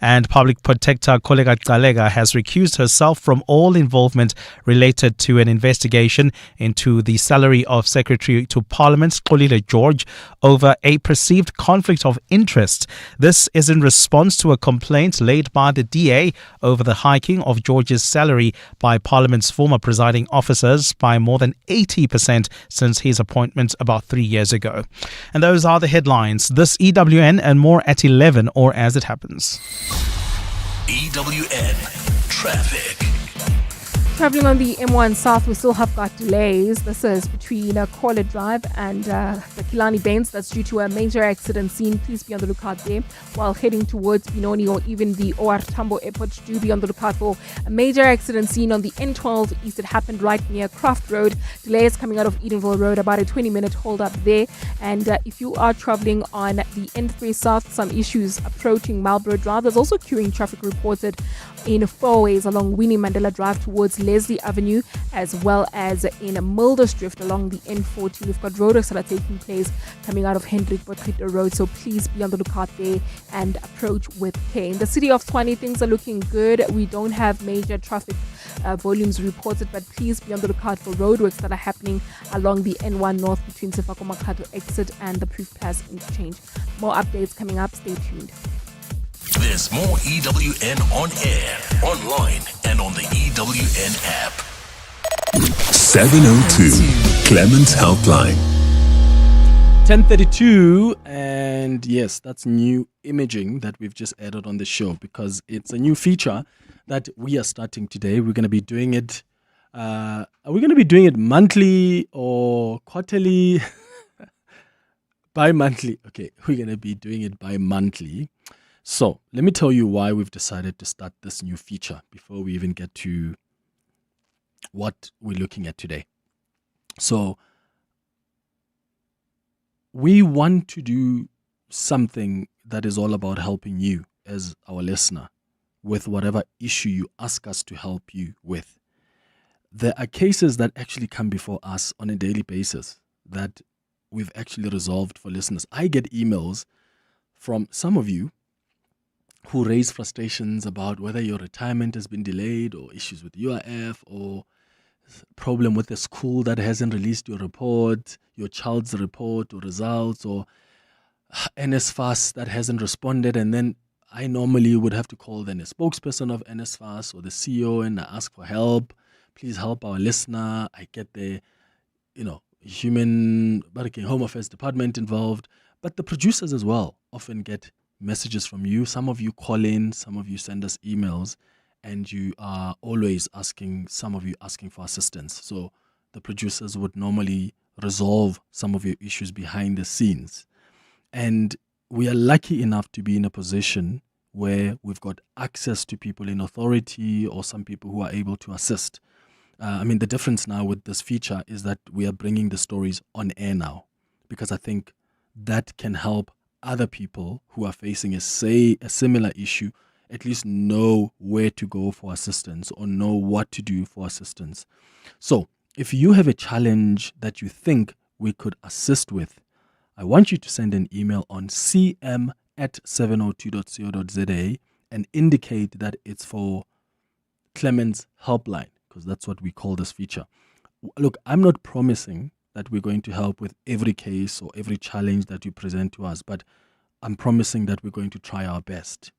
And Public Protector Koleka Kalega has recused herself from all involvement related to an investigation into the salary of Secretary to Parliament Xolile George over a perceived conflict of interest. This is in response to a complaint laid by the DA over the hiking of George's salary by Parliament's former presiding officers by more than 80% since his appointment about 3 years ago. And those are the headlines. This EWN and more at 11 or as it happens.
EWN Traffic.
Traveling on the M1 South, we still have got delays. This is between Corlett Drive and the Kilani Bains. That's due to a major accident scene. Please be on the lookout there. While heading towards Benoni or even the OR Tambo Airport, do be on the lookout for a major accident scene on the N12 East. It happened right near Craft Road. Delays coming out of Edenville Road, about a 20-minute hold up there. And if you are traveling on the N3 South, some issues approaching Marlborough Drive. There's also queuing traffic reported in four ways along Winnie Mandela Drive towards Leslie Avenue, as well as in Milders Drift along the N40. We've got roadworks that are taking place coming out of Hendrik Botkhito Road, so please be on the lookout there and approach with care. In the city of Tshwane, things are looking good. We don't have major traffic volumes reported, but please be on the lookout for roadworks that are happening along the N1 North between Sefako Makhato exit and the Proof Pass interchange. More updates coming up. Stay tuned.
There's more EWN on air, online, and on the EWN app.
702 Clement Helpline.
10:32, and yes, that's new imaging that we've just added on the show because it's a new feature that we are starting today. We're going to be doing it. Are we going to be doing it monthly or quarterly? Bi-monthly. Okay, we're going to be doing it bi-monthly. So let me tell you why we've decided to start this new feature before we even get to what we're looking at today. So we want to do something that is all about helping you as our listener with whatever issue you ask us to help you with. There are cases that actually come before us on a daily basis that we've actually resolved for listeners. I get emails from some of you who raise frustrations about whether your retirement has been delayed or issues with UIF or problem with the school that hasn't released your report, your child's report or results, or NSFAS that hasn't responded. And then I normally would have to call then a spokesperson of NSFAS or the CEO and ask for help. Please help our listener. I get the, Human Home Affairs Department involved, but the producers as well often get messages from you. Some of you call in, some of you send us emails, and you are always asking, some of you asking for assistance. So the producers would normally resolve some of your issues behind the scenes. And we are lucky enough to be in a position where we've got access to people in authority or some people who are able to assist. The difference now with this feature is that we are bringing the stories on air now, because I think that can help other people who are facing a similar issue at least know where to go for assistance or know what to do for assistance. So if you have a challenge that you think we could assist with, I want you to send an email on cm@702.co.za and indicate that it's for Clement's Helpline, because that's what we call this feature. Look, I'm not promising that we're going to help with every case or every challenge that you present to us, but I'm promising that we're going to try our best.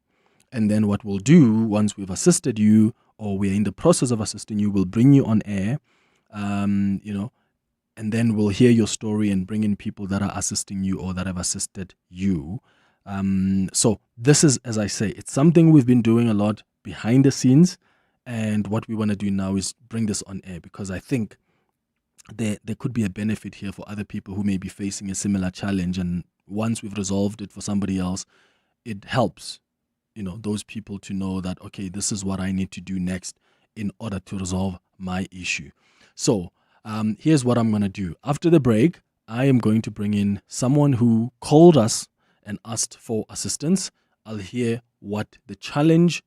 And then what we'll do once we've assisted you or we're in the process of assisting you, we'll bring you on air, and then we'll hear your story and bring in people that are assisting you or that have assisted you. So this is, as I say, it's something we've been doing a lot behind the scenes. And what we want to do now is bring this on air because I think there could be a benefit here for other people who may be facing a similar challenge. And once we've resolved it for somebody else, it helps, those people to know that, okay, this is what I need to do next in order to resolve my issue. So here's what I'm going to do. After the break, I am going to bring in someone who called us and asked for assistance. I'll hear what the challenge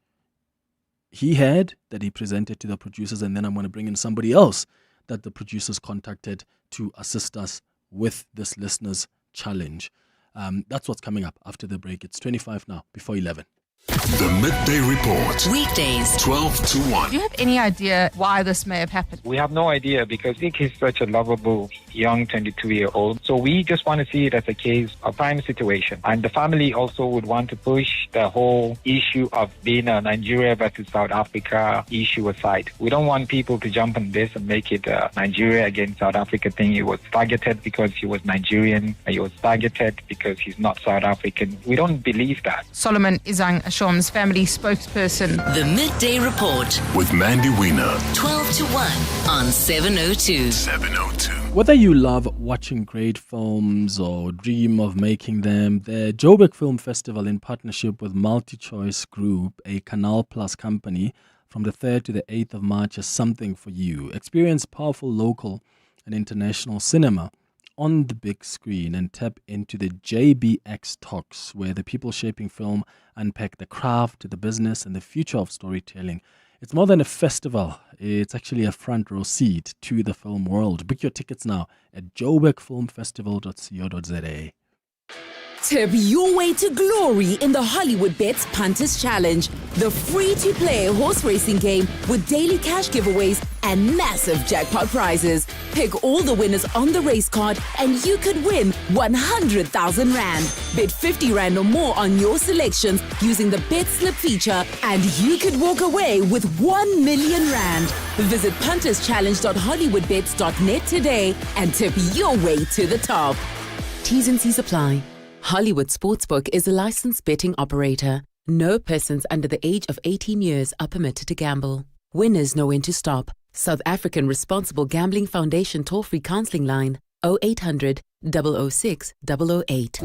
he had that he presented to the producers, and then I'm going to bring in somebody else that the producers contacted to assist us with this listener's challenge. That's what's coming up after the break. It's 25 now, before 11.
The Midday Report.
Weekdays,
12 to 1.
Do you have any idea why this may have happened?
We have no idea because Nick is such a lovable young 22-year-old. So we just want to see it as a case of prime situation. And the family also would want to push the whole issue of being a Nigeria versus South Africa issue aside. We don't want people to jump on this and make it a Nigeria against South Africa thing. He was targeted because he was Nigerian. He was targeted because he's not South African. We don't believe that.
Solomon Izang Ashom's family spokesperson.
The Midday Report
With Mandy Wiener.
12 to 1 on 702.
702.
Whether you love watching great films or dream of making them, the Joburg Film Festival, in partnership with MultiChoice Group, a Canal Plus company, from the 3rd to the 8th of March, is something for you. Experience powerful local and international cinema on the big screen and tap into the JBX Talks, where the people shaping film unpack the craft, the business, and the future of storytelling. It's more than a festival. It's actually a front row seat to the film world. Book your tickets now at joburgfilmfestival.co.za.
Tip your way to glory in the Hollywood Bets Punters Challenge, the free-to-play horse racing game with daily cash giveaways and massive jackpot prizes. Pick all the winners on the race card and you could win 100,000 Rand. Bet 50 Rand or more on your selections using the Bet Slip feature and you could walk away with 1 million Rand. Visit punterschallenge.hollywoodbets.net today and tip your way to the top. T's and C's apply. Hollywood Sportsbook is a licensed betting operator. No persons under the age of 18 years are permitted to gamble. Winners know when to stop. South African Responsible Gambling Foundation toll-free counseling line 0800 006 008.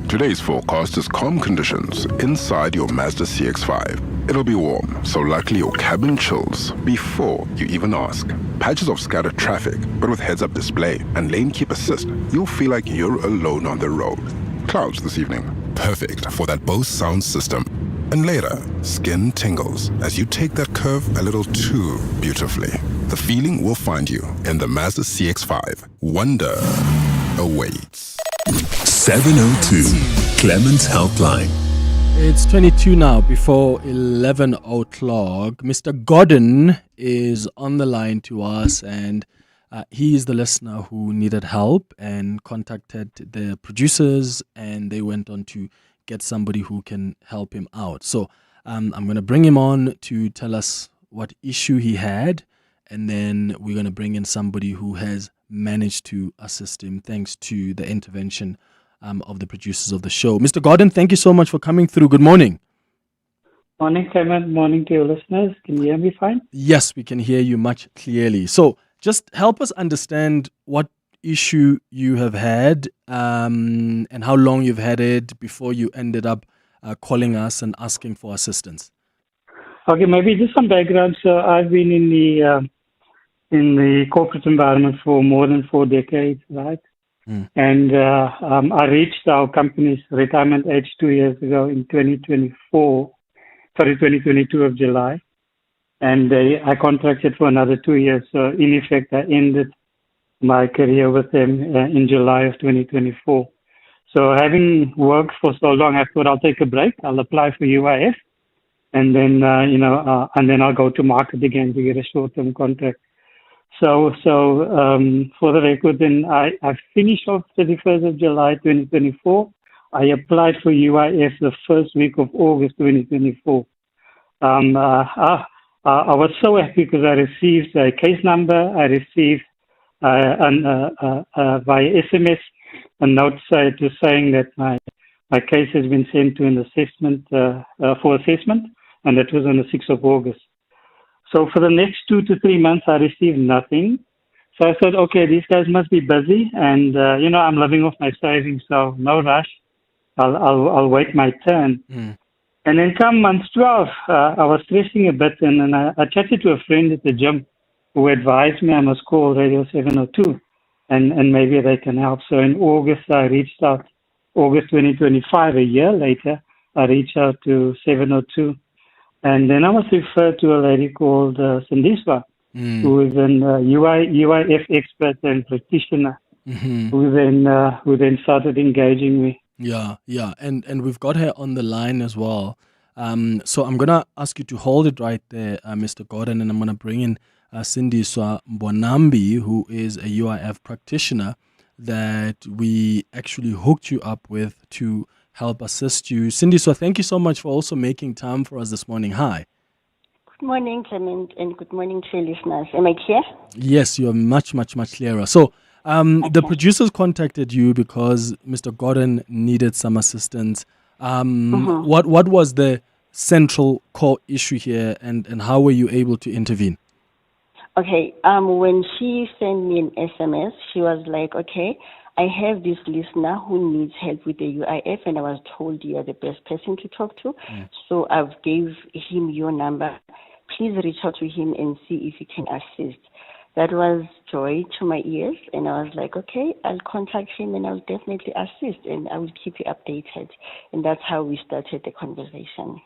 Today's forecast is calm conditions inside your Mazda CX-5. It'll be warm, so likely your cabin chills before you even ask. Patches of scattered traffic, but with heads-up display and lane keep assist, you'll feel like you're alone on the road. Clouds this evening.
Perfect for that Bose sound system. And later, skin tingles as you take that curve a little too beautifully. The feeling will find you in the Mazda CX-5. Wonder awaits. 702 Clement Helpline.
It's 22 now, before 11 o'clock. Mr. Gordon is on the line to us, and he is the listener who needed help and contacted the producers, and they went on to get somebody who can help him out. So I'm going to bring him on to tell us what issue he had, and then we're going to bring in somebody who has managed to assist him thanks to the intervention of the producers of the show. Mr. Gordon, thank you so much for coming through. Good morning.
Morning, Clement. Morning to your listeners. Can you hear me fine?
Yes, we can hear you much clearly. So just help us understand what issue you have had and how long you've had it before you ended up calling us and asking for assistance.
Okay, maybe just some background. So I've been in the corporate environment for more than 4 decades, right? And I reached our company's retirement age 2 years ago in 2022 of July. And I contracted for another 2 years. So in effect, I ended my career with them in July of 2024. So having worked for so long, I thought I'll take a break. I'll apply for UIF. And then, and then I'll go to market again to get a short-term contract. So for the record, then I finished off 31st of July 2024. I applied for UIF the first week of August 2024. I was so happy because I received a case number. I received via SMS a note saying that my case has been sent to an assessment for assessment, and that was on the 6th of August. So for the next 2 to 3 months, I received nothing. So I thought, okay, these guys must be busy, and I'm living off my savings, so no rush. I'll wait my turn. And then come month 12, I was stressing a bit, and then I chatted to a friend at the gym who advised me I must call Radio 702, and maybe they can help. So in August, I reached out August 2025, a year later, I reached out to 702. And then I was referred to a lady called Sindiswa, who is an UIF expert and practitioner, who then started engaging me.
Yeah. And we've got her on the line as well. So I'm going to ask you to hold it right there, Mr. Gordon, and I'm going to bring in Sindiswa Mbonambi, who is a UIF practitioner that we actually hooked you up with to help assist you. Sindiswa, thank you so much for also making time for us this morning. Hi.
Good morning, Clement, and good morning to your listeners. Am I clear?
Yes, you are much clearer. So the producers contacted you because Mr. Gordon needed some assistance. What was the central core issue here, and how were you able to intervene?
Okay, when she sent me an SMS, she was like, okay, I have this listener who needs help with the UIF, and I was told you are the best person to talk to. So I've gave him your number. Please reach out to him and see if he can assist. That was joy to my ears, and I was like, okay, I'll contact him and I'll definitely assist, and I will keep you updated. And that's how we started the conversation.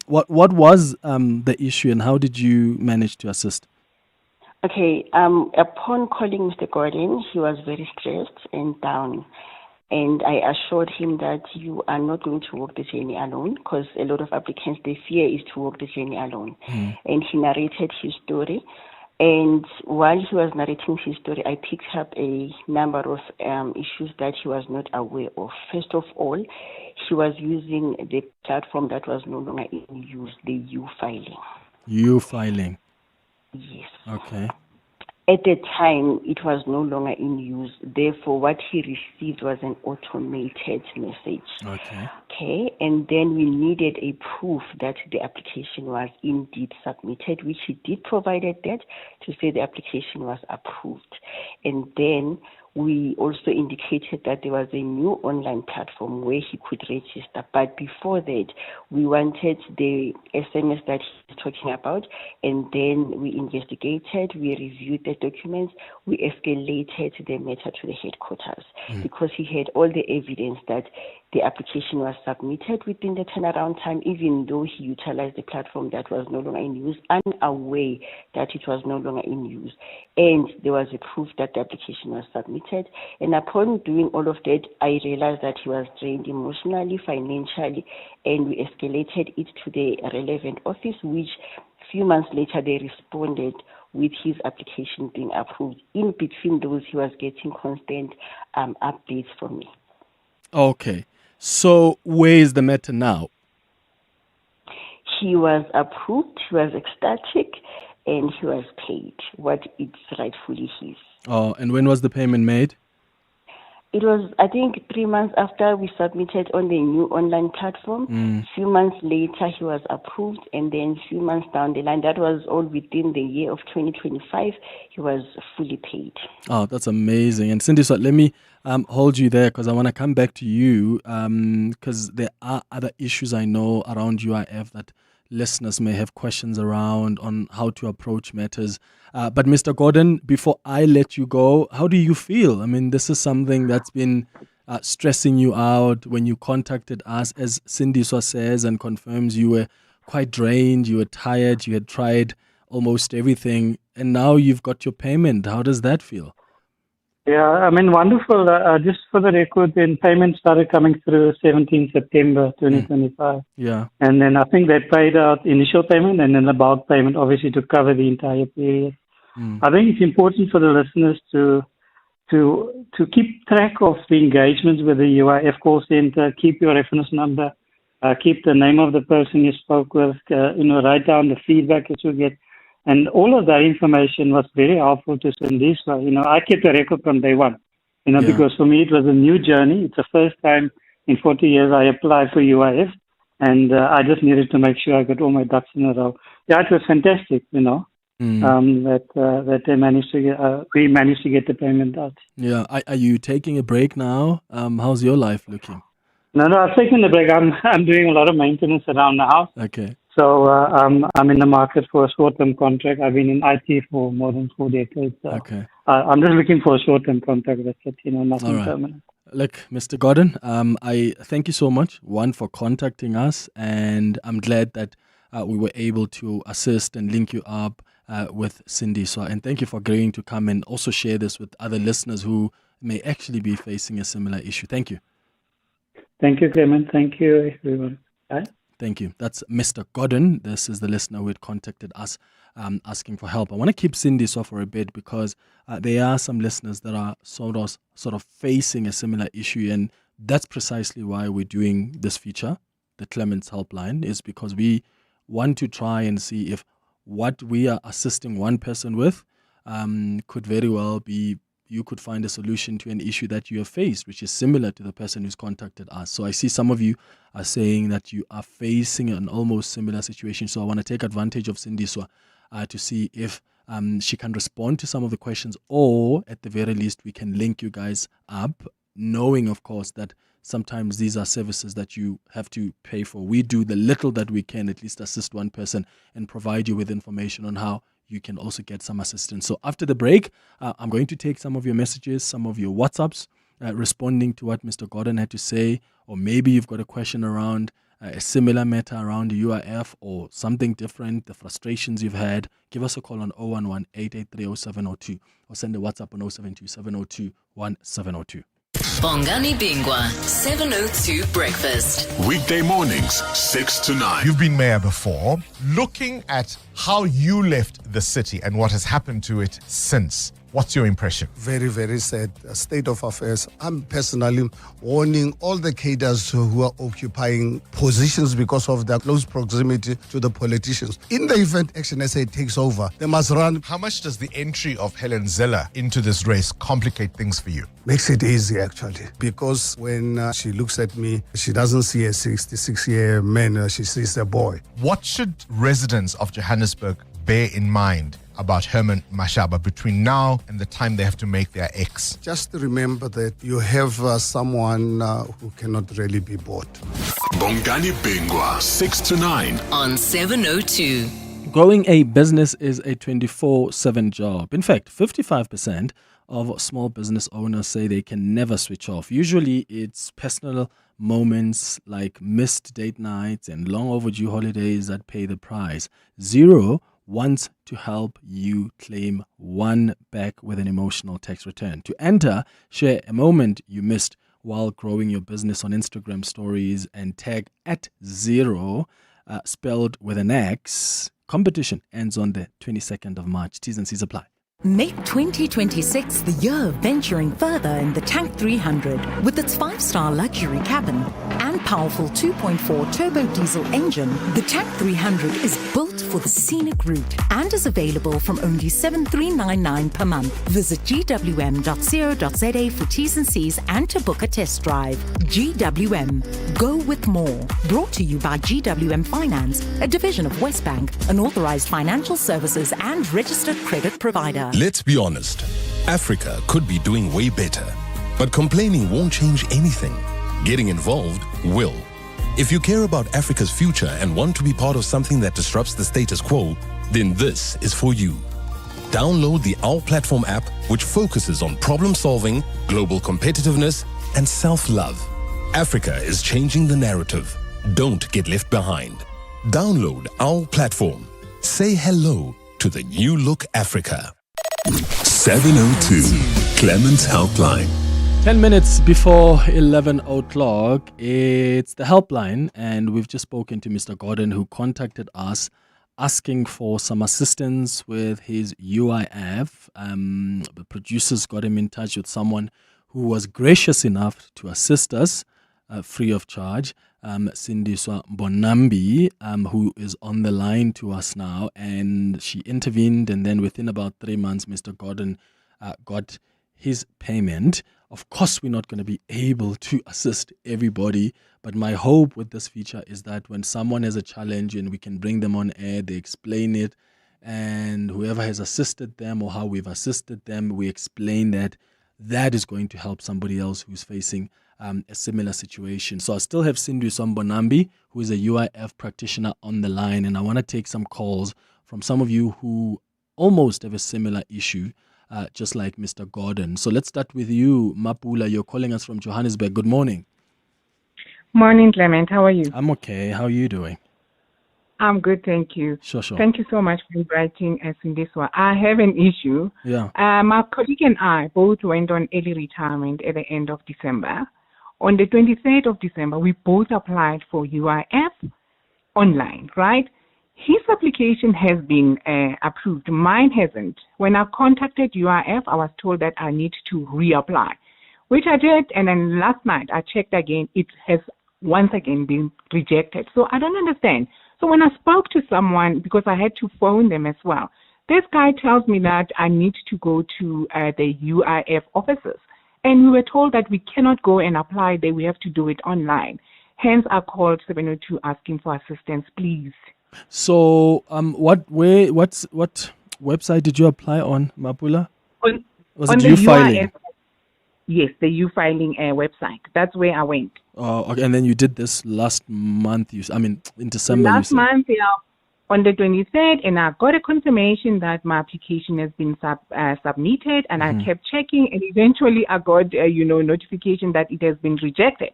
What was the issue, and how did you manage to assist?
Okay, upon calling Mr. Gordon, he was very stressed and down. And I assured him that you are not going to walk the journey alone, because a lot of applicants, their fear is to walk the journey alone. And he narrated his story. And while he was narrating his story, I picked up a number of issues that he was not aware of. First of all, he was using the platform that was no longer in use, the U-filing.
U-filing.
Yes.
Okay.
At the time, it was no longer in use. Therefore, what he received was an automated message. Okay. And then we needed a proof that the application was indeed submitted, which he did provided that to say the application was approved. And then we also indicated that there was a new online platform where he could register. But before that, we wanted the SMS that he's talking about, and then we investigated, we reviewed the documents, we escalated the matter to the headquarters because he had all the evidence that the application was submitted within the turnaround time, even though he utilized the platform that was no longer in use, unaware that it was no longer in use. And there was a proof that the application was submitted. And upon doing all of that, I realized that he was drained emotionally, financially, and we escalated it to the relevant office, which a few months later they responded with his application being approved. In between those, he was getting constant updates from me.
Okay. So where is the matter now?
He was approved, he was ecstatic, and he was paid what it's rightfully his.
Oh, and when was the payment made?
It was, I think, 3 months after we submitted on the new online platform. A few months later, he was approved, and then a few months down the line, that was all within the year of 2025, he was fully paid.
Oh, that's amazing. And Cindy, so let me hold you there because I want to come back to you because there are other issues I know around UIF that listeners may have questions around on how to approach matters. But Mr. Gordon, before I let you go, how do you feel? I mean, this is something that's been stressing you out. When you contacted us, as Cindy says and confirms, you were quite drained, you were tired, you had tried almost everything, and now you've got your payment. How does that feel?
Yeah, I mean, wonderful. Just for the record, then payment started coming through 17 September 2025.
Yeah.
And then I think they paid out initial payment and then the bulk payment, obviously, to cover the entire period. I think it's important for the listeners to keep track of the engagements with the UIF call center, keep your reference number, keep the name of the person you spoke with, write down the feedback that you get. And all of that information was very helpful to Sindiswa. I kept a record from day one, because for me it was a new journey. It's the first time in 40 years I applied for UIF, and I just needed to make sure I got all my ducks in a row. Yeah, it was fantastic, that they managed to get, we managed to get the payment out.
Yeah, are you taking a break now? How's your life looking?
No, I've taken a break. I'm doing a lot of maintenance around the house.
Okay.
So I'm in the market for a short-term contract. I've been in IT for more than 4 decades. So
okay.
I'm just looking for a short-term contract. That's it, nothing
All right.
permanent.
Look, Mr. Gordon, I thank you so much, one, for contacting us, and I'm glad that we were able to assist and link you up with Cindy. So, and thank you for agreeing to come and also share this with other listeners who may actually be facing a similar issue. Thank you.
Thank you, Clement. Thank you, everyone. Bye.
Thank you. That's Mr. Gordon. This is the listener who had contacted us asking for help. I want to keep Cindy off for a bit because there are some listeners that are sort of facing a similar issue, and that's precisely why we're doing this feature, the Clement's Helpline, is because we want to try and see if what we are assisting one person with could very well be you could find a solution to an issue that you have faced, which is similar to the person who's contacted us. So I see some of you are saying that you are facing an almost similar situation. So I want to take advantage of Cindy to see if she can respond to some of the questions, or at the very least, we can link you guys up, knowing, of course, that sometimes these are services that you have to pay for. We do the little that we can, at least assist one person and provide you with information on how you can also get some assistance. So after the break, I'm going to take some of your messages, some of your WhatsApps, responding to what Mr. Gordon had to say, or maybe you've got a question around a similar matter around the UIF or something different, the frustrations you've had. Give us a call on 011-883-0702 or send a WhatsApp on 072-702-1702.
Bongani Bingwa, 702 Breakfast.
Weekday mornings, 6 to 9.
You've been mayor before. Looking at how you left the city and what has happened to it since, what's your impression?
Very, very sad state of affairs. I'm personally warning all the cadres who are occupying positions because of their close proximity to the politicians. In the event Action SA takes over, they must run.
How much does the entry of Helen Zille into this race complicate things for you?
Makes it easy, actually, because when she looks at me, she doesn't see a 66-year man, she sees a boy.
What should residents of Johannesburg bear in mind about Herman Mashaba between now and the time they have to make their X?
Just remember that you have someone who cannot really be bought.
Bongani Bingwa, 6 to 9.
On 702.
Growing a business is a 24/7 job. In fact, 55% of small business owners say they can never switch off. Usually it's personal moments like missed date nights and long overdue holidays that pay the price. Zero wants to help you claim one back with an emotional tax return. To enter, share a moment you missed while growing your business on Instagram stories and tag @zero, spelled with an X. Competition ends on the 22nd of March. T's and C's apply.
Make 2026 the year of venturing further in the Tank 300 with its 5-star luxury cabin and powerful 2.4 turbo diesel engine. The Tank 300 is built for the scenic route and is available from only $7,399 per month. Visit gwm.co.za for T's and C's and to book a test drive. GWM, go with more. Brought to you by GWM Finance, a division of Westbank, an authorized financial services and registered credit provider.
Let's be honest, Africa could be doing way better, but complaining won't change anything. Getting involved will. If you care about Africa's future and want to be part of something that disrupts the status quo, then this is for you. Download the Our Platform app, which focuses on problem solving, global competitiveness, and self-love. Africa is changing the narrative. Don't get left behind. Download Our Platform. Say hello to the new look Africa.
702 Clement's Helpline.
10 minutes before 11 o'clock, it's the helpline, and we've just spoken to Mr. Gordon, who contacted us asking for some assistance with his UIF. The producers got him in touch with someone who was gracious enough to assist us free of charge. Cindy Bonambi, who is on the line to us now, and she intervened, and then within about 3 months, Mr. Gordon got his payment. Of course, we're not going to be able to assist everybody, but my hope with this feature is that when someone has a challenge and we can bring them on air, they explain it, and whoever has assisted them or how we've assisted them, we explain that that is going to help somebody else who's facing a similar situation. So I still have Cindy Bonambi, who is a UIF practitioner, on the line, and I want to take some calls from some of you who almost have a similar issue. just like Mr. Gordon. So let's start with you, Mapula. You're calling us from Johannesburg. Good morning.
Morning, Clement. How are you?
I'm okay. How are you doing?
I'm good, thank you.
Sure.
Thank you so much for inviting us in this one. I have an issue.
Yeah.
My colleague and I both went on early retirement at the end of December. On the 23rd of December, we both applied for UIF online, right? His application has been approved. Mine hasn't. When I contacted UIF, I was told that I need to reapply, which I did. And then last night, I checked again. It has once again been rejected. So I don't understand. So when I spoke to someone, because I had to phone them as well, this guy tells me that I need to go to the UIF offices. And we were told that we cannot go and apply there. We have to do it online. Hence, I called 702 asking for assistance, please.
So, what website did you apply on, Mapula? Was it U-Filing?
Yes, the U-Filing website. That's where I went.
Oh, okay. And then you did this last month. In December.
Last month, on the 23rd, and I got a confirmation that my application has been submitted, and I kept checking, and eventually I got notification that it has been rejected.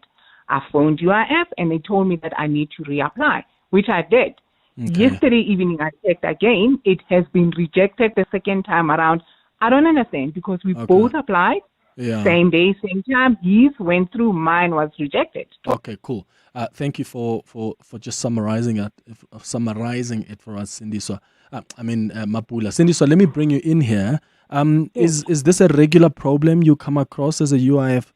I phoned UIF, and they told me that I need to reapply, which I did. Okay. Yesterday evening, I checked again. It has been rejected the second time around. I don't understand because we both applied. Yeah. Same day, same time. His went through, mine was rejected.
Okay, cool. Thank you for just summarizing it for us, Cindy. So, Mapula. Cindy, so let me bring you in here. Is this a regular problem you come across as a UIF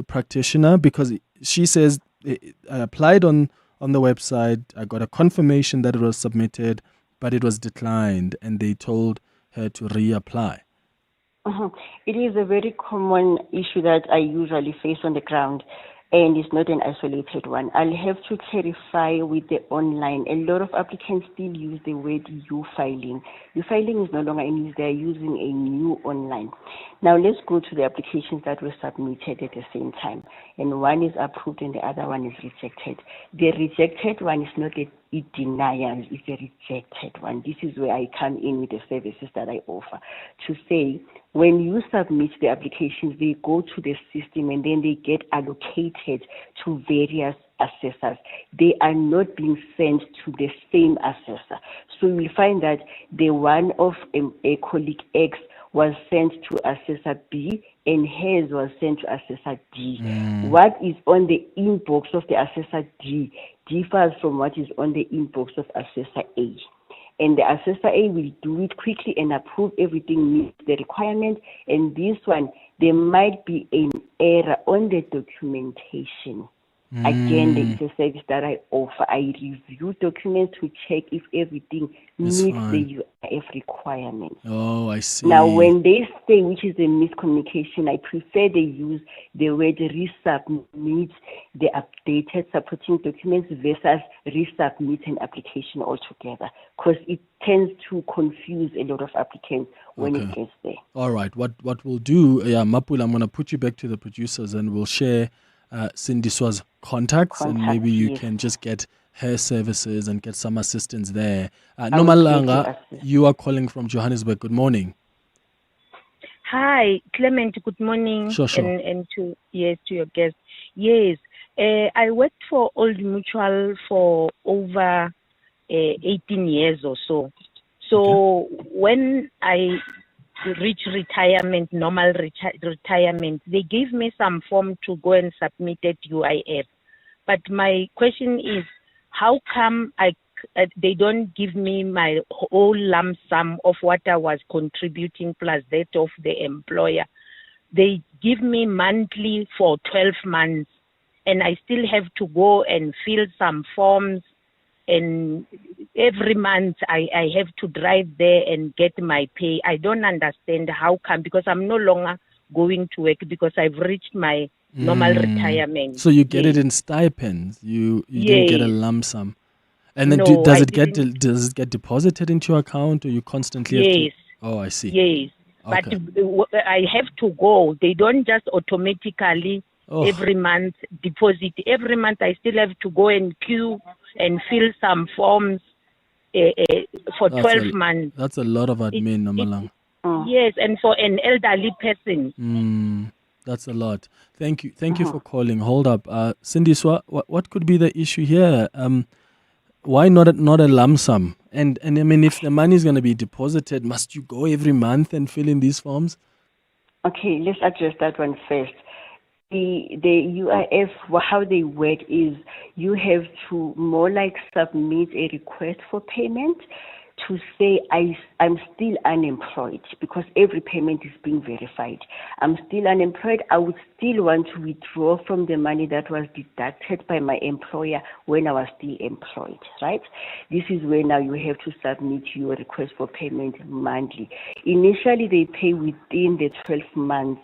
practitioner? Because she says, I applied on the website, I got a confirmation that it was submitted, but it was declined, and they told her to reapply.
It is a very common issue that I usually face on the ground, and it's not an isolated one. I'll have to clarify with the online. A lot of applicants still use the word U-Filing. U-Filing is no longer in use. They're using a new online. Now let's go to the applications that were submitted at the same time. And one is approved and the other one is rejected. The rejected one is not a denial, it's a rejected one. This is where I come in with the services that I offer to say, when you submit the applications, they go to the system and then they get allocated to various assessors. They are not being sent to the same assessor. So you'll find that the one of a colleague X was sent to assessor B and hers was sent to assessor D. What is on the inbox of the assessor D differs from what is on the inbox of assessor A. And the assessor A will do it quickly and approve everything meets the requirement. And this one, there might be an error on the documentation. Again, there is a service that I offer. I review documents to check if everything meets the UIF requirement.
Oh, I see.
Now, when they say, which is a miscommunication, I prefer they use the word resubmit the updated supporting documents versus resubmit an application altogether, because it tends to confuse a lot of applicants when it gets there.
All right. What we'll do, Mapula, I'm going to put you back to the producers and we'll share Cindy Swa's contacts, and maybe you can just get her services and get some assistance there. Nomalanga, you are calling from Johannesburg. Good morning.
Hi, Clement. Good morning.
Sure.
And to your guest. Yes, I worked for Old Mutual for over 18 years or so. So when I reach retirement, normal retirement, they gave me some form to go and submit at UIF. But my question is, how come they don't give me my whole lump sum of what I was contributing plus that of the employer? They give me monthly for 12 months, and I still have to go and fill some forms. And every month I have to drive there and get my pay. I don't understand how come, because I'm no longer going to work because I've reached my normal retirement.
So you get it in stipends. You didn't get a lump sum. And then does it get deposited into your account, or you constantly have to? Oh, I see.
Yes. Okay. But I have to go. They don't just automatically every month deposit. Every month I still have to go and queue and fill some forms for 12 months.
That's a lot of admin, Nomalang.
Yes, and for an elderly person.
That's a lot. Thank you for calling. Hold up. Cindy, so what could be the issue here? Why not a lump sum? And I mean, if the money is going to be deposited, must you go every month and fill in these forms?
Okay, let's address that one first. The UIF, how they work is you have to more like submit a request for payment to say I'm still unemployed, because every payment is being verified. I'm still unemployed. I would still want to withdraw from the money that was deducted by my employer when I was still employed, right? This is where now you have to submit your request for payment monthly. Initially, they pay within the 12 months.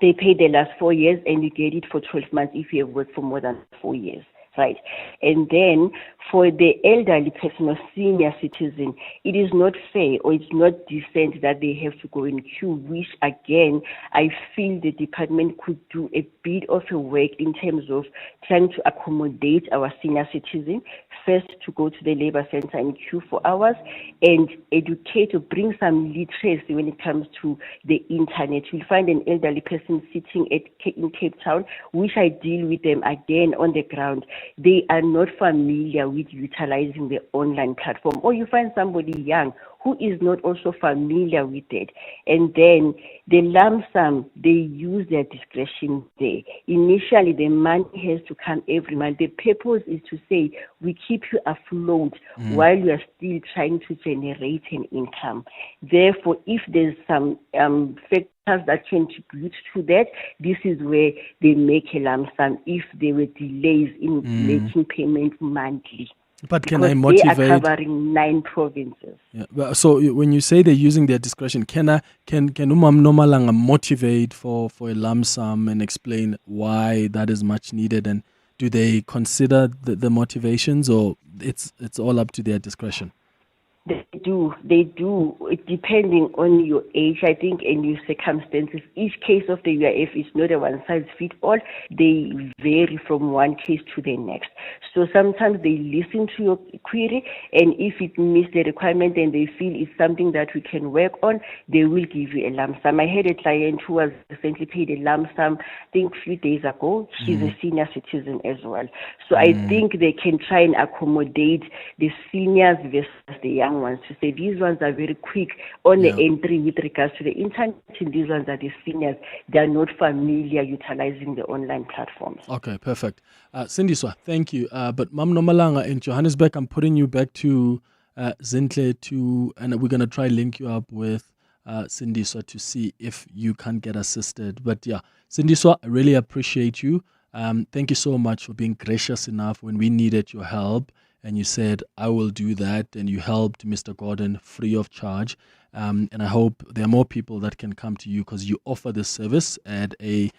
They pay the last 4 years, and you get it for 12 months if you have worked for more than 4 years. Right. And then for the elderly person or senior citizen, it is not fair or it's not decent that they have to go in queue, which again, I feel the department could do a bit of a work in terms of trying to accommodate our senior citizen, first to go to the labor center and queue for hours and educate or bring some literacy when it comes to the internet. You'll find an elderly person sitting in Cape Town, which I deal with them again on the ground. They are not familiar with utilizing the online platform. Or you find somebody young who is not also familiar with it. And then the lump sum, they use their discretion there. Initially, the money has to come every month. The purpose is to say we keep you afloat while you are still trying to generate an income. Therefore, if there's some factors that contribute to that, this is where they make a lump sum if there were delays in making payment monthly.
But can I motivate?
They are covering 9 provinces.
Yeah. Well, so when you say they're using their discretion, can Umam Nomalanga motivate for a lump sum and explain why that is much needed? And do they consider the motivations, or it's all up to their discretion?
They do, depending on your age, I think, and your circumstances. Each case of the UIF is not a one-size-fits-all. They vary from one case to the next. So sometimes they listen to your query, and if it meets the requirement and they feel it's something that we can work on, they will give you a lump sum. I had a client who was recently paid a lump sum, I think a few days ago. She's a senior citizen as well. So I think they can try and accommodate the seniors versus the young ones, to say these ones are very quick on the entry with regards to the internet, and these ones are the seniors. They are not familiar utilizing the online platforms.
Okay, perfect. Cindy, thank you. But Mam Nomalanga in Johannesburg, I'm putting you back to Zintle and we're going to try link you up with Cindy to see if you can get assisted. But yeah, Cindy, I really appreciate you. Thank you so much for being gracious enough when we needed your help. And you said, I will do that. And you helped Mr. Gordon free of charge. And I hope there are more people that can come to you, because you offer this service at a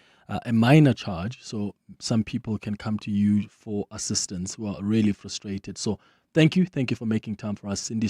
minor charge. So some people can come to you for assistance who are really frustrated. So thank you. Thank you for making time for us. Cindy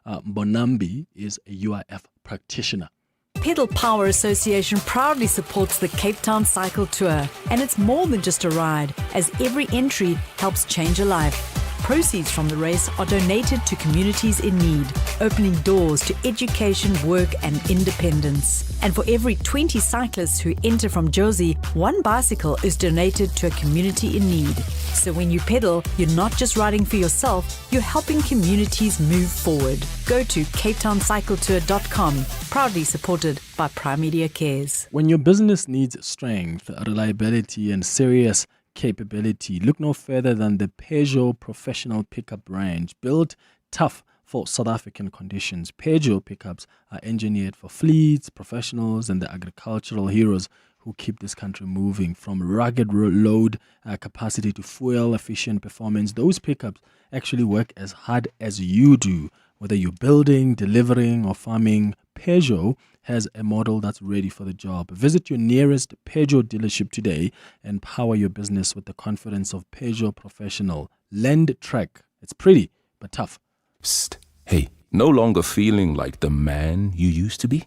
Bonambi is a UIF practitioner.
Pedal Power Association proudly supports the Cape Town Cycle Tour. And it's more than just a ride, as every entry helps change a life. Proceeds from the race are donated to communities in need, opening doors to education, work and independence. And for every 20 cyclists who enter from Jozi, 1 bicycle is donated to a community in need. So when you pedal, you're not just riding for yourself, you're helping communities move forward. Go to capetowncycletour.com, proudly supported by Prime Media Cares.
When your business needs strength, reliability and serious capability, look no further than the Peugeot Professional Pickup range, built tough for South African conditions. Peugeot pickups are engineered for fleets, professionals, and the agricultural heroes who keep this country moving. From rugged load capacity to fuel-efficient performance, those pickups actually work as hard as you do. Whether you're building, delivering, or farming, Peugeot has a model that's ready for the job. Visit your nearest Peugeot dealership today and power your business with the confidence of Peugeot Professional. Lend Trek. It's pretty, but tough.
Psst. Hey, no longer feeling like the man you used to be?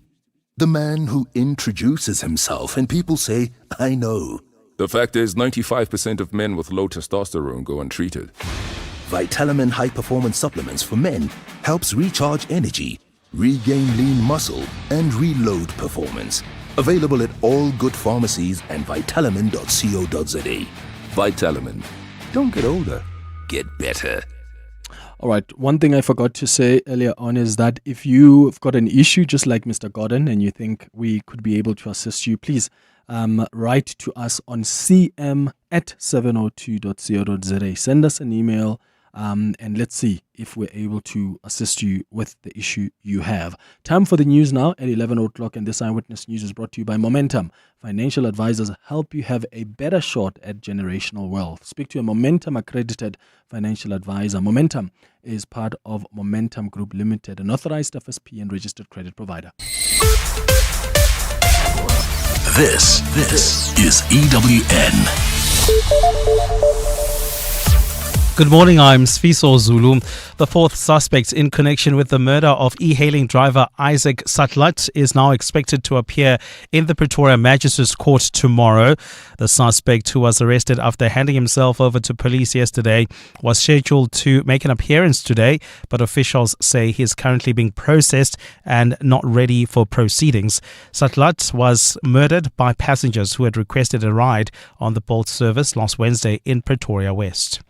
The man who introduces himself and people say, I know.
The fact is, 95% of men with low testosterone go untreated.
Vitalamin High Performance Supplements for Men helps recharge energy, regain lean muscle, and reload performance. Available at all good pharmacies and vitalamin.co.za. Vitalamin. Don't get older, get better.
All right, one thing I forgot to say earlier on is that if you've got an issue just like Mr. Gordon and you think we could be able to assist you, please write to us on cm@702.co.za. Send us an email and let's see if we're able to assist you with the issue you have. Time for the news now at 11 o'clock, and this Eyewitness News is brought to you by Momentum. Financial advisors help you have a better shot at generational wealth. Speak to a Momentum accredited financial advisor. Momentum is part of Momentum Group Limited, an authorized FSP and registered credit provider.
This is EWN.
Good morning, I'm Sfiso Zulu. The fourth suspect in connection with the murder of e-hailing driver Isaac Satlat is now expected to appear in the Pretoria Magistrates Court tomorrow. The suspect, who was arrested after handing himself over to police yesterday, was scheduled to make an appearance today, but officials say he is currently being processed and not ready for proceedings. Satlat was murdered by passengers who had requested a ride on the Bolt service last Wednesday in Pretoria West.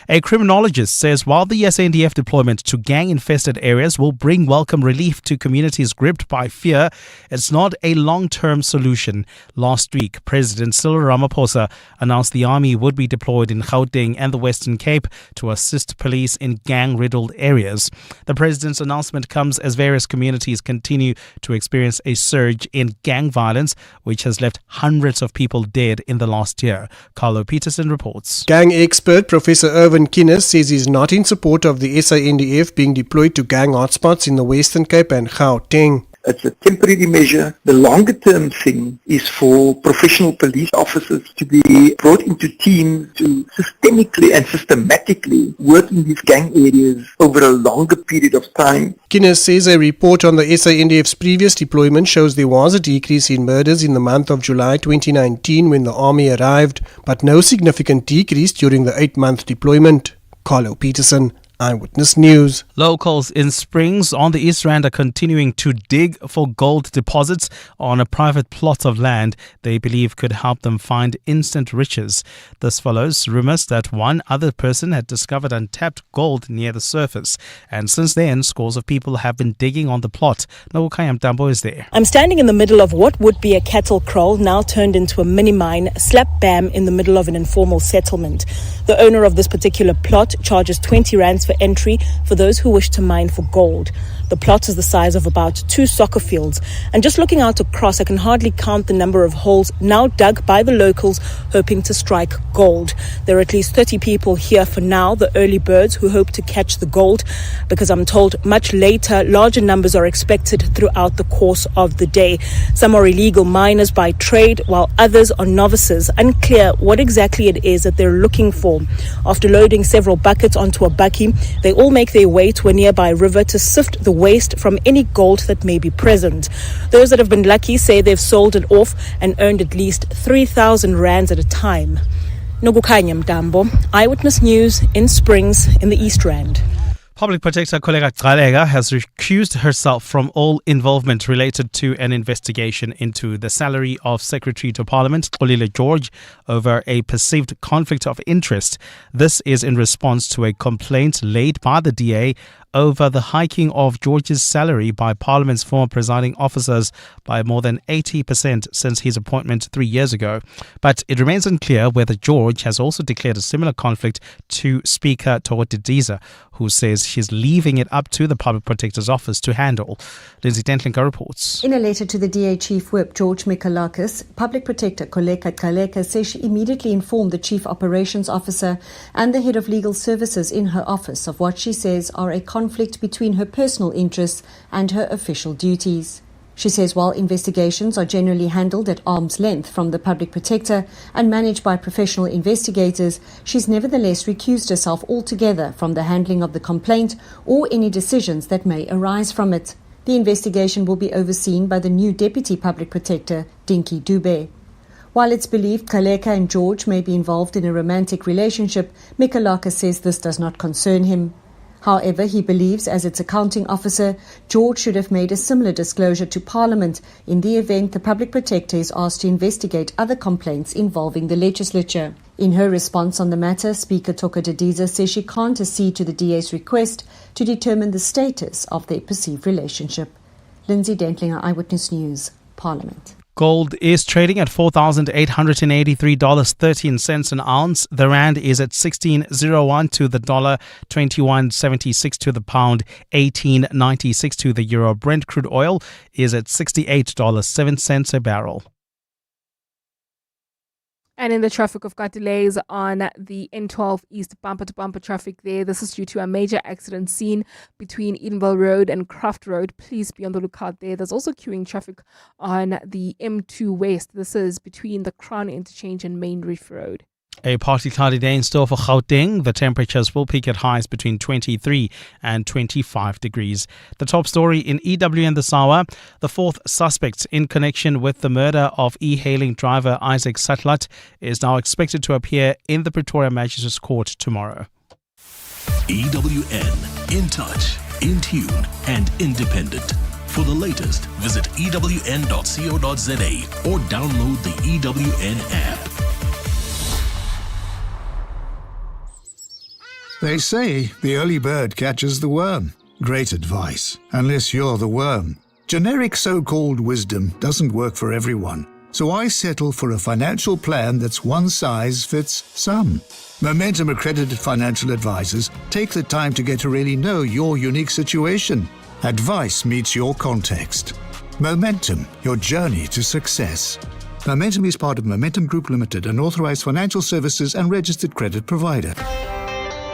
A criminologist says while the SANDF deployment to gang-infested areas will bring welcome relief to communities gripped by fear, it's not a long-term solution. Last week, President Cyril Ramaphosa announced the army would be deployed in Gauteng and the Western Cape to assist police in gang-riddled areas. The president's announcement comes as various communities continue to experience a surge in gang violence, which has left hundreds of people dead in the last year. Carlo Peterson reports.
Gang expert Professor Irvin Kinnes says he's not in support of the SANDF being deployed to gang hotspots in the Western Cape and Gauteng.
It's a temporary measure. The longer term thing is for professional police officers to be brought into teams to systemically and systematically work in these gang areas over a longer period of time.
Kinnes says a report on the SANDF's previous deployment shows there was a decrease in murders in the month of July 2019 when the army arrived, but no significant decrease during the 8-month deployment. Carlo Peterson, Eyewitness News.
Locals in Springs on the East Rand are continuing to dig for gold deposits on a private plot of land they believe could help them find instant riches. This follows rumours that one other person had discovered untapped gold near the surface. And since then, scores of people have been digging on the plot. Nogukaya Mtambo is there.
I'm standing in the middle of what would be a cattle kraal, now turned into a mini mine, slap bam in the middle of an informal settlement. The owner of this particular plot charges 20 rands for entry for those who wish to mine for gold. The plot is the size of about 2 soccer fields, and just looking out across, I can hardly count the number of holes now dug by the locals hoping to strike gold. There are at least 30 people here for now, the early birds who hope to catch the gold, because I'm told much later larger numbers are expected throughout the course of the day. Some are illegal miners by trade, while others are novices, unclear what exactly it is that they're looking for. After loading several buckets onto a bakkie, they all make their way to a nearby river to sift the waste from any gold that may be present. Those that have been lucky say they've sold it off and earned at least 3,000 rands at a time. Nogukanya Mtambo, Eyewitness News in Springs in the East Rand.
Public Protector Koleka Galega has recused herself from all involvement related to an investigation into the salary of Secretary to Parliament, Xolile George, over a perceived conflict of interest. This is in response to a complaint laid by the DA over the hiking of George's salary by Parliament's former presiding officers by more than 80% since his appointment 3 years ago. But it remains unclear whether George has also declared a similar conflict to Speaker Tawatidiza, who says she's leaving it up to the Public Protector's Office to handle. Lindsay Dentlinka reports.
In a letter to the DA Chief Whip, George Mikalakis, Public Protector Koleka Kaleka says she immediately informed the Chief Operations Officer and the Head of Legal Services in her office of what she says are a conflict between her personal interests and her official duties. She says while investigations are generally handled at arm's length from the Public Protector and managed by professional investigators, she's nevertheless recused herself altogether from the handling of the complaint or any decisions that may arise from it. The investigation will be overseen by the new Deputy Public Protector, Dinky Dube. While it's believed Kaleka and George may be involved in a romantic relationship, Mikalaka says this does not concern him. However, he believes as its accounting officer, George should have made a similar disclosure to Parliament in the event the Public Protector is asked to investigate other complaints involving the legislature. In her response on the matter, Speaker Toka Didiza says she can't accede to the DA's request to determine the status of their perceived relationship. Lindsay Dentlinger, Eyewitness News, Parliament.
Gold is trading at $4,883.13 an ounce. The rand is at 16.01 to the dollar, 21.76 to the pound, 18.96 to the euro. Brent crude oil is at $68.07 a barrel.
And in the traffic, we've got delays on the N12 East bumper-to-bumper traffic there. This is due to a major accident scene between Edenville Road and Craft Road. Please be on the lookout there. There's also queuing traffic on the M2 West. This is between the Crown Interchange and Main Reef Road.
A partly cloudy day in store for Gauteng. The temperatures will peak at highs between 23 and 25 degrees. The top story in EWN this hour: the fourth suspect in connection with the murder of e-hailing driver Isaac Sutlat is now expected to appear in the Pretoria Magistrates Court tomorrow.
EWN, in touch, in tune and independent. For the latest, visit ewn.co.za or download the EWN app.
They say the early bird catches the worm. Great advice, unless you're the worm. Generic so-called wisdom doesn't work for everyone, so I settle for a financial plan that's one size fits some. Momentum accredited financial advisors take the time to get to really know your unique situation. Advice meets your context. Momentum, your journey to success. Momentum is part of Momentum Group Limited, an authorized financial services and registered credit provider.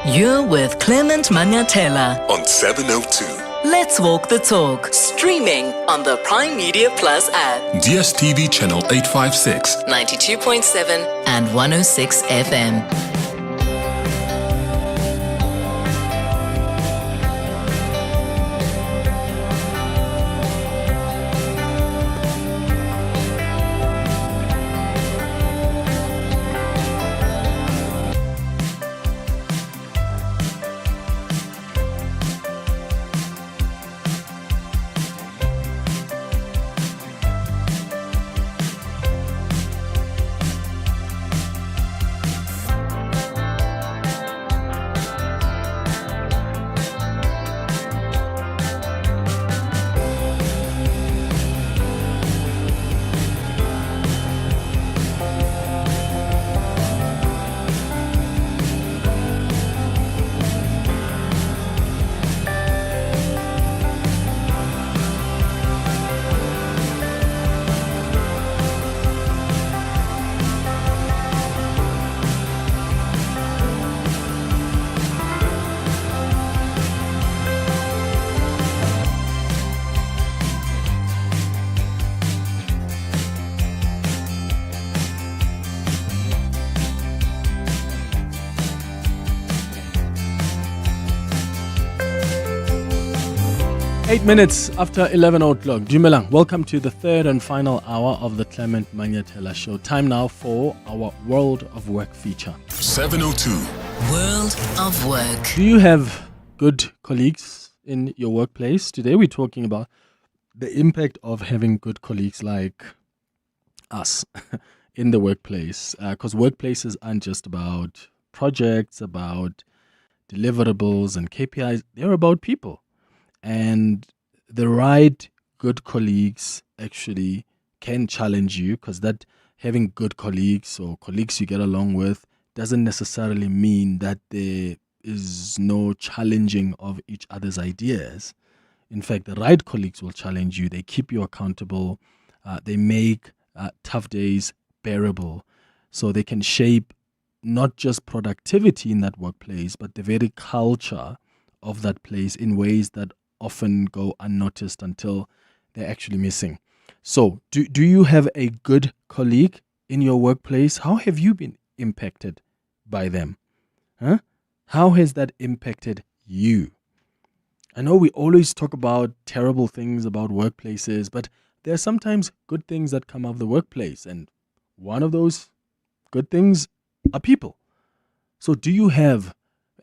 You're with Clement Manyathela
on 702.
Let's walk the talk. Streaming on the Prime Media Plus app.
DSTV channel 856,
92.7 and 106 FM.
Eight minutes after 11 o'clock. Dumelang, welcome to the third and final hour of the Clement Manyathela Show. Time now for our World of Work feature.
702.
World of Work.
Do you have good colleagues in your workplace? Today we're talking about the impact of having good colleagues like us in the workplace. Because workplaces aren't just about projects, about deliverables and KPIs. They're about people. And the right good colleagues actually can challenge you, because that having good colleagues or colleagues you get along with doesn't necessarily mean that there is no challenging of each other's ideas. In fact, the right colleagues will challenge you. They keep you accountable. They make tough days bearable. So they can shape not just productivity in that workplace, but the very culture of that place in ways that often go unnoticed until they're actually missing. So, do you have a good colleague in your workplace? How have you been impacted by them? How has that impacted you? I know we always talk about terrible things about workplaces, but there are sometimes good things that come out of the workplace, and one of those good things are people. So do you have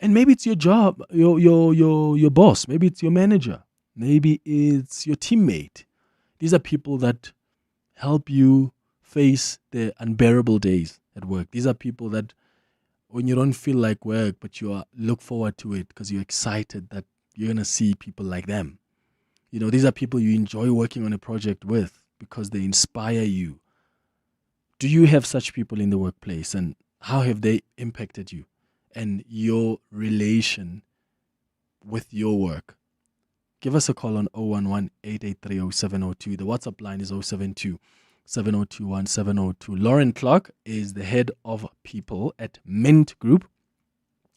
And maybe it's your job, your boss. Maybe it's your manager. Maybe it's your teammate. These are people that help you face the unbearable days at work. These are people that when you don't feel like work, but you look forward to it because you're excited that you're going to see people like them. These are people you enjoy working on a project with because they inspire you. Do you have such people in the workplace, and how have they impacted you and your relation with your work? Give us a call on 011-883-0702. The WhatsApp line is 072-7021-702. Lauren Clark is the head of people at Mint Group,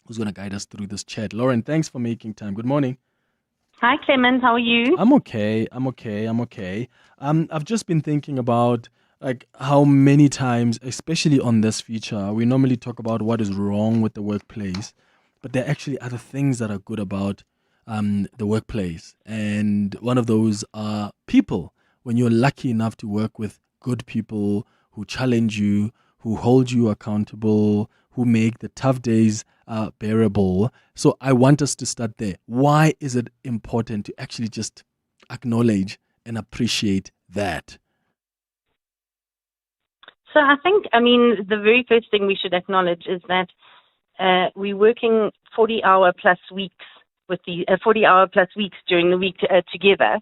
who's going to guide us through this chat. Lauren, thanks for making time. Good morning.
Hi, Clement. How are you?
I'm okay. I've just been thinking about how many times, especially on this feature, we normally talk about what is wrong with the workplace, but there are actually other things that are good about the workplace. And one of those are people. When you're lucky enough to work with good people who challenge you, who hold you accountable, who make the tough days bearable. So I want us to start there. Why is it important to actually just acknowledge and appreciate that?
So I think, the very first thing we should acknowledge is that we're working 40-hour plus weeks with the 40-hour plus weeks during the week together.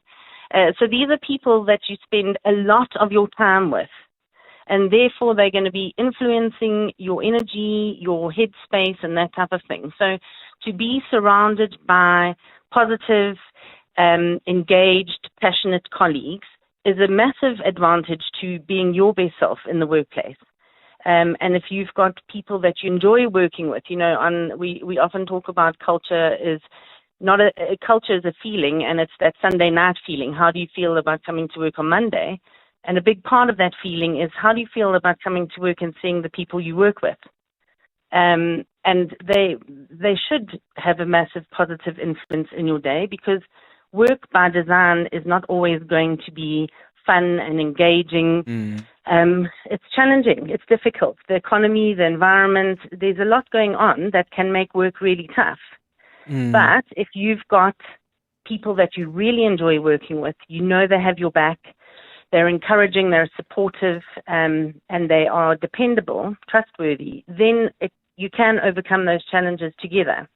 So these are people that you spend a lot of your time with. And therefore, they're going to be influencing your energy, your headspace, and that type of thing. So to be surrounded by positive, engaged, passionate colleagues is a massive advantage to being your best self in the workplace. And if you've got people that you enjoy working with, we often talk about culture is not a culture is a feeling, and it's that Sunday night feeling. How do you feel about coming to work on Monday? And a big part of that feeling is how do you feel about coming to work and seeing the people you work with? And they should have a massive positive influence in your day, because work by design is not always going to be fun and engaging. It's challenging. It's difficult. The economy, the environment, there's a lot going on that can make work really tough. But if you've got people that you really enjoy working with, they have your back, they're encouraging, they're supportive, and they are dependable, trustworthy, then you can overcome those challenges together.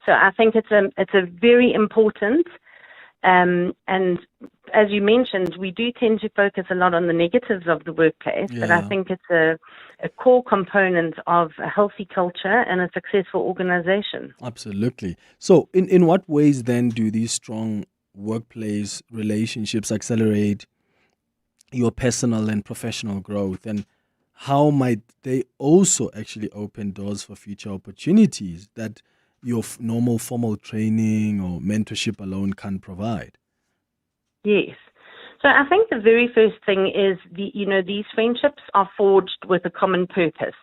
So I think it's a very important, and as you mentioned, we do tend to focus a lot on the negatives of the workplace, but I think it's a core component of a healthy culture and a successful organization.
Absolutely. So in what ways then do these strong workplace relationships accelerate your personal and professional growth, and how might they also actually open doors for future opportunities that your normal formal training or mentorship alone can't provide?
Yes. So I think the very first thing is these friendships are forged with a common purpose.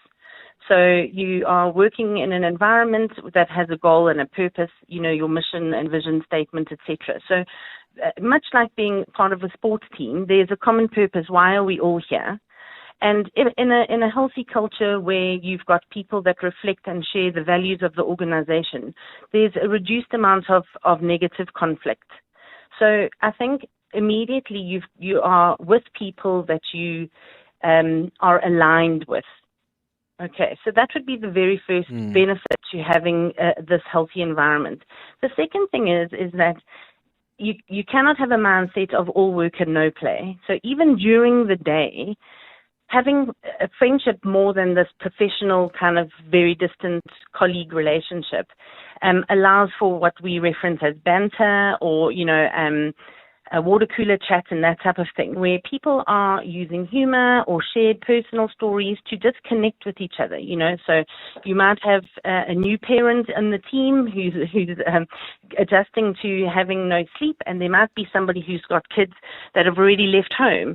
So you are working in an environment that has a goal and a purpose, your mission and vision statement, etc. So much like being part of a sports team, there's a common purpose. Why are we all here? And in a healthy culture where you've got people that reflect and share the values of the organization, there's a reduced amount of negative conflict. So I think immediately you are with people that you are aligned with. Okay, so that would be the very first benefit to having this healthy environment. The second thing is that you cannot have a mindset of all work and no play. So even during the day, having a friendship more than this professional kind of very distant colleague relationship allows for what we reference as banter or, a water cooler chat and that type of thing, where people are using humor or shared personal stories to just connect with each other, So you might have a new parent in the team who's adjusting to having no sleep, and there might be somebody who's got kids that have already left home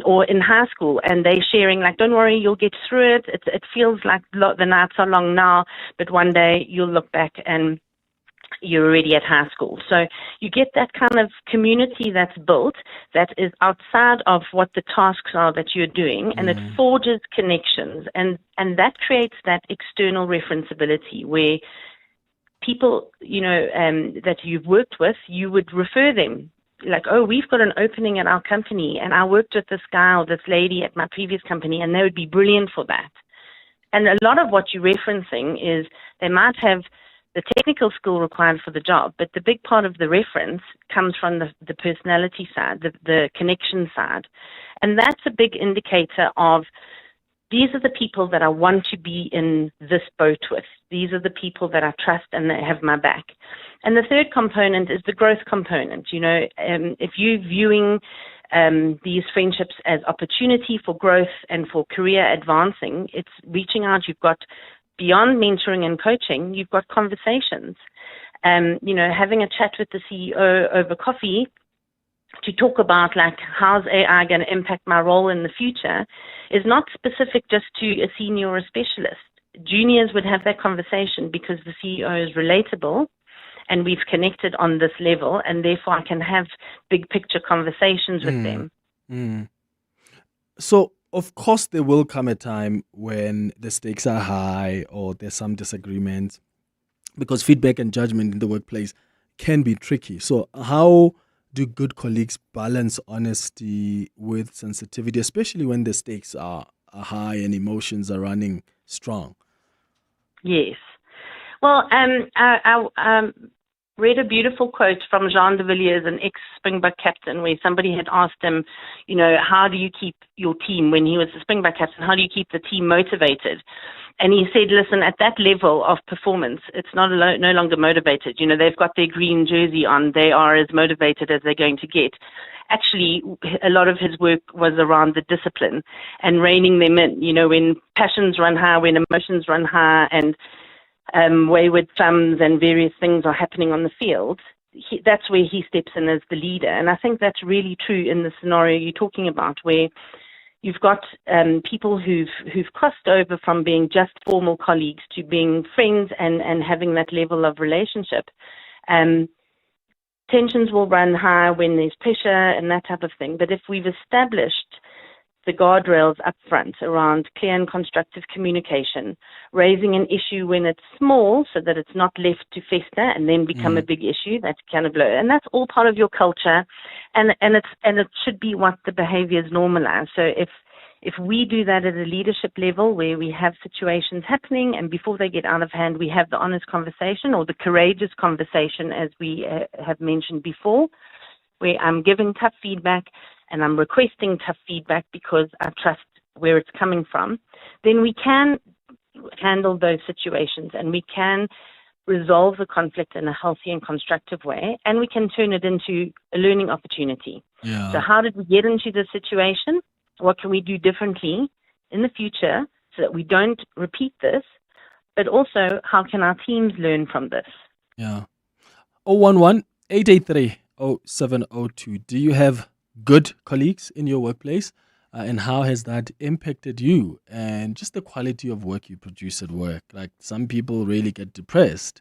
or in high school, and they're sharing like, don't worry, you'll get through it. It feels like the nights are long now, but one day you'll look back and you're already at high school. So you get that kind of community that's built that is outside of what the tasks are that you're doing, and it forges connections, and that creates that external referenceability where people, that you've worked with, you would refer them. Like, oh, we've got an opening at our company, and I worked with this guy or this lady at my previous company, and they would be brilliant for that. And a lot of what you're referencing is they might have the technical skill required for the job, but the big part of the reference comes from the personality side, the connection side. And that's a big indicator of, these are the people that I want to be in this boat with. These are the people that I trust and that have my back. And the third component is the growth component. If you're viewing these friendships as opportunity for growth and for career advancing, it's reaching out. You've got, beyond mentoring and coaching, you've got conversations. Having a chat with the CEO over coffee to talk about, like, how's AI going to impact my role in the future is not specific just to a senior or a specialist. Juniors would have that conversation because the CEO is relatable and we've connected on this level, and therefore I can have big picture conversations with them.
So, of course, there will come a time when the stakes are high or there's some disagreements, because feedback and judgment in the workplace can be tricky. So how do good colleagues balance honesty with sensitivity, especially when the stakes are high and emotions are running strong?
Yes. Well, I read a beautiful quote from Jean de Villiers, an ex-Springbok captain, where somebody had asked him, how do you keep your team, when he was the Springbok captain, how do you keep the team motivated? And he said, listen, at that level of performance, it's no longer motivated. They've got their green jersey on. They are as motivated as they're going to get. Actually, a lot of his work was around the discipline and reining them in. When passions run high, when emotions run high, and wayward thumbs and various things are happening on the field, that's where he steps in as the leader. And I think that's really true in the scenario you're talking about, where you've got people who've crossed over from being just formal colleagues to being friends and having that level of relationship. Tensions will run high when there's pressure and that type of thing. But if we've established the guardrails up front around clear and constructive communication, raising an issue when it's small so that it's not left to fester and then become a big issue, that kind of blow. And that's all part of your culture, and it should be what the behaviors normalize. So if we do that at a leadership level, where we have situations happening and before they get out of hand, we have the honest conversation or the courageous conversation, as we have mentioned before, where I'm giving tough feedback and I'm requesting tough feedback because I trust where it's coming from, then we can handle those situations and we can resolve the conflict in a healthy and constructive way, and we can turn it into a learning opportunity.
Yeah.
So how did we get into this situation? What can we do differently in the future so that we don't repeat this? But also, how can our teams learn from this?
Yeah. 011-883-0702. Do you have good colleagues in your workplace? And how has that impacted you and just the quality of work you produce at work? Like, some people really get depressed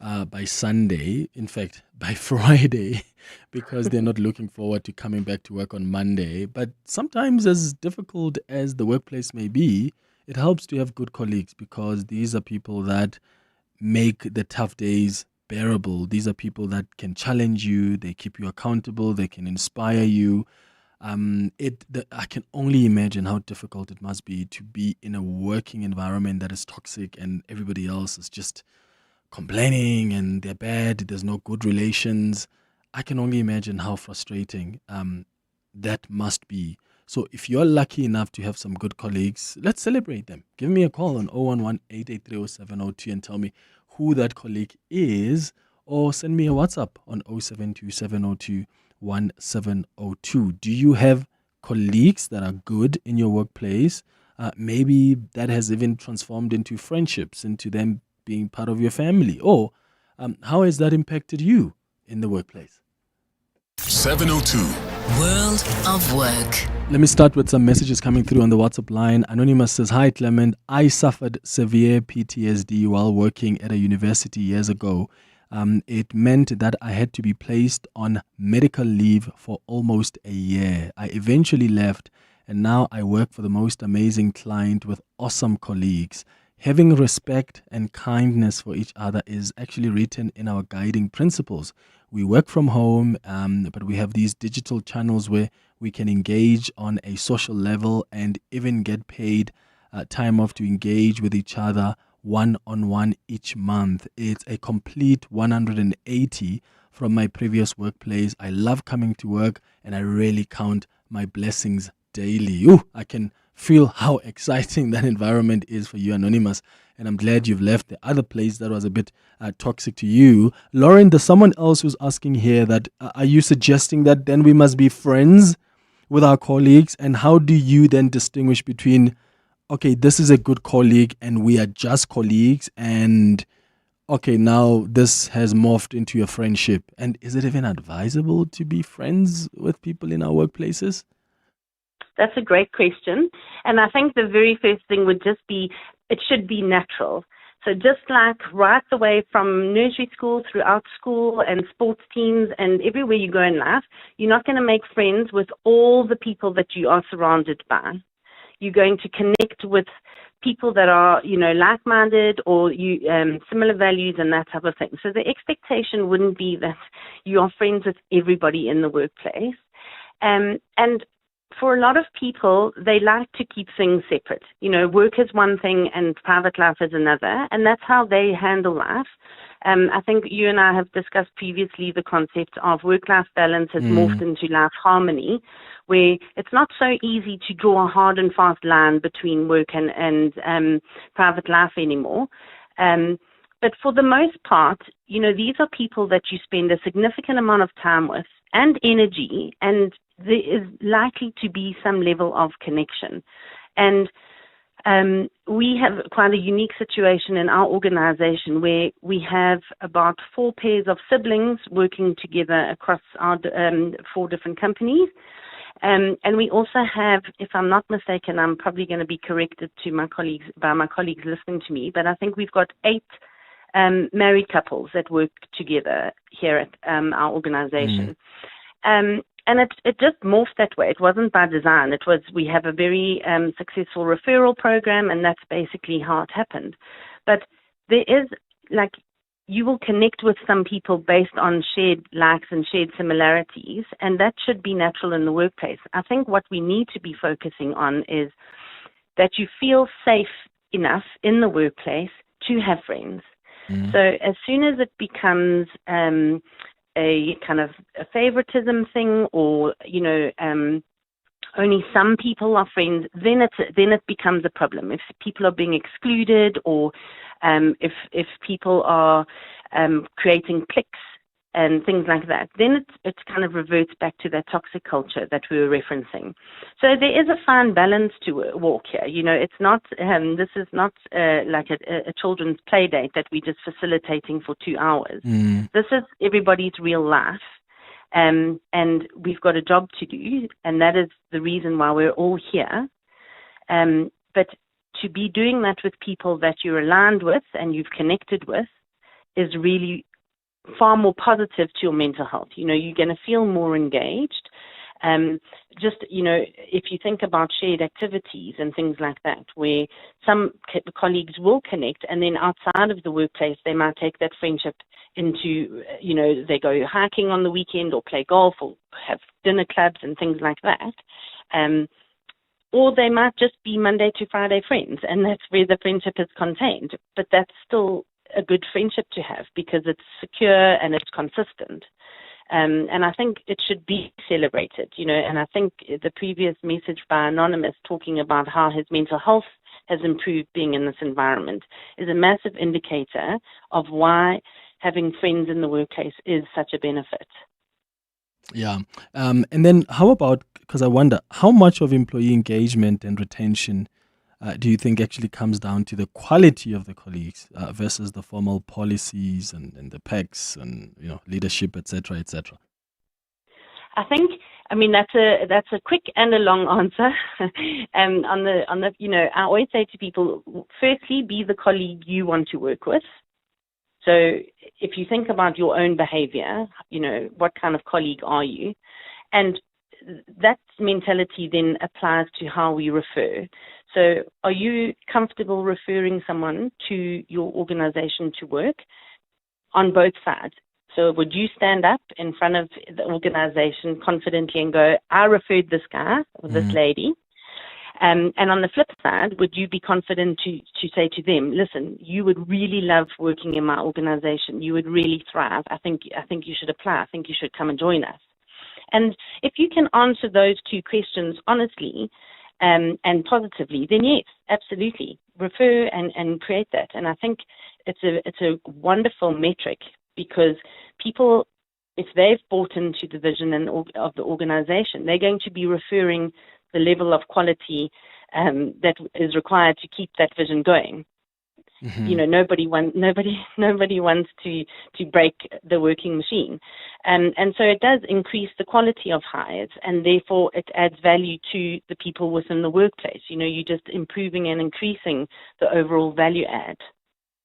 by Sunday, in fact, by Friday, because they're not looking forward to coming back to work on Monday. But sometimes, as difficult as the workplace may be, it helps to have good colleagues, because these are people that make the tough days bearable. These are people that can challenge you, they keep you accountable, they can inspire you. I can only imagine how difficult it must be to be in a working environment that is toxic and everybody else is just complaining and they're bad, there's no good relations. I can only imagine how frustrating that must be. So if you're lucky enough to have some good colleagues, let's celebrate them. Give me a call on 011-883-0702 and tell me who that colleague is, or send me a WhatsApp on 072-702-1702. Do you have colleagues that are good in your workplace? Maybe that has even transformed into friendships, into them being part of your family. Or how has that impacted you in the workplace?
702.
World of Work.
Let me start with some messages coming through on the WhatsApp line. Anonymous says, "Hi Clement, I suffered severe PTSD while working at a university years ago. It meant that I had to be placed on medical leave for almost a year. I eventually left, and now I work for the most amazing client with awesome colleagues. having respect and kindness for each other is actually written in our guiding principles. We work from home, but we have these digital channels where we can engage on a social level and even get paid time off to engage with each other one-on-one each month. It's a complete 180 from my previous workplace. I love coming to work, and I really count my blessings daily. Ooh, I can feel how exciting that environment is for you, Anonymous. And I'm glad you've left the other place that was a bit toxic to you. Lauren, there's someone else who's asking here that, are you suggesting that then we must be friends with our colleagues? And how do you then distinguish between, okay, this is a good colleague and we are just colleagues, and okay, now this has morphed into a friendship? And is it even advisable to be friends with people in our workplaces?
That's a great question. And I think the very first thing would just be, it should be natural. So just like right the way from nursery school, throughout school and sports teams and everywhere you go in life, you're not going to make friends with all the people that you are surrounded by. You're going to connect with people that are, like-minded or similar values and that type of thing. So the expectation wouldn't be that you are friends with everybody in the workplace. And for a lot of people, they like to keep things separate. Work is one thing and private life is another, and that's how they handle life. I think you and I have discussed previously the concept of work-life balance has morphed into life harmony, where it's not so easy to draw a hard and fast line between work and private life anymore. But for the most part, these are people that you spend a significant amount of time with and energy, and there is likely to be some level of connection. And we have quite a unique situation in our organization where we have about 4 pairs of siblings working together across our 4 different companies. And we also have, if I'm not mistaken, I'm probably going to be corrected by my colleagues listening to me, but I think we've got 8 married couples that work together here at our organization. And it just morphed that way. It wasn't by design. We have a very successful referral program, and that's basically how it happened. But there is, you will connect with some people based on shared likes and shared similarities, and that should be natural in the workplace. I think what we need to be focusing on is that you feel safe enough in the workplace to have friends. So as soon as it becomes a kind of a favoritism thing, or only some people are friends, then it becomes a problem. If people are being excluded, or if people are creating cliques and things like that, then it kind of reverts back to that toxic culture that we were referencing. So there is a fine balance to walk here. It's not, this is not like a children's play date that we're just facilitating for 2 hours. This is everybody's real life. And we've got a job to do, and that is the reason why we're all here. But to be doing that with people that you're aligned with and you've connected with is really far more positive to your mental health. You're going to feel more engaged. If you think about shared activities and things like that, where some colleagues will connect, and then outside of the workplace, they might take that friendship into, they go hiking on the weekend or play golf or have dinner clubs and things like that. Or they might just be Monday to Friday friends, and that's where the friendship is contained. But that's still a good friendship to have because it's secure and it's consistent. And I think it should be celebrated, and I think the previous message by Anonymous talking about how his mental health has improved being in this environment is a massive indicator of why having friends in the workplace is such a benefit.
Yeah. And then how about, because I wonder, how much of employee engagement and retention do you think actually comes down to the quality of the colleagues versus the formal policies and the PACs and leadership, etc., etc.?
I think, that's a quick and a long answer. I always say to people, firstly, be the colleague you want to work with. So if you think about your own behavior, what kind of colleague are you? And that mentality then applies to how we refer. So are you comfortable referring someone to your organization to work on both sides? So would you stand up in front of the organization confidently and go, I referred this guy or this lady? And on the flip side, would you be confident to say to them, listen, you would really love working in my organization. You would really thrive. I think you should apply. I think you should come and join us. And if you can answer those two questions honestly and positively, then yes, absolutely. Refer and create that. And I think it's a wonderful metric, because people, if they've bought into the vision of the organization, they're going to be referring the level of quality that is required to keep that vision going. Mm-hmm. You know, nobody wants to break the working machine, and so it does increase the quality of hires, and therefore it adds value to the people within the workplace. You know, you're just improving and increasing the overall value add.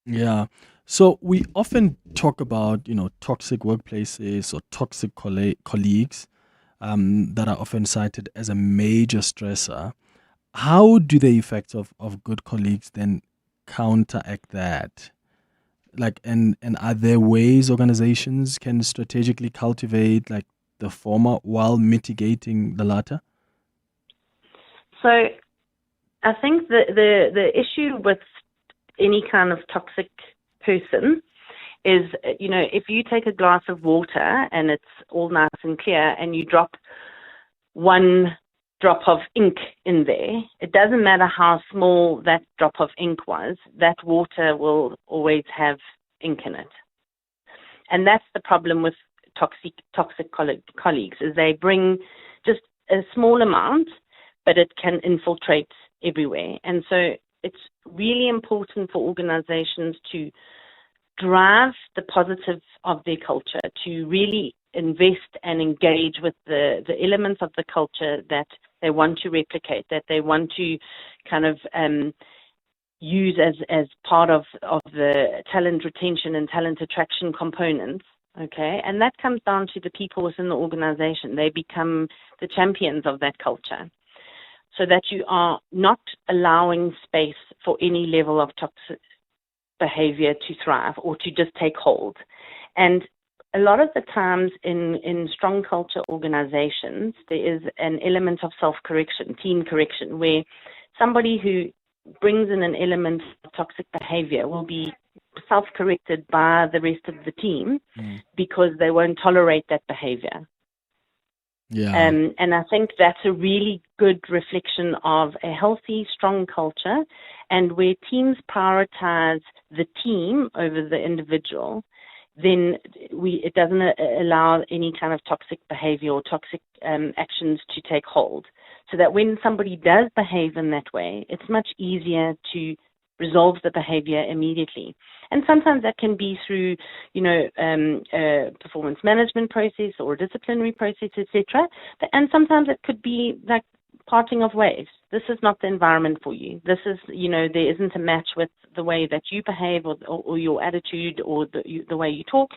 Yeah. So we often talk about, toxic workplaces or toxic colleagues that are often cited as a major stressor. How do the effects of good colleagues then counteract that? And are there ways organizations can strategically cultivate the former while mitigating the latter?
So I think the issue with any kind of toxic person is, if you take a glass of water and it's all nice and clear and you drop one drop of ink in there, it doesn't matter how small that drop of ink was, that water will always have ink in it. And that's the problem with toxic colleagues, is they bring just a small amount, but it can infiltrate everywhere. And so it's really important for organizations to drive the positives of their culture, to really invest and engage with the elements of the culture that they want to replicate, that they want to kind of use as part of the talent retention and talent attraction components. Okay, and that comes down to the people within the organization. They become the champions of that culture, so that you are not allowing space for any level of toxic behavior to thrive or to just take hold. And a lot of the times in strong culture organizations, there is an element of self-correction, team correction, where somebody who brings in an element of toxic behavior will be self-corrected by the rest of the team because they won't tolerate that behavior.
Yeah.
And I think that's a really good reflection of a healthy, strong culture, and where teams prioritize the team over the individual, then it doesn't allow any kind of toxic behavior or toxic actions to take hold. So that when somebody does behave in that way, it's much easier to resolve the behavior immediately. And sometimes that can be through, a performance management process or a disciplinary process, etc. And sometimes it could be like parting of ways. This is not the environment for you. This is, there isn't a match with the way that you behave or your attitude or the way you talk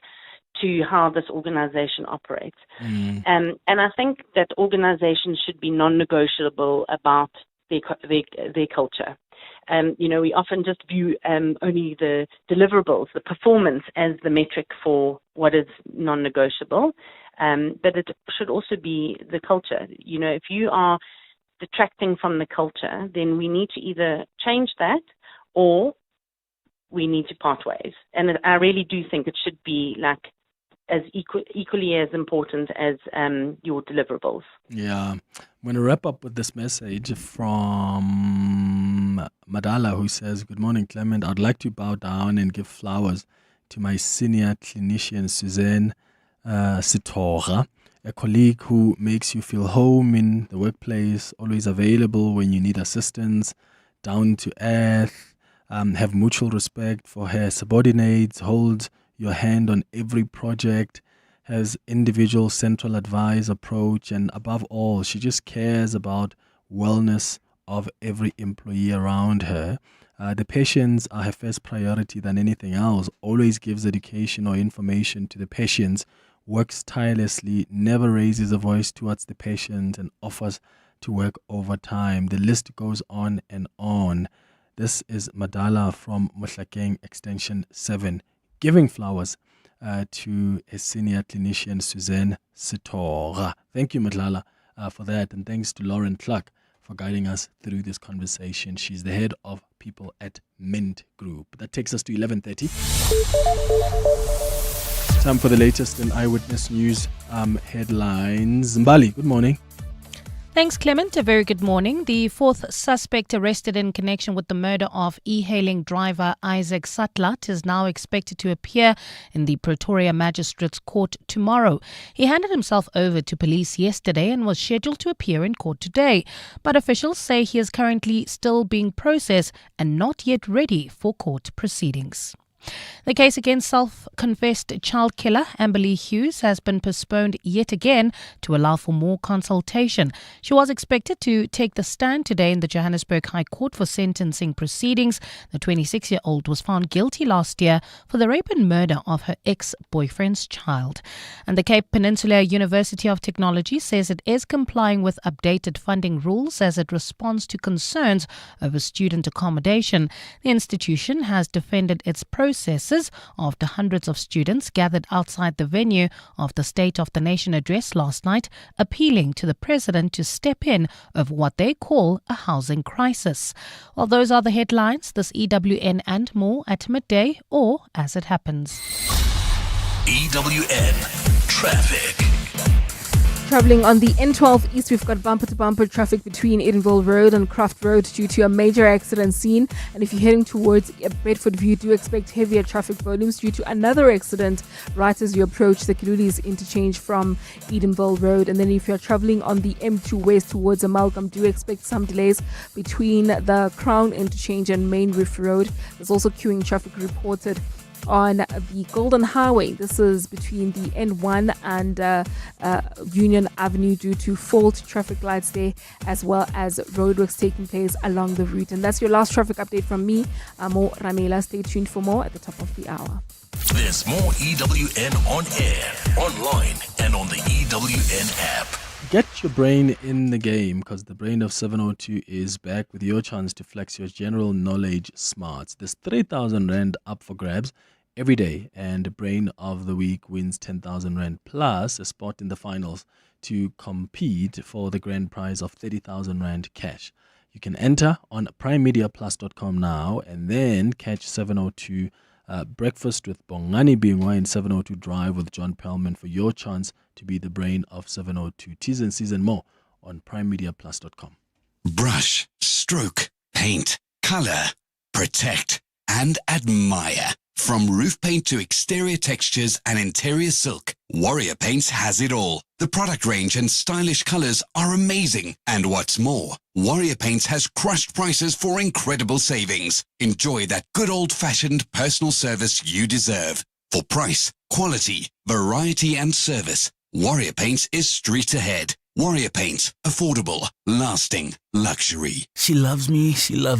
to how this organization operates. And I think that organizations should be non-negotiable about their culture. We often just view only the deliverables, the performance, as the metric for what is non-negotiable. But it should also be the culture. If you are detracting from the culture, then we need to either change that or we need to part ways. And I really do think it should be as equally as important as your deliverables.
Yeah. I'm going to wrap up with this message from Madala, who says, "Good morning, Clement. I'd like to bow down and give flowers to my senior clinician, Suzanne Sitora, a colleague who makes you feel home in the workplace, always available when you need assistance, down to earth, have mutual respect for her subordinates, holds your hand on every project, has individual central advice approach, and above all, she just cares about wellness of every employee around her. The patients are her first priority than anything else, always gives education or information to the patients, works tirelessly, never raises a voice towards the patient, and offers to work overtime. The list goes on and on. This is Madala from Mohlakeng Extension 7, giving flowers to a senior clinician, Suzanne Sitora. Thank you, Madala, for that. And thanks to Lauren Clark for guiding us through this conversation. She's the head of people at Mint Group. That takes us to 11:30. Time for the latest in Eyewitness News headlines. Mbali, good morning.
Thanks, Clement. A very good morning. The fourth suspect arrested in connection with the murder of e-hailing driver Isaac Satlat is now expected to appear in the Pretoria Magistrates Court tomorrow. He handed himself over to police yesterday and was scheduled to appear in court today. But officials say he is currently still being processed and not yet ready for court proceedings. The case against self-confessed child killer Amberly Hughes has been postponed yet again to allow for more consultation. She was expected to take the stand today in the Johannesburg High Court for sentencing proceedings. The 26-year-old was found guilty last year for the rape and murder of her ex-boyfriend's child. And the Cape Peninsula University of Technology says it is complying with updated funding rules as it responds to concerns over student accommodation. The institution has defended its processes after hundreds of students gathered outside the venue of the State of the Nation address last night, appealing to the president to step in of what they call a housing crisis. Well, those are the headlines. This EWN and more at midday or as it happens.
EWN Traffic.
Travelling on the N12 East, we've got bumper-to-bumper traffic between Edenville Road and Craft Road due to a major accident scene. And if you're heading towards Bedford View, do expect heavier traffic volumes due to another accident right as you approach the Kirulis interchange from Edenville Road. And then if you're travelling on the M2 West towards Amalgam, do expect some delays between the Crown interchange and Main Reef Road. There's also queuing traffic reported on the Golden Highway. This is between the N1 and Union Avenue due to fault traffic lights there, as well as roadworks taking place along the route. And that's your last traffic update from me, Mo Ramela. Stay tuned for more at the top of the hour.
There's more EWN on air, online, and on the EWN app.
Get your brain in the game, because the brain of 702 is back with your chance to flex your general knowledge smarts. There's 3,000 Rand up for grabs every day, and Brain of the Week wins 10,000 Rand plus a spot in the finals to compete for the grand prize of 30,000 Rand cash. You can enter on primemediaplus.com now and then catch 702 Breakfast with Bongani Bingwa in 702 Drive with John Perlman for your chance to be the brain of 702. T's and C's and more on primemediaplus.com.
Brush, stroke, paint, color, protect, and admire. From roof paint to exterior textures and interior silk, Warrior Paints has it all. The product range and stylish colors are amazing. And what's more, Warrior Paints has crushed prices for incredible savings. Enjoy that good old-fashioned personal service you deserve. For price, quality, variety, and service, Warrior Paints is street ahead. Warrior Paints, affordable, lasting, luxury.
She loves me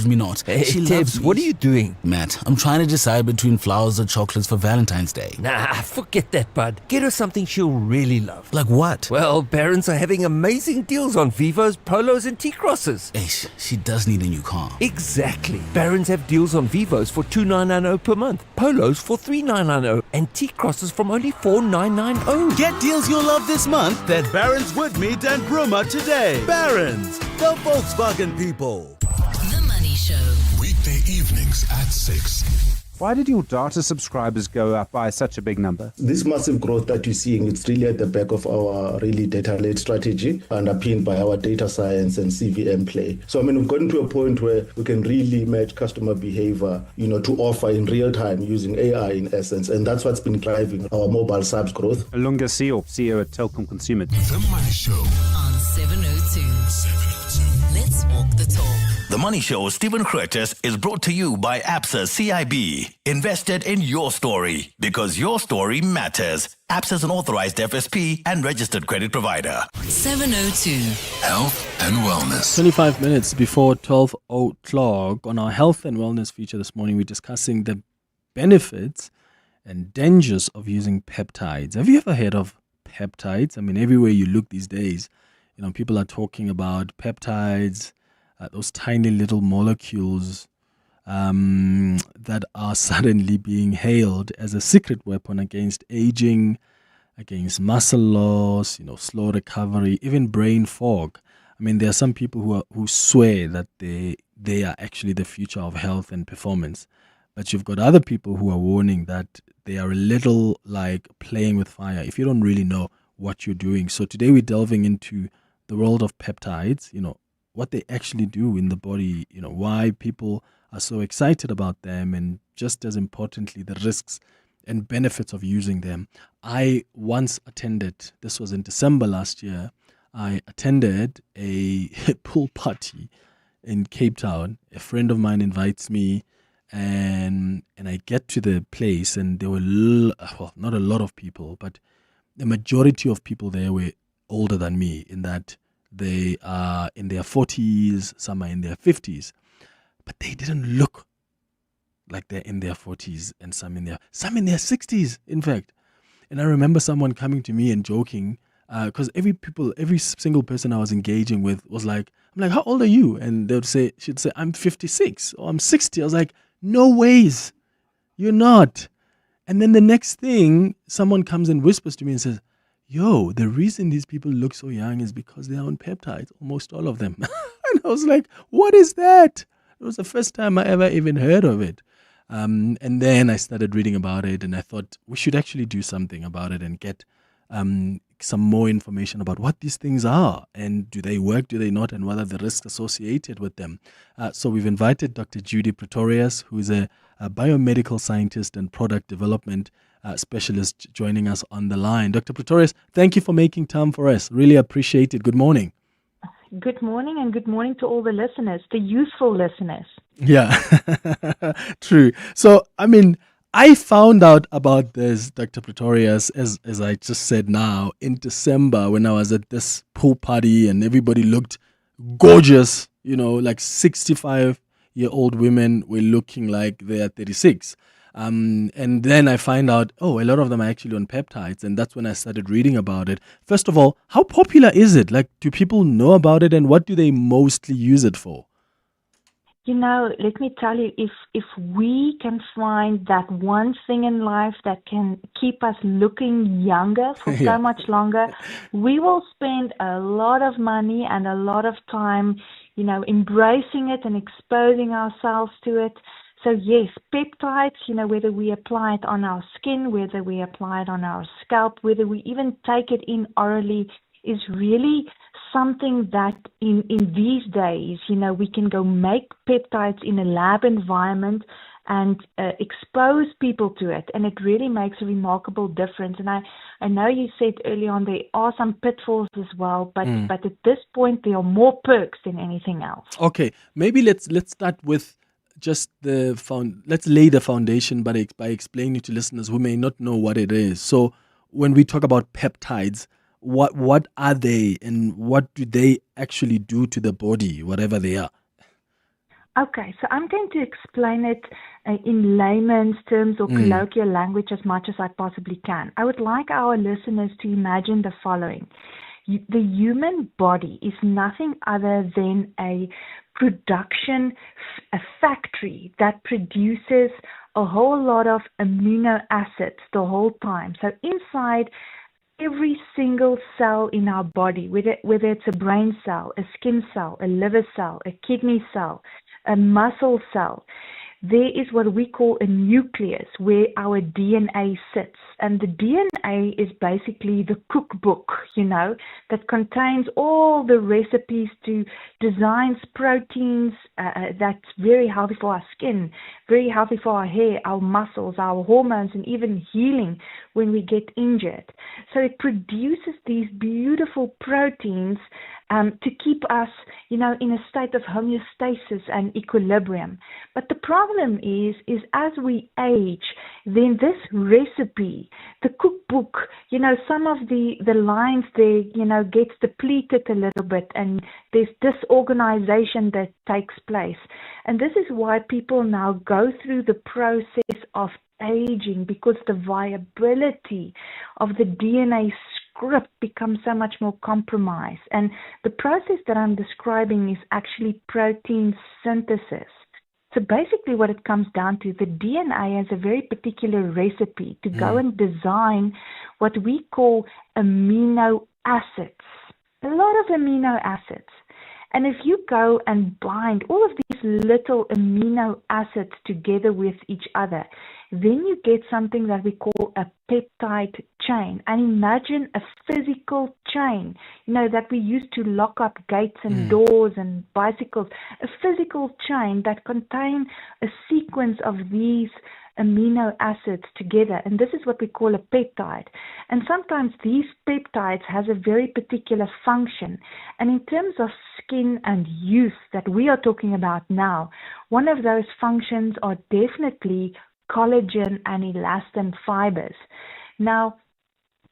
not.
Hey,
she
Tibbs, what are you doing?
Matt, I'm trying to decide between flowers or chocolates for Valentine's Day.
Nah, forget that, bud. Get her something she'll really love.
Like what?
Well, Barron's are having amazing deals on Vivos, Polos, and T-Crosses.
She does need a new car.
Exactly. Barron's have deals on Vivos for $2,990 per month, Polos for $3,990, and T-Crosses from only $4,990.
Get deals you'll love this month at Barron's Woodmead and Bruma today. Barron's, the Volkswagen people.
The Money Show.
Weekday evenings at 6.
Why did your data subscribers go up by such a big number?
This massive growth that you're seeing, it's really at the back of our really data-led strategy, underpinned by our data science and CVM play. So, we've gotten to a point where we can really match customer behavior, to offer in real time using AI in essence. And that's what's been driving our mobile subs growth.
Lunga Seal, CEO at Telkom Consumer.
The Money Show
on 702. Let's walk the talk.
The Money Show, Stephen Curtis, is brought to you by ABSA CIB. Invested in your story, because your story matters. ABSA is an authorized FSP and registered credit provider.
702.
Health and Wellness.
25 minutes before 12 o'clock. On our Health and Wellness feature this morning, we're discussing the benefits and dangers of using peptides. Have you ever heard of peptides? Everywhere you look these days, People are talking about peptides, those tiny little molecules that are suddenly being hailed as a secret weapon against aging, against muscle loss, slow recovery, even brain fog. I mean, there are some people who swear that they are actually the future of health and performance. But you've got other people who are warning that they are a little like playing with fire if you don't really know what you're doing. So today we're delving into the world of peptides, what they actually do in the body, why people are so excited about them, and just as importantly, the risks and benefits of using them. I once attended, this was in December last year, I attended a pool party in Cape Town. A friend of mine invites me, and I get to the place, and there were not a lot of people, but the majority of people there were older than me, in that they are in their 40s, some are in their 50s, but they didn't look like they're in their 40s, and some in their 60s, in fact. And I remember someone coming to me and joking, because every single person I was engaging with was like, I'm like, how old are you? And she'd say, I'm 56 or I'm 60. I was like, no ways, you're not. And then the next thing, someone comes and whispers to me and says, yo, the reason these people look so young is because they're on peptides, almost all of them. And I was like, what is that? It was the first time I ever even heard of it. And then I started reading about it, and I thought we should actually do something about it and get some more information about what these things are, and do they work, do they not, and what are the risks associated with them. So we've invited Dr. Judy Pretorius, who is a biomedical scientist and product development specialist, joining us on the line. Dr. Pretorius, thank you for making time for us. Really appreciate it. Good morning.
Good morning, and good morning to all the listeners, the useful listeners.
Yeah, true. So, I mean, I found out about this, Dr. Pretorius, as I just said now, in December when I was at this pool party and everybody looked gorgeous, like 65-year-old women were looking like they're 36. And then I find out, a lot of them are actually on peptides, and that's when I started reading about it. First of all, how popular is it? Like, do people know about it, and what do they mostly use it for?
Let me tell you, if we can find that one thing in life that can keep us looking younger for so much longer, we will spend a lot of money and a lot of time, embracing it and exposing ourselves to it. So yes, peptides, whether we apply it on our skin, whether we apply it on our scalp, whether we even take it in orally, is really something that in these days, we can go make peptides in a lab environment and expose people to it. And it really makes a remarkable difference. And I know you said early on there are some pitfalls as well, but at this point, there are more perks than anything else.
Okay, maybe let's start with just let's lay the foundation by explaining to listeners who may not know what it is. So when we talk about peptides, what are they, and what do they actually do to the body, whatever they are?
Okay, so I'm going to explain it in layman's terms or colloquial language as much as I possibly can. I would like our listeners to imagine the following. The human body is nothing other than a factory that produces a whole lot of amino acids the whole time. So inside every single cell in our body, whether it's a brain cell, a skin cell, a liver cell, a kidney cell, a muscle cell, there is what we call a nucleus where our DNA sits. And the DNA is basically the cookbook, that contains all the recipes to design proteins that's very healthy for our skin, very healthy for our hair, our muscles, our hormones, and even healing when we get injured. So it produces these beautiful proteins to keep us, in a state of homeostasis and equilibrium. But the problem is as we age, then this recipe, the cookbook, some of the lines there, gets depleted a little bit, and there's disorganization that takes place. And this is why people now go through the process of aging, because the viability of the DNA script becomes so much more compromised. And the process that I'm describing is actually protein synthesis. So basically what it comes down to, the DNA has a very particular recipe to go and design what we call amino acids. A lot of amino acids. And if you go and bind all of these little amino acids together with each other, then you get something that we call a peptide chain. And imagine a physical chain, that we use to lock up gates and doors and bicycles. A physical chain that contains a sequence of these amino acids together, and this is what we call a peptide. And sometimes these peptides has a very particular function. And in terms of skin and youth that we are talking about now, one of those functions are definitely collagen and elastin fibers. Now,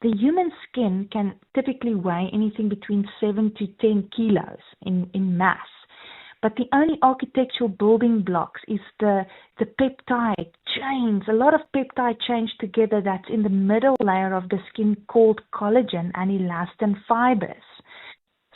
the human skin can typically weigh anything between 7 to 10 kilos in mass. But the only architectural building blocks is the peptide chains, a lot of peptide chains together that's in the middle layer of the skin called collagen and elastin fibers.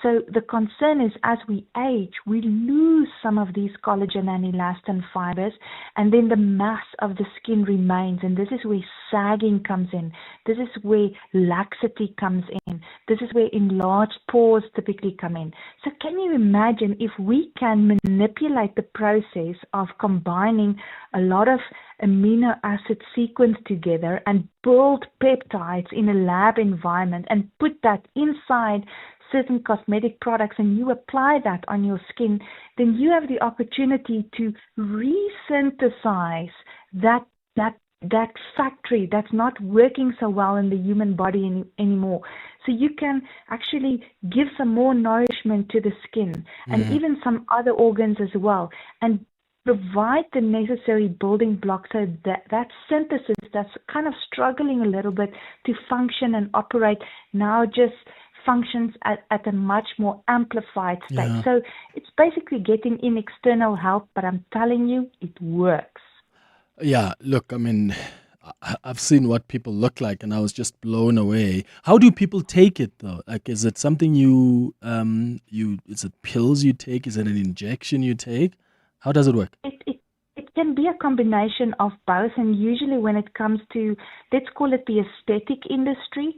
So the concern is as we age, we lose some of these collagen and elastin fibers, and then the mass of the skin remains. And this is where sagging comes in. This is where laxity comes in. This is where enlarged pores typically come in. So can you imagine if we can manipulate the process of combining a lot of amino acid sequence together and build peptides in a lab environment and put that inside certain cosmetic products, and you apply that on your skin, then you have the opportunity to resynthesize that factory that's not working so well in the human body anymore. So you can actually give some more nourishment to the skin and even some other organs as well, and provide the necessary building blocks so that synthesis that's kind of struggling a little bit to function and operate now just functions at a much more amplified state.
Yeah.
So it's basically getting in external help, but I'm telling you, it works.
Yeah, look, I mean, I've seen what people look like, and I was just blown away. How do people take it, though? Like, is it something is it pills you take? Is it an injection you take? How does it work?
It can be a combination of both, and usually when it comes to, let's call it the aesthetic industry,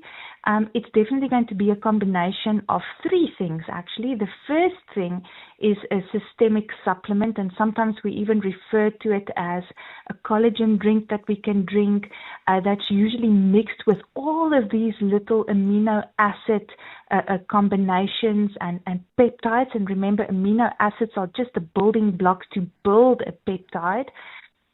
it's definitely going to be a combination of three things, actually. The first thing is a systemic supplement, and sometimes we even refer to it as a collagen drink that we can drink that's usually mixed with all of these little amino acid combinations and peptides. And remember, amino acids are just the building blocks to build a peptide.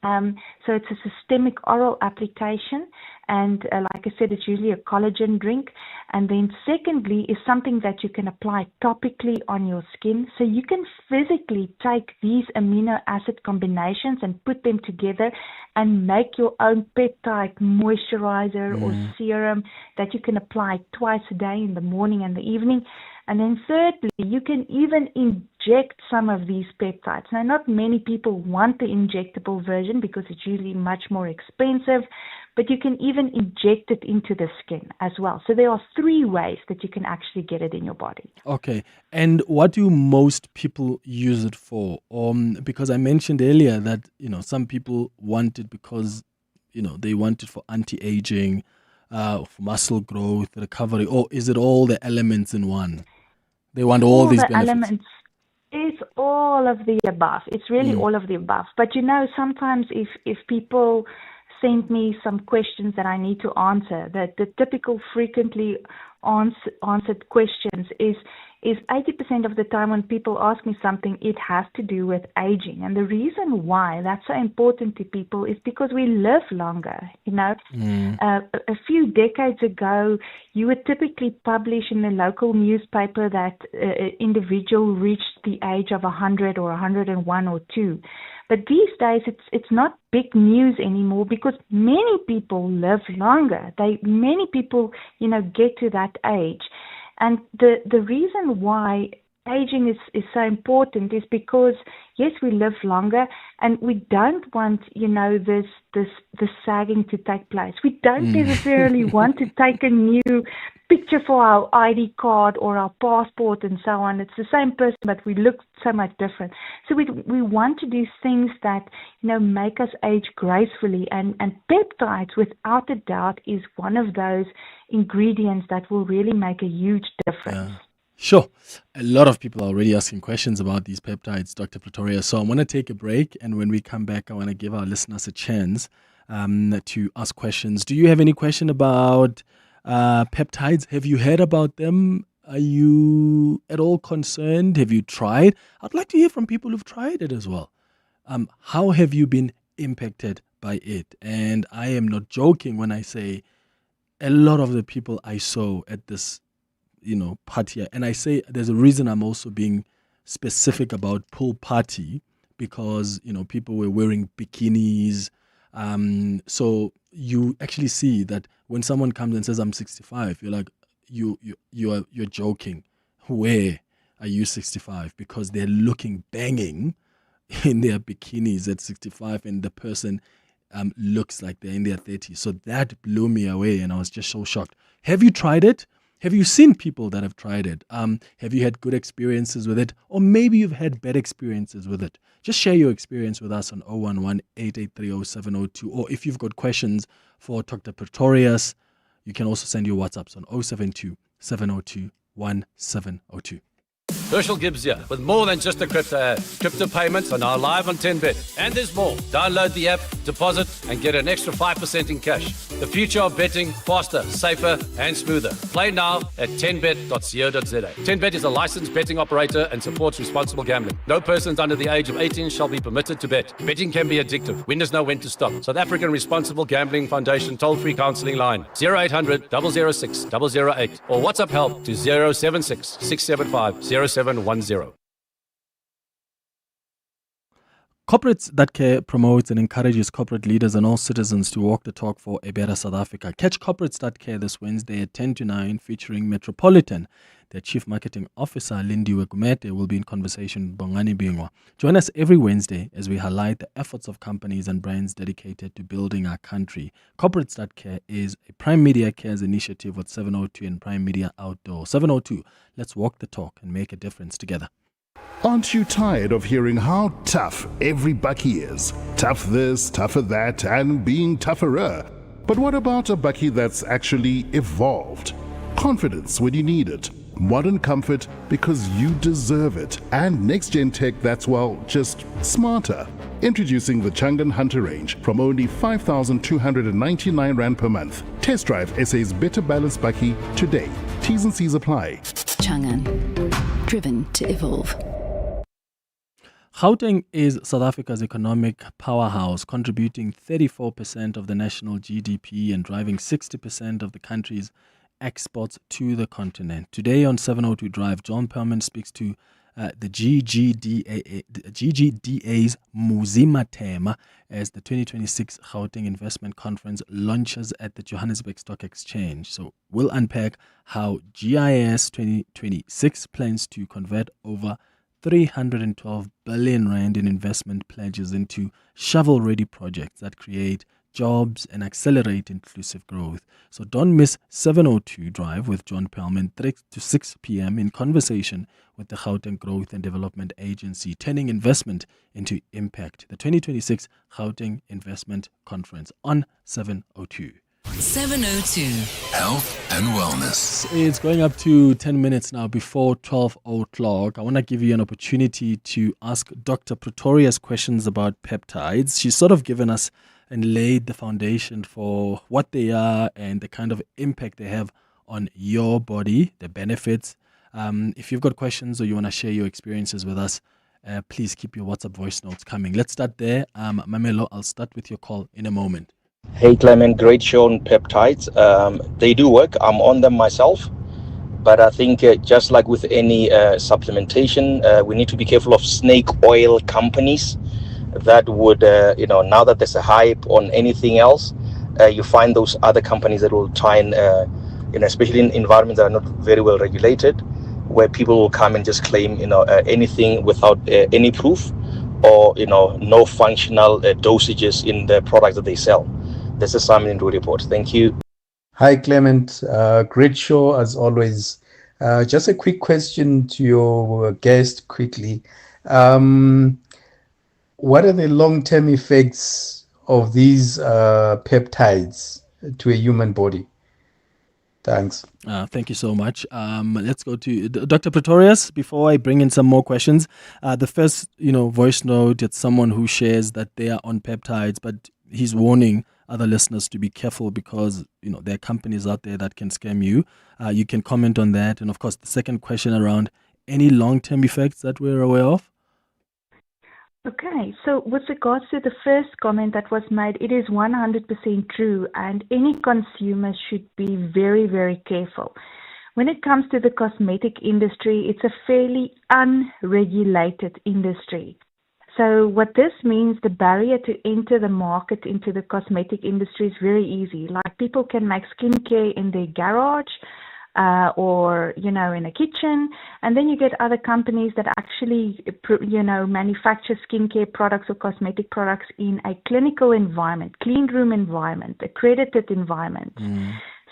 So it's a systemic oral application, and like I said, it's usually a collagen drink. And then secondly is something that you can apply topically on your skin. So you can physically take these amino acid combinations and put them together and make your own peptide moisturizer or serum that you can apply twice a day, in the morning and the evening. And then thirdly, you can even inject some of these peptides. Now, not many people want the injectable version because it's usually much more expensive, but you can even inject it into the skin as well. So there are three ways that you can actually get it in your body.
Okay. And what do most people use it for? Because I mentioned earlier that, some people want it because, they want it for anti-aging, for muscle growth, recovery, or is it all the elements in one? They want all these benefits.
Elements. It's all of the above. It's really all of the above. But sometimes if people send me some questions that I need to answer, that the typical frequently answered questions is 80% of the time when people ask me something, it has to do with aging. And the reason why that's so important to people is because we live longer. A few decades ago, you would typically publish in the local newspaper that an individual reached the age of 100 or 101 or 2. But these days, it's not big news anymore because many people live longer. Many people, get to that age. And the reason why aging is so important is because, yes, we live longer, and we don't want, this sagging to take place. We don't necessarily want to take a new picture for our ID card or our passport and so on. It's the same person, but we look so much different. So we want to do things that, make us age gracefully. And peptides, without a doubt, is one of those ingredients that will really make a huge difference.
Yeah. Sure. A lot of people are already asking questions about these peptides, Dr. Pretoria. So I'm going to take a break. And when we come back, I want to give our listeners a chance to ask questions. Do you have any question about peptides? Have you heard about them? Are you at all concerned? Have you tried? I'd like to hear from people who've tried it as well. How have you been impacted by it? And I am not joking when I say a lot of the people I saw at this party, and I say there's a reason I'm also being specific about pool party, because people were wearing bikinis. So you actually see that when someone comes and says I'm 65, you're like you're joking. Where are you 65? Because they're looking banging in their bikinis at 65, and the person looks like they're in their 30s. So that blew me away, and I was just so shocked. Have you tried it? Have you seen people that have tried it? Have you had good experiences with it? Or maybe you've had bad experiences with it. Just share your experience with us on 011-883-0702. Or if you've got questions for Dr. Pretorius, you can also send your WhatsApps on 072-702-1702.
Herschel Gibbs here, with more than just a crypto ad. Crypto payments are now live on 10Bet. And there's more. Download the app, deposit, and get an extra 5% in cash. The future of betting, faster, safer, and smoother. Play now at 10bet.co.za. 10Bet is a licensed betting operator and supports responsible gambling. No persons under the age of 18 shall be permitted to bet. Betting can be addictive. Winners know when to stop. South African Responsible Gambling Foundation toll-free counselling line 0800 006 008 or WhatsApp help to 076 675 0710.
Corporates that care promotes and encourages corporate leaders and all citizens to walk the talk for a better South Africa. Catch Corporates that care this Wednesday at 10 to 9, featuring Metropolitan. Their Chief Marketing Officer, Lindiwe Gumete, will be in conversation with Bongani Bingwa. Join us every Wednesday as we highlight the efforts of companies and brands dedicated to building our country. Corporates that care is a Prime Media Cares initiative with 702 and Prime Media Outdoor. 702, let's walk the talk and make a difference together.
Aren't you tired of hearing how tough every bucky is? Tough this, tougher that, and being tougherer. But what about a bucky that's actually evolved? Confidence when you need it. Modern comfort because you deserve it. And next-gen tech that's, well, just smarter. Introducing the Changan Hunter range from only 5,299 Rand per month. Test drive SA's Better Balance Bucky today. T's and C's apply.
Changan. Driven to evolve.
Gauteng is South Africa's economic powerhouse, contributing 34% of the national GDP and driving 60% of the country's exports to the continent. Today on 702 Drive, John Perlman speaks to the GGDA's Muzima Tema as the 2026 Gauteng Investment Conference launches at the Johannesburg Stock Exchange. So we'll unpack how GIS 2026 plans to convert over 312 billion rand in investment pledges into shovel-ready projects that create jobs and accelerate inclusive growth. So don't miss 702 Drive with John Perlman 3 to 6 p.m. in conversation with the Gauteng Growth and Development Agency, turning investment into impact. The 2026 Gauteng Investment Conference on 702.
702.
Health and wellness.
It's going up to 10 minutes now before 12 o'clock. I want to give you an opportunity to ask Dr. Pretorius questions about peptides. She's sort of given us and laid the foundation for what they are and the kind of impact they have on your body, the benefits. If you've got questions or you want to share your experiences with us, please keep your WhatsApp voice notes coming. Let's start there. Mamelo, I'll start with your call in a moment.
Hey Clement, great show on peptides. They do work. I'm on them myself. But I think just like with any supplementation, we need to be careful of snake oil companies that would, now that there's a hype on anything else, you find those other companies that will try and, especially in environments that are not very well regulated, where people will come and just claim, anything without any proof or, no functional dosages in the products that they sell. This is Simon in the report. Thank you.
Hi, Clement. Great show as always. Just a quick question to your guest quickly. What are the long-term effects of these peptides to a human body? Thanks.
Thank you so much. Let's go to Dr. Pretorius before I bring in some more questions. The first, voice note, it's someone who shares that they are on peptides, but he's warning other listeners to be careful because, there are companies out there that can scam you. You can comment on that. And of course, the second question around any long-term effects that we're aware of?
Okay, so with regards to the first comment that was made, it is 100% true, and any consumer should be very, very careful. When it comes to the cosmetic industry, it's a fairly unregulated industry. So what this means, the barrier to enter the market into the cosmetic industry is very easy. Like people can make skincare in their garage, or in a kitchen, and then you get other companies that actually manufacture skincare products or cosmetic products in a clinical environment, clean room environment, accredited environment.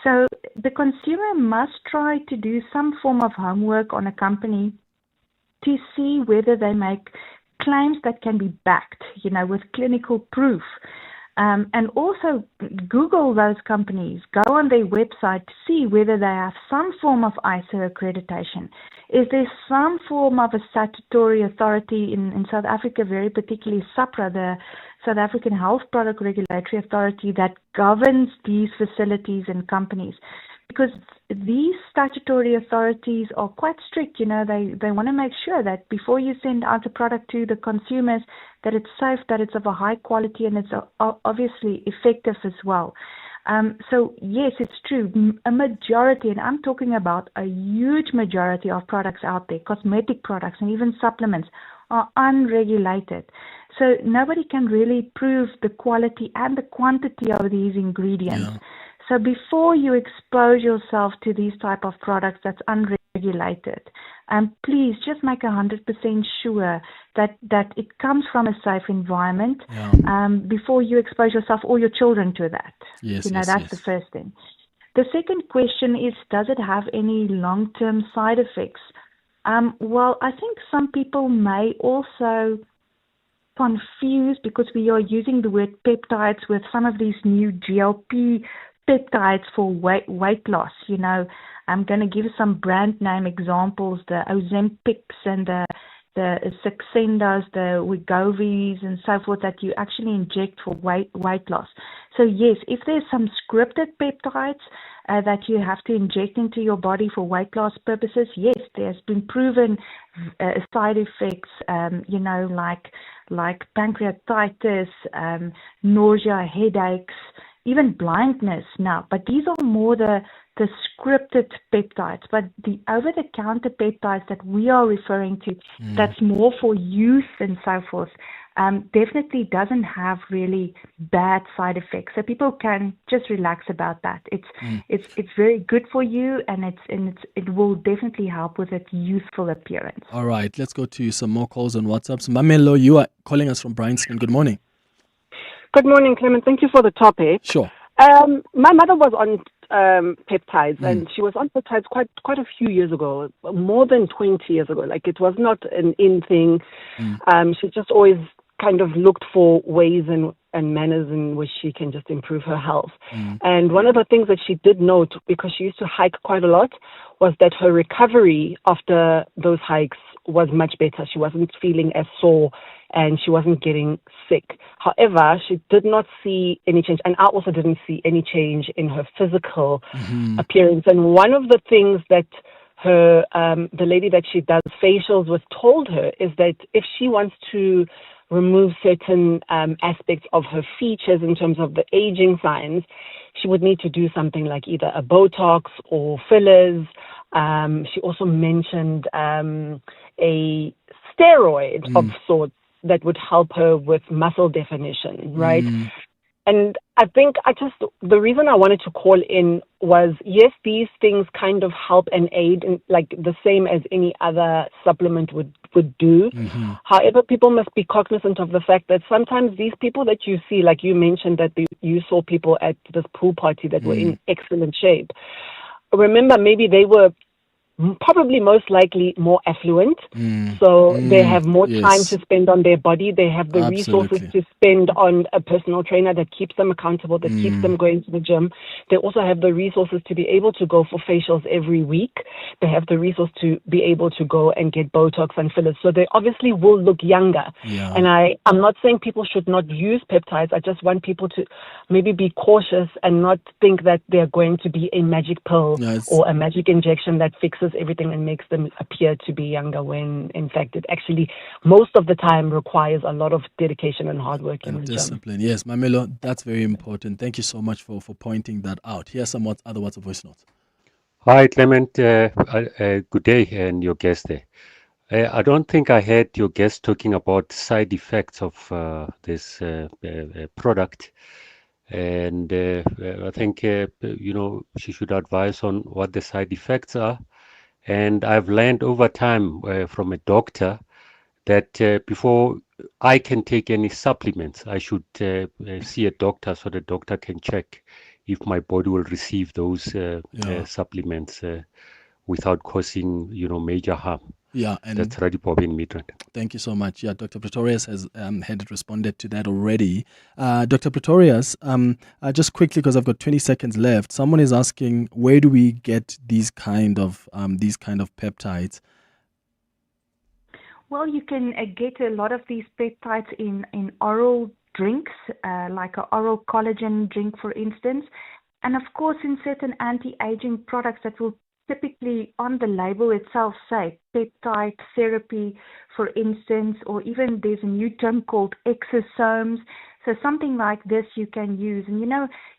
So the consumer must try to do some form of homework on a company to see whether they make claims that can be backed, with clinical proof. And also Google those companies, go on their website to see whether they have some form of ISO accreditation. Is there some form of a statutory authority in South Africa, very particularly SAPRA, the South African Health Product Regulatory Authority, that governs these facilities and companies? Because these statutory authorities are quite strict, they want to make sure that before you send out a product to the consumers, that it's safe, that it's of a high quality, and it's obviously effective as well. So yes, it's true. A majority, and I'm talking about a huge majority of products out there, cosmetic products and even supplements, are unregulated. So nobody can really prove the quality and the quantity of these ingredients. Yeah. So before you expose yourself to these type of products that's unregulated, please just make 100% sure that it comes from a safe environment, before you expose yourself or your children to that. That's the first thing. The second question is, does it have any long-term side effects? Well, I think some people may also confuse, because we are using the word peptides with some of these new GLP peptides for weight loss. I'm going to give some brand name examples, the Ozempics and the Saxendas, the Wegovy's and so forth, that you actually inject for weight loss. So yes, if there's some scripted peptides that you have to inject into your body for weight loss purposes, yes, there's been proven side effects, like pancreatitis, nausea, headaches, even blindness now. But these are more the scripted peptides. But the over-the-counter peptides that we are referring to, that's more for use and so forth, definitely doesn't have really bad side effects. So people can just relax about that. It's very good for you, and it will definitely help with its youthful appearance.
All right, let's go to some more calls on WhatsApp. So Mamelo, you are calling us from Bryanston. Good morning.
Good morning, Clement. Thank you for the topic.
Sure.
My mother was on peptides, and she was on peptides quite a few years ago, more than 20 years ago. Like, it was not an in thing. She just always kind of looked for ways and manners in which she can just improve her health. And one of the things that she did note, because she used to hike quite a lot, was that her recovery after those hikes was much better. She wasn't feeling as sore, and she wasn't getting sick. However, she did not see any change, and I also didn't see any change in her physical appearance. And one of the things that her the lady that she does facials with told her is that if she wants to remove certain aspects of her features in terms of the aging signs, she would need to do something like either a Botox or fillers. She also mentioned a steroid of sorts that would help her with muscle definition, right? And I think the reason I wanted to call in was, yes, these things kind of help and aid, in, like the same as any other supplement would do. However, people must be cognizant of the fact that sometimes these people that you see, like you mentioned that you saw people at this pool party that were in excellent shape. Remember, maybe they were probably most likely more affluent, so they have more time to spend on their body. They have the resources to spend on a personal trainer that keeps them accountable, that keeps them going to the gym. They also have the resources to be able to go for facials every week. They have the resource to be able to go and get Botox and fillers. So they obviously will look younger. And I'm not saying people should not use peptides. I just want people to maybe be cautious and not think that they're going to be a magic pill or a magic injection that fixes everything and makes them appear to be younger, when in fact it actually most of the time requires a lot of dedication and hard work and
discipline. Yes, Mamelo, that's very important. Thank you so much for pointing that out. Here's some other WhatsApp voice notes.
Hi Clement, good day, and your guest there. I don't think I heard your guest talking about side effects of this product. And I think, she should advise on what the side effects are. And I've learned over time from a doctor that before I can take any supplements, I should see a doctor so the doctor can check if my body will receive those supplements without causing, major harm.
Yeah, and
that's ready for being Midrand.
Thank you so much. Yeah, Dr. Pretorius has had responded to that already. Dr. Pretorius, just quickly, because I've got 20 seconds left. Someone is asking, where do we get these kind of peptides?
Well, you can get a lot of these peptides in oral drinks, like an oral collagen drink, for instance, and of course in certain anti-aging products that will typically on the label itself say peptide therapy, for instance, or even there's a new term called exosomes. So something like this you can use. And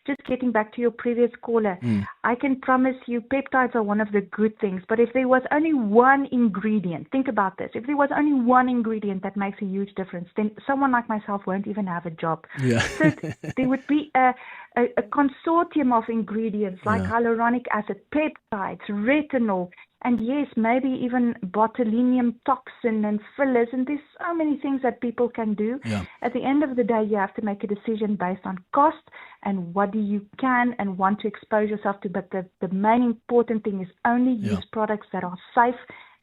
just getting back to your previous caller, I can promise you peptides are one of the good things. But if there was only one ingredient, think about this. If there was only one ingredient that makes a huge difference, then someone like myself won't even have a job.
Yeah.
So there would be a consortium of ingredients like hyaluronic acid, peptides, retinol, and yes, maybe even botulinum toxin and fillers. And there's so many things that people can do.
Yeah.
At the end of the day, you have to make a decision based on cost and what do you can and want to expose yourself to. But the main important thing is only use products that are safe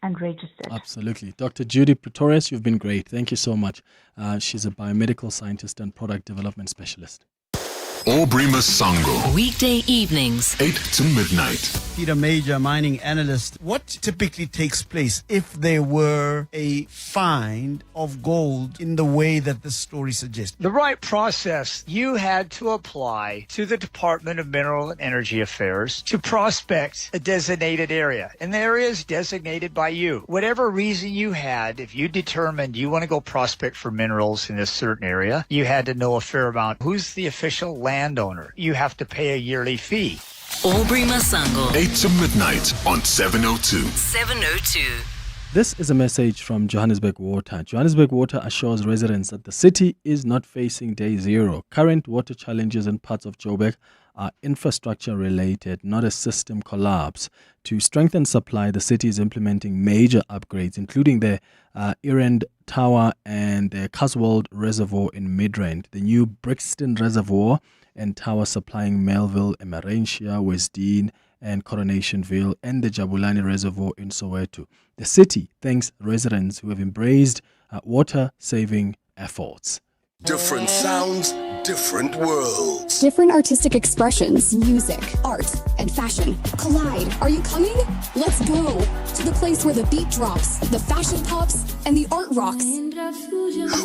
and registered.
Absolutely. Dr. Judy Pretorius, you've been great. Thank you so much. She's a biomedical scientist and product development specialist.
Aubrey Masango.
Weekday evenings,
8 to midnight.
Peter Major, mining analyst. What typically takes place if there were a find of gold in the way that the story suggests?
The right process, you had to apply to the Department of Mineral and Energy Affairs to prospect a designated area. And the area is designated by you. Whatever reason you had, if you determined you want to go prospect for minerals in a certain area, you had to know a fair amount. Who's the official landowner? You have to pay a yearly fee.
Aubrey Masango.
8 to midnight on 702.
702.
This is a message from Johannesburg Water. Johannesburg Water assures residents that the city is not facing day zero. Current water challenges in parts of Joburg are infrastructure related, not a system collapse. To strengthen supply, the city is implementing major upgrades, including the Erend Tower and the Caswold Reservoir in Midrand, the new Brixton Reservoir and Tower supplying Melville, Emerentia, Westdean and Coronationville, and the Jabulani Reservoir in Soweto. The city thanks residents who have embraced water-saving efforts.
Different sounds, different worlds.
Different artistic expressions, music, art, and fashion collide. Are you coming? Let's go to the place where the beat drops, the fashion pops, and the art rocks.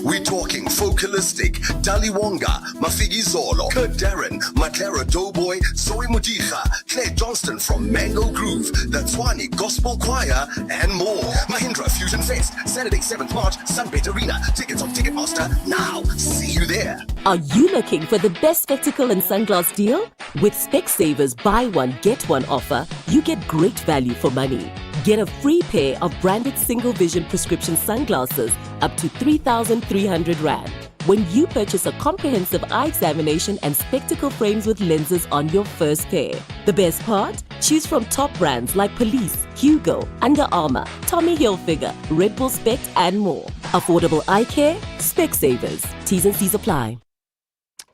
We're talking Focalistic, Daliwonga, Mafigi Zolo, Kurt Darren, Matera Doughboy, Zoe Mujicha, Claire Johnston from Mango Groove, the Tswani Gospel Choir, and more. Mahindra Fusion Fest, Saturday 7th March, Sunbet Arena. Tickets on Ticketmaster now. See you there.
Are you looking for the best spectacle and sunglass deal? With Specsavers buy one, get one offer, you get great value for money. Get a free pair of branded single vision prescription sunglasses up to 3,300 Rand when you purchase a comprehensive eye examination and spectacle frames with lenses on your first pair. The best part? Choose from top brands like Police, Hugo, Under Armour, Tommy Hilfiger, Red Bull Spec, and more. Affordable eye care, Specsavers. T's and C's apply.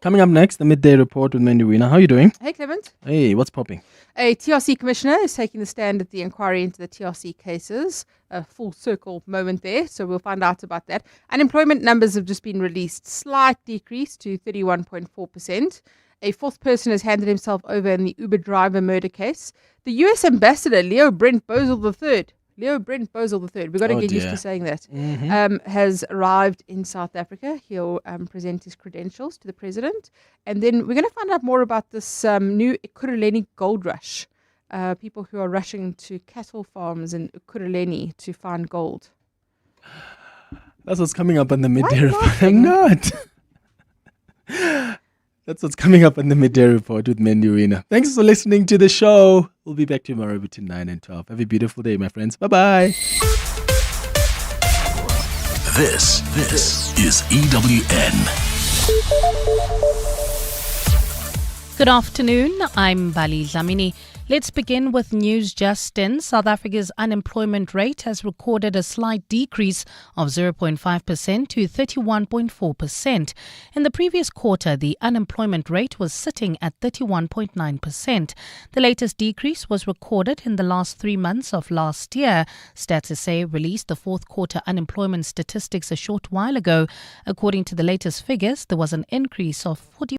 Coming up next, the midday report with Manyathela. How are you doing?
Hey, Clement.
Hey, what's popping?
A TRC commissioner is taking the stand at the inquiry into the TRC cases. A full circle moment there, so we'll find out about that. Unemployment numbers have just been released. Slight decrease to 31.4%. A fourth person has handed himself over in the Uber driver murder case. The U.S. ambassador, Leo Brent Bozell III, we've got to get used to saying that, has arrived in South Africa. He'll present his credentials to the president. And then we're going to find out more about this new Ekurhuleni gold rush. People who are rushing to cattle farms in Ekurhuleni to find gold.
That's what's coming up on the midday report. I'm not. That's what's coming up on the midday report with Manyathela. Thanks for listening to the show. We'll be back tomorrow between 9 and 12. Have a beautiful day, my friends. Bye-bye.
This is EWN.
Good afternoon. I'm Bali Zamini. Let's begin with news just in. South Africa's unemployment rate has recorded a slight decrease of 0.5% to 31.4%. In the previous quarter, the unemployment rate was sitting at 31.9%. The latest decrease was recorded in the last 3 months of last year. Stats SA released the fourth quarter unemployment statistics a short while ago. According to the latest figures, there was an increase of 40